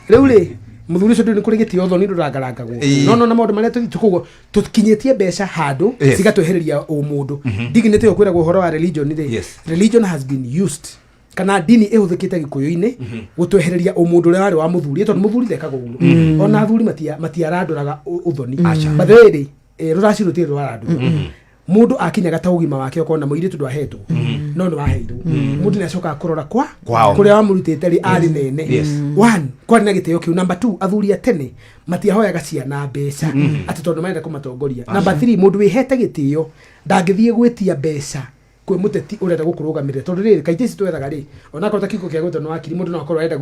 riu ri muthuri ucio ni kuri gitio thoni rurangarangagwo no na maundu maria tukugo tukinyetie mbeca handu cigatwehereria umundu dignity okwiragwo horo wa religion ri religion has been used kana dini ihuthikite gikuyu-ini gutwehereria umundu uri wari wa muthuri tondu muthuri ndekagwo uru ona athuri matiaranduraga uthoni batheri ruracirutire rwarandu mundu akinyaga ta ugima wake okona muiri tundu ahetwo no no aheirwo mundu nacoka kurora kwa kuria wamurutite ri ari nene one kwa na giteo kiu number 2 athuri atene matiahoyaga ciana mbeca ati tondu maenda kumatongoria number 3 mundu wihete gitio ndangithie gwetia mbeca kwe muteti urenda gukurugamirira tondu riri kaite citu wethaga ri ona kota kiko kia gutano akiri mundu no akorwo enda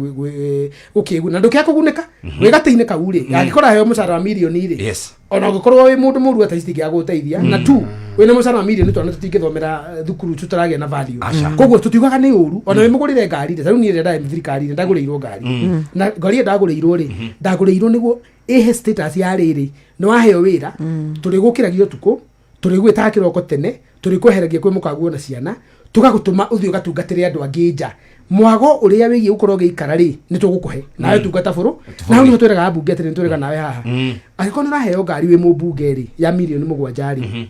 gukigu na ndukia kuguneka wigataine kau ri angikora heo mucara wa milioni ri ona gukorwo wi mundu muru ataisiti ya guteithia na 2 wina mucara wa milioni twana tutingithomera thukuru tutaragia na value koguo tutiugaga ni uru ona we mugurire ngari ri tanu ni renda thirikari ndagurirwo ngari na ngari ndagurirwo ri ndagurirwo niguo ehe status ya riri no aheo wira turi gukiragio tuko turi gwita kiroko tene turi kweheragia kwe mukaguo na ciana tugagutuma uthio gatungatire andu angi nja mwago uria wigie ukorwo giikara ri ni tugukuhe nawe tungata buru na ni twiraga bunge atiri twiraga nawe haha agikona na heo ngari wi mubunge ri ya milioni 7 ri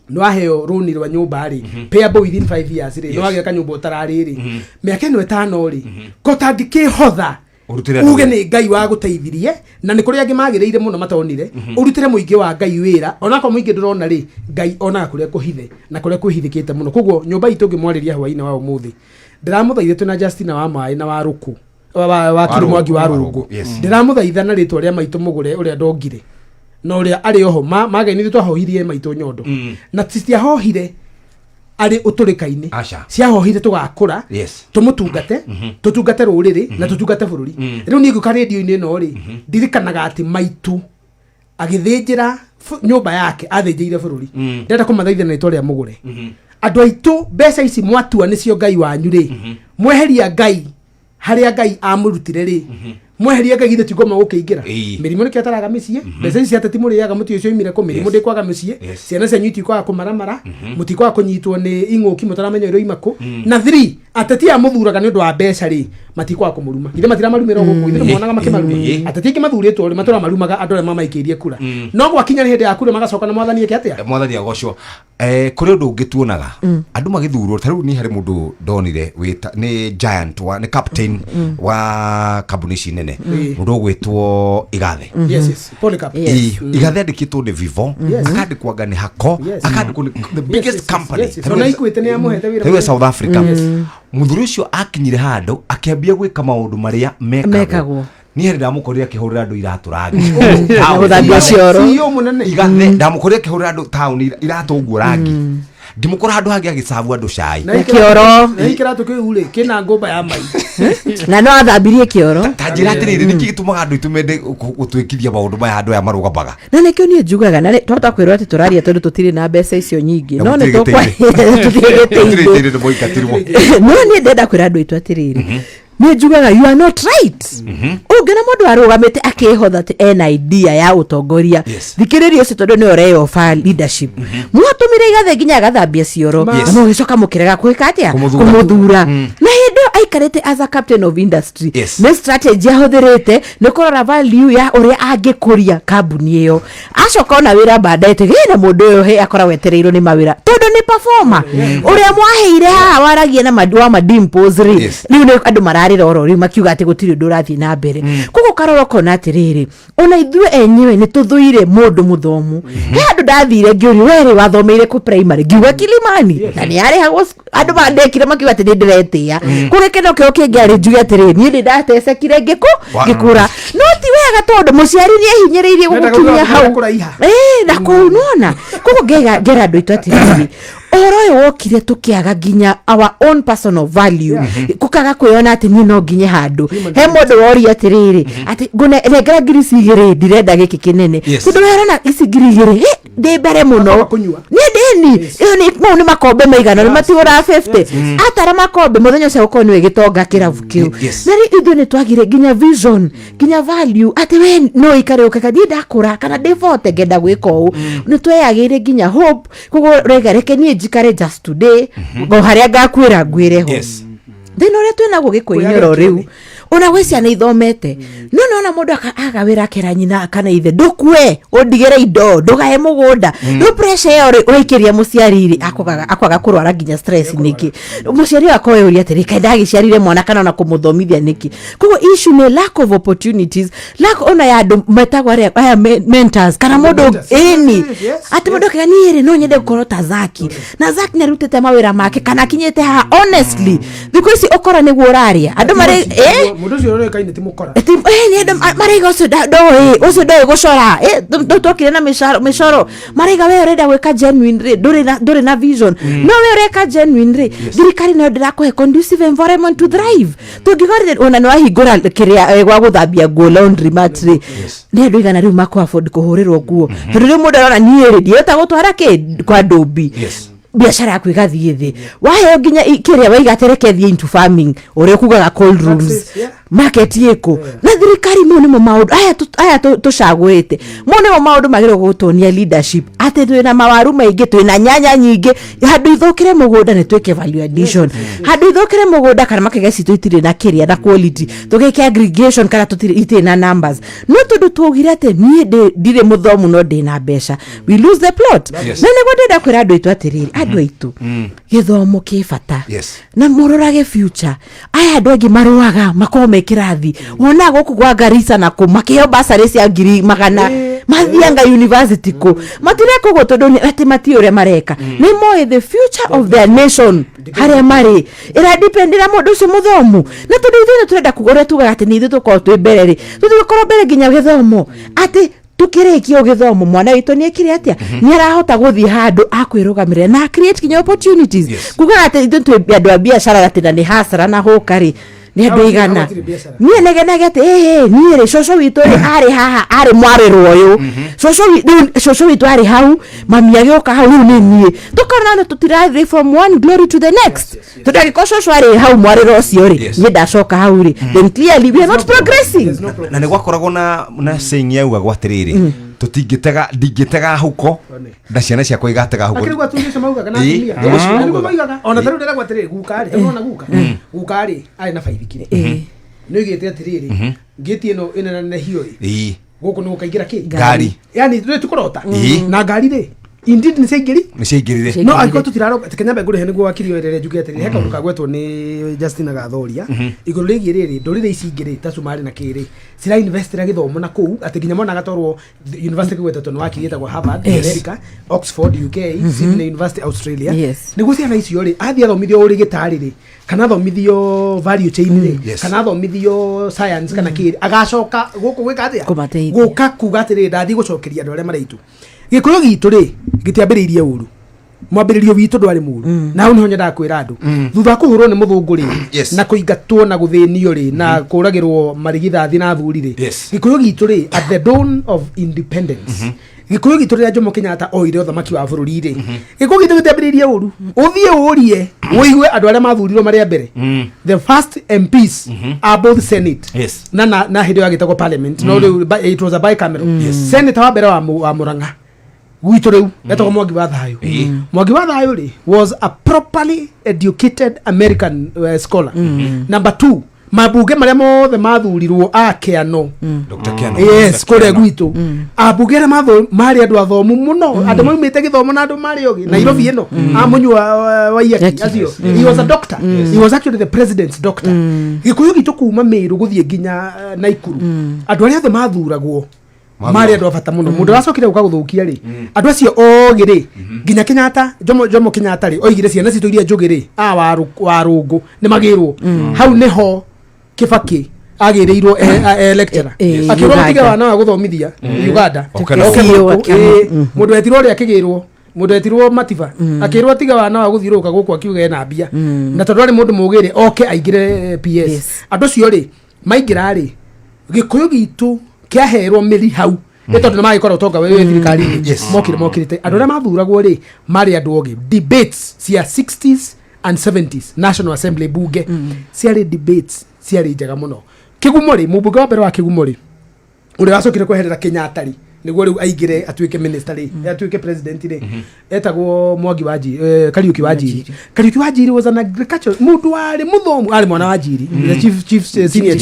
no aheo runi rwa nyumba ri payable within 5 years ri no ageka nyumba utarari ri miaka no 5 ri kota ndikihotha uge ni Ngai wa guteithirie na ni kuria angi magirire muno matonire urutire muingi wa Ngai wira ona ko muingi ndurona ri Ngai ona kuria kuhithe na kuria kuhithikite muno koguo nyumba itu ngimwariria hwaina wa umuthi ndiramuthaithe tuna Justina wa mai na wa ruku wa kirumwangi wa rungu ndiramuthaitha na ritwa ria maitu mugure uria ndongire no uria ari oho magaini twahohirie maitu nyondo na titiahohire ari uturikaini ciahohire tugakura tumutungate tutungate ruriri na tutungate bururi riu ni nguka radio-ini no ri ndirikanaga ati maitu agithinjira nyumba yake athinjire bururi ndenda kumathaithia na ritwa ria mugure andu aitu mbeca ici mwatua nicio Ngai wanyu ri mweheria Ngai haria Ngai amurutire ri mweheria Ngai githe tigoma gukiingira mirimo ni kiataraga micii mbeca ici atati muriaga muti ucio imire ku mirimo ndikwaga micii ciana cia nyiti kwa kumaramara muti kwa kunyitwo ni inguki mutaramenya iro imaku na 3 atati amuthuraga ni undu wa mbeca ri mati kwa kumuruma githe matira marumira guku ithe monaga makimaruma atati ki mathuritwo ri matura marumaga andu re mamaikirie kura no gwakinya ni hindi ya kura magacoka na mwathani yake atia mwathani agocwo kuri undu ngituonaga andu magithurwo taru ni hari mundu ndonire wita ni giant wa ni captain wa kambuni cinene mundu gwitwo Igathe Polycarp Igathe andikitwo ni Vivo akandikwaga ni Hako akandikwo ni the biggest company na ikwite ni amuhete wira South Africa muthuri ucio akinyire handu akiambia gwika maundu maria mekagwo ni hari ndamukorire akihurira andu iraturangi guthambia cioro Igathe ndamukorire akihurira andu town iratungwo rangi ngimukora handu hangi agicabu andu cai na kioro na ikiratu kiu ri kina ngomba ya mai na no athambirie kioro tanjira atiriri niki gitumaga andu itumende gutwikithia maundu maya andu aya marugambaga na nikio nie njugaga na twata kwirwo ati turaria tondu tutiri na mbeca icio nyingi no ni tokwa tutigete no ni ndenda kwira andu itu atiriri ni njugaga you are not right ungena mundu arugamite akihotha ati ena idea ya utongoria thikiririo ucio tondu ni oreo fa leadership mwatumire igathe nginya gathambia cioro no gicoka mukirega kwika atia kumuthura na hindo aikarite as a captain of industry ne strategy ahuthirite ni kurora value ya uria angikuria kambuni iyo acoka ona wira bandete gina mundu uyu he akora wetereirwo ni mawira tondu ni performer uria mwaheire haha waragie na madua madimples ri riu ni andu mararira oro ri makiuga ati gutiri ndurathi na mbere kuko karoro kona atiriri ona ithue enyewe ni tuthuire mundu muthomu he andu ndathire ngiuri weri wathomeire ku primary ngiuga Kilimani na ni ari hago andu bandekire makiuga ati ndiretia kurikeno kio kingiari njuge atiriri ni ndatecekire ngikura no ti wega tondu muciari ni ehinyiriirie gukinya hau na kunona kuko ngera andu itu atiriri oro wokire tukiaga nginya our own personal value kukaga kwiyona ati ni no nginye handu he mundu wori atiriri ati ngune regera ngiri cigiri ndirenda giki kinene kundu werona isi ngiri igiri ndi mbere muno ni deni iyo ni makombe maigana ni matigura 50 atara makombe muthenya cio ko ni wigitonga kiravu kiu na ri ithu ni twagire nginya vision nginya value ati we no ikare ukaka ndi ndakura kana devote ngenda gwika uu ni tweyagire nginya hope kugo regereke ni njikare just today go haria ngakwira ngwire ho thina ria twina gugikuinyoro riu ona gwecia ni ithomete no mundu agawira keranyina kana ithe ndukue undigire indo ndugahe mugunda no pressure yo uikiria muciariri akwaga kurwara nginya stress niki muciari wako uria atiri kaida giciarire mwana kana na kumuthomithia niki kugo issue ni lack of opportunities lack ona ya andu metagwa aya mentors kana mundu eni ati mundu kani no nyende gukorwo ta Zaki na Zaki ni rutete mawira make kana kinyete ha honestly because okora ni guraria andu mari mundu cio rore kaine ti mukora ni andu mariga ucio do gucora ndotokire na mishoro mariga we urenda gwika genuine nduri na vision no we ureka genuine thirikari no ndirakuhe conducive environment to thrive tungigorire ona no ahingura kiria gwa guthambia nguo laundry mat ni andu igana riu mako afford kuhurirwo nguo tondu riu mundu arona niiri ndiota gutwara kwa ndombi biashara yaku igathie thi wahe nginya kiria waigaterekethie into farming ore kugaga cold rooms market yeko na thirikari mo nimo maundu aya tucagwite mo nimo maundu magire gutonia leadership ati twina mawaru maingi twina nyanya nyingi handu ithukire mugunda ni twike value addition handu ithukire mugunda kana makegeci twitire na kiria na quality tugike aggregation kana tutire ite na numbers no tundu twugire ati nie ndire muthomu no ndina mbeca we lose the plot na nego ndenda kwira andu itu atiriri andu aitu githomo kibata na murorage future aya andu angi maruaga makome kirathi wona guku gwa Garissa na ku makio basari cia ngiri magana mathianga university ku matire kugo tondu ati mati ure mareka ni moe the future of their nation haria mari ira dependira mundu cio muthomu na tondu ithina turenda kugora tuga ati ni ithu tuko twi mbere ri tutikoro mbere nginya githomo ati tukirikio githomo mwana witu ni ekire atia ni arahota guthie handu akwirugamire na create kinya opportunities kuga ati ithu twi andu a biashara ati ni hasara na hukari ni andu igana ni negenage ati ni ri coco witu ari haha ari mwarirwo uyu coco witu ari hau mami agioka hau ni nie tukarana tutirathi from one glory to the next tutagiko coco ari hau mwarirwo ucio ri ni ndacoka hau ri then clearly we are not progressing na ni gwakoragwo na saying yauga gwatiriri ndingitega huko na ciana ciakwa igatega huko akiri gwatungisha mauga kana atumia ona taru ndera gwatiriri gukari ona gukari ari na faithikire no igete atiriri ngeti ino ina na hiyo guku no kaingira ki gari yani tukorota na gari ri indeed ni cingirire no aiko tutiraro Kenya ngure hene gwa kirio rere njuge atiriri heka nduka gwetwo ni Justina Gathoria iguru rigi riri ndurire icingiri ta Sumari na kiri sira investira githomo na kuu ati ginya mona gatorwo university gwetwo no wakirieta gwa Harvard America Oxford UK Sydney University Australia niguo ciana icio ri athia thomithio uri gitariri kana thomithio value chain ri kana thomithio science kana kiri agacoka guku gwika atia guka kuga atiri ndathi gucokeria andu aria maraitu gikuyu gitu ri gitiambiriirie uru mwambĩrĩrio witũ ndwarĩ mũru na hau niho nyendaga kwĩra andũ thutha wa kũhũrwo nĩ mũthũngũ rĩ na kũingatwo na gũthĩnio rĩ na kũragĩrwo marigithathi na athuri rĩ gĩkũyũ gitũ rĩ at the dawn of independence gĩkũyũ gitũ rĩrĩa Jomo Kenyatta oire ũthamaki wa bũrũri rĩ gĩkũyũ gitũ gĩtambĩrĩirie ũru ũthiĩ ũrie wĩigue andũ arĩa mathurirwo marĩa mbere the first MPs are both Senate na hĩndĩ ĩyo agĩtagwo parliament no it was a bicameral senator wa mbere wa Murang'a gwitũ rĩu etagwo Mwangi wa Thayũ Mwangi wa Thayũ rĩ was a properly educated American scholar number 2 mabunge marĩa mothe mathurirwo akĩano Dr. Kiano yes kũrĩa gwitũ abunge arĩa marĩ andũ athomu mũno andũ maumĩte gĩthomo na andũ marĩ ogĩ Nairobi ĩno amunywa wa Iyaki acio he was a doctor he was actually the president's doctor gĩkũyũ gitũ kuma Meru gũthiĩ nginya Naikuru andũ arĩa othe mathuragwo marĩ andũ abata mũno mũndũ wacokire gũka gũthũkia rĩ andũ acio ogĩ rĩ nginya Kenyatta Jomo Kenyatta rĩ oigire ciana citũ iria njũgĩ rĩ warũngũ nĩ magĩrwo hau niho Kibaki agĩrĩirwo lecturer akĩrwo tiga wana wa gũthomithia Uganda mũndũ wetirwo rĩ akĩgĩrwo mũndũ wetirwo Matiba akĩrwo tiga wana wa gũthiũrũka gũkũ akiuga ena mbia na tondũ arĩ mũndũ mũgĩrĩ oke aingĩre PS andũ cio rĩ maingĩra rĩ gĩkũyũ gitũ kĩaherwo mĩri hau nĩ tondũ nĩ magĩkorwo ũtonga wĩ thirikari-inĩ mokĩrĩte andũ arĩa mathuragwo rĩ marĩ andũ ogĩ debates cia 60s and 70s National Assembly bunge ciarĩ debates ciarĩ njega mũno Kĩgumo rĩ mũmbunge wa mbere wa Kĩgumo rĩ ũrĩa wacokire kweherera Kenyatta rĩ nĩguo rĩu aingĩre atuĩke minister rĩ atuĩke president rĩ etagwo Mwangi wa Njiri Kariuki wa Njiri Kariuki wa Njiri was an agriculture mũndũ warĩ mũthomu arĩ mwana wa Njiri chief senior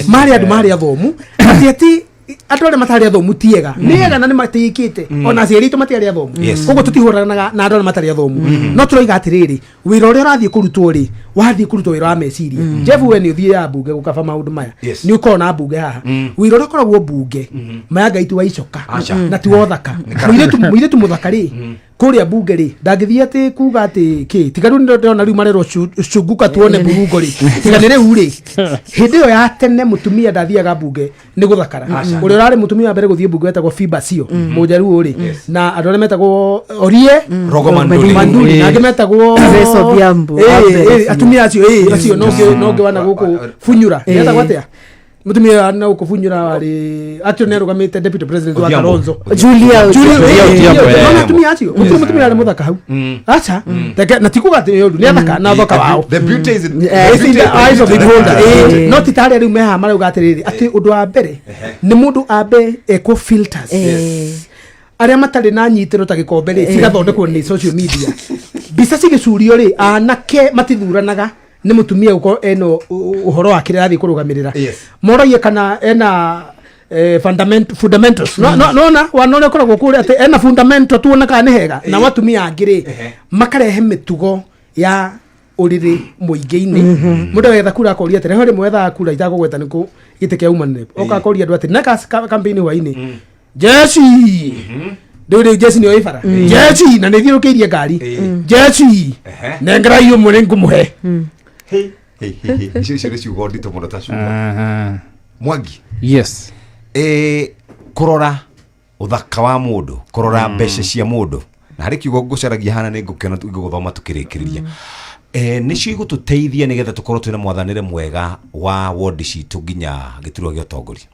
marĩ andũ marĩ athomu ati andũ arĩa matarĩ athomu tiega nĩega na nĩ matĩkĩte ona aciari aitũ matiarĩ athomu koguo tũtihũranaga na andũ arĩa matarĩ athomu no tũroiga atĩrĩrĩ wĩra ũrĩa ũrathiĩ kũrutwo rĩ wathiĩ kũrutwo wĩra wa meciria Jeff we nĩ ũthiĩ ya mbunge gũkaba maũndũ maya nĩ ũkorwo na mbunge haha wĩra ũrĩa ũkoragwo mbunge maya Ngai tu wa icoka na ti wothaka mũirĩtu mũthaka rĩ kũrĩa mbunge rĩ ndangĩthiĩ atĩ kuga atĩ kĩ tiga rĩu ndĩrona rĩu marerwo cunguka tuone burungo rĩ tiga nĩ rĩu rĩ hĩndĩ ĩyo ya tene mũtumia ndathiaga mbunge nĩ gũthakara ũrĩa ũrarĩ mũtumia wa mbere gũthiĩ mbunge wetagwo Fiba Cio mũjaruo rĩ na andũ arĩa metagwo Orie Rogo Manduri na angĩ metagwo atumia acio no wana gũkũ Funyura etagwo atĩa mutumia na ukufunyura wali atyo nero gamete deputy president wa Kalonzo Julia mutumia atyo mutumia ale muthaka hau acha na tikuga ati yodu ni athaka na thoka wao the beauty is in the eyes of the beholder not itali ri meha marauga atiriri ati undu wa mbere ni mundu ambe eco filters aria matari na nyitiro ta gikombe ri cigathondekwo ni social media bisa cigicurio ri anake matithuranaga nĩ mutumia uko eno uhoro wa kĩrĩa athii kũrũgamĩrĩra moroye kana ena fundamentals no wanone koragwo kũrĩa atĩ ena fundamental tuona kana nĩ hega na watumia angĩ makarehe mĩtugo ya ũrĩrĩ mũingĩ-inĩ mũndũ wetha kura akoria atĩ rĩho mwetha kura itagũgweta nĩkũ gĩtĩ kĩa human rep oka akoria andũ atĩ na campaign hwainĩ Jesse ndũrĩ Jesse nĩ oifara Jesse na nĩ thiũrũkĩirie ngari Jesse nengera iyo mũrĩ ngũmũhe Icio ciugo nditũ mũno ta cuba Mwangi yes kũrora ũthaka wa mũndũ kũrora mbeca cia mũndũ na harĩ kiugo ngũcaragia hana nĩ ngũkena tũgũthoma tũkĩrĩkĩrĩria nĩcio igũtũteithia nĩgetha tũkorwo twĩna mwathanĩre mwega wa ward citũ nginya gĩturwa gĩa ũtongoria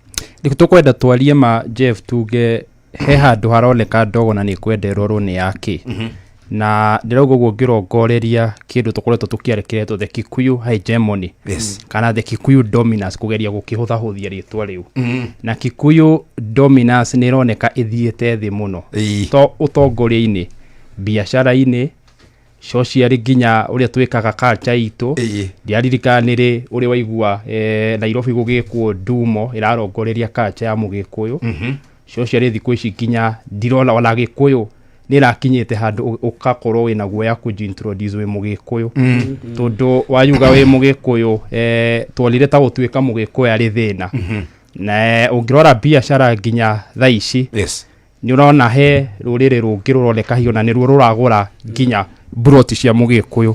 tũkwenda twarie ma Jeff tuge he handũ haroneka ndogo na nĩ kwenderwo nĩ yake na ndĩrauga ũguo ngĩrongoreria kĩndũ tũkoretwo tũkĩarekeretwo the Kikuyu hegemony kana the Kikuyu dominance kũgeria gũkĩhũthahũthia rĩtwa rĩu na Kikuyu dominance nĩ ĩroneka ĩthiĩte thĩ mũno to ũtongoria-inĩ biacara-inĩ social nginya ũrĩa twĩkaga culture itũ ndiaririkana ũrĩa waigua Nairobi gũgĩkwo Ndumo ĩrarongoreria culture ya Mũgĩkũyũ social thikũ ici nginya ndirona ona Gĩkũyũ nĩ rakinyĩte handũ ũkakorwo wĩna guoya kũintroduce wĩ Mũgĩkũyũ tondũ wayuga wĩ Mũgĩkũyũ twonire ta gũtuĩka Mũgĩkũyũ arĩ thĩna na ũngĩrora biacara nginya thaa ici nĩ ũrona he rũrĩrĩ rũngĩ rũroneka hiyo na nĩruo rũragũra nginya broti cia Mũgĩkũyũ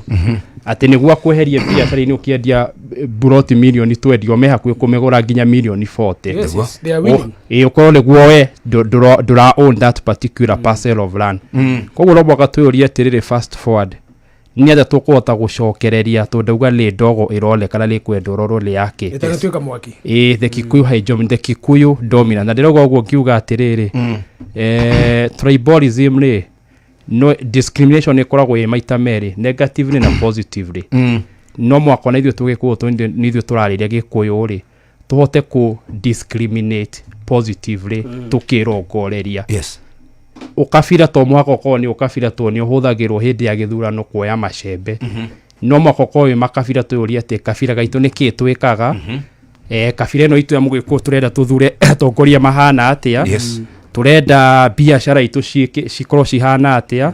ati niguo kweheria biacara-inĩ ũkĩendia buroti milioni 20 me hakuhĩ kũmĩgũra nginya milioni 40 Yes, they are willing. ũkorwo nĩguo we ndũra own that particular parcel of land koguo no mwaka twĩũrie atĩrĩrĩ fast forward nĩ atĩa tũkũhota gũcokereria tondauga nĩ ndogo ĩronekana nĩ kwenda ũrorwo nĩ yake ĩtagatuĩka mwaki the Kikuyu hegemony, the Kikuyu dominant. Na ndĩrauga ũguo ngiuga atĩrĩrĩ tribalism rĩ no discrimination ĩkoragwo ĩ maita merĩ, negatively na positively. No mwaka na ithuĩ tũgĩkũyũ nĩ ithuĩ tũrarĩria Gĩkũyũ rĩ tũhote ku discriminate positively tũkĩrongoreria. Ukabira to mwaka ũkorwo nĩ ukabira to nĩ ũhũthagĩrwo hĩndĩ ya gĩthurano kuoya macembe. No mwaka ũkorwo makabira tũyũria atĩ kabira gaitũ nĩkĩ twĩkaga kabira ĩno itũ ya Mũgĩkũyũ tũrenda tũthure atongoria mahana atĩa, turenda biacara itũ cikorwo cihana atĩa.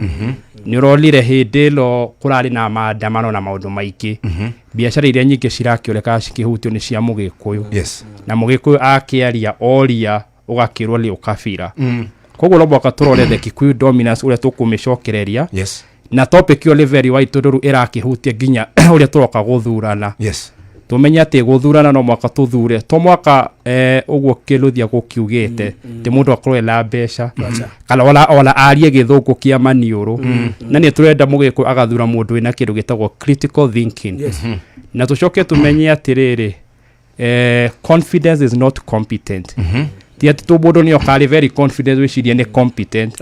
Nĩ ũronire hĩndĩ ĩno kũrarĩ na maandamano na maũndũ maingĩ. Biacara iria nyingĩ cirakĩoneka cikĩhutio nĩ cia Mũgĩkũyũ, na Mũgĩkũyũ akĩaria oria ũgakĩrwo nĩ ũkabira. Koguo no mwaka tũrore the Kikuyu dominance ũrĩa tũkũmĩcokereria. Na topic yo very wide tondũ ĩrakĩhutia nginya ũrĩa tũroka gũthurana. Tũmenye atĩ gũthurana no mwaka tũthure to mwaka ũguo kĩlũthia gũkiugĩte ti mũndũ akorwo na mbeca kana ona arie gĩthũngũ kĩa maniũrũ. Na nĩ tũrenda Mũgĩkũyũ agathura mũndũ wĩna kĩndũ gĩtagwo critical thinking. Na tũcoke tũmenye atĩrĩrĩ confidence is not competent. Ti atĩ mũndũ nĩ okarĩ very confident wĩcirie nĩ competent.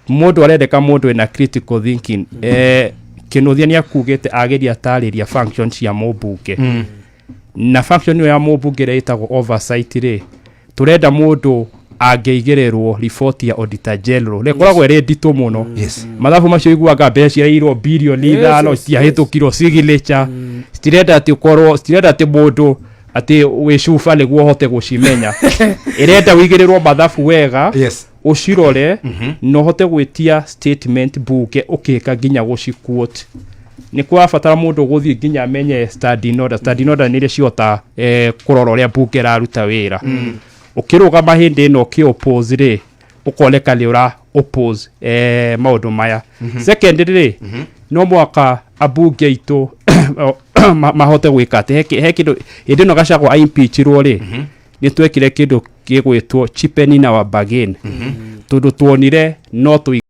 Mũndũ arendeka mũndũ wĩna critical thinking. Kĩnuthia nĩ akugĩte ageria tarĩria function cia mũmbunge. Na function ĩyo ya mũmbunge ĩrĩa ĩtagwo oversight rĩ tũrenda mũndũ angĩigĩrĩrwo report ya auditor general rĩkoragwo ĩrĩ nditũ mũno. Mathabu macio iguaga mbeca irĩirwo birioni 5 ciahĩtũkirwo signature. Citirenda atĩ ũkorwo citirenda atĩ mũndũ atĩ wĩcuba nĩguo ũhote gũcimenya. Ĩrenda wĩigĩrĩrwo mathabu wega ucirore no hote gwitia statement bunge ukika nginya guciquote. Ni kwa fatara mundu guthii nginya amenye standing order. Standing order ni ria ciota kurora uria bunge raruta wira. Ukirugama hindi no ki oppose ri ukoneka ni ura oppose maundu maya. Secondly no mwaka abunge itu mahote gwika ati he kindu hindi no gacagwo impeachirwo ri ni twekire kindu gĩgwĩtwo cheapening our bargain. Tondũ tuonire no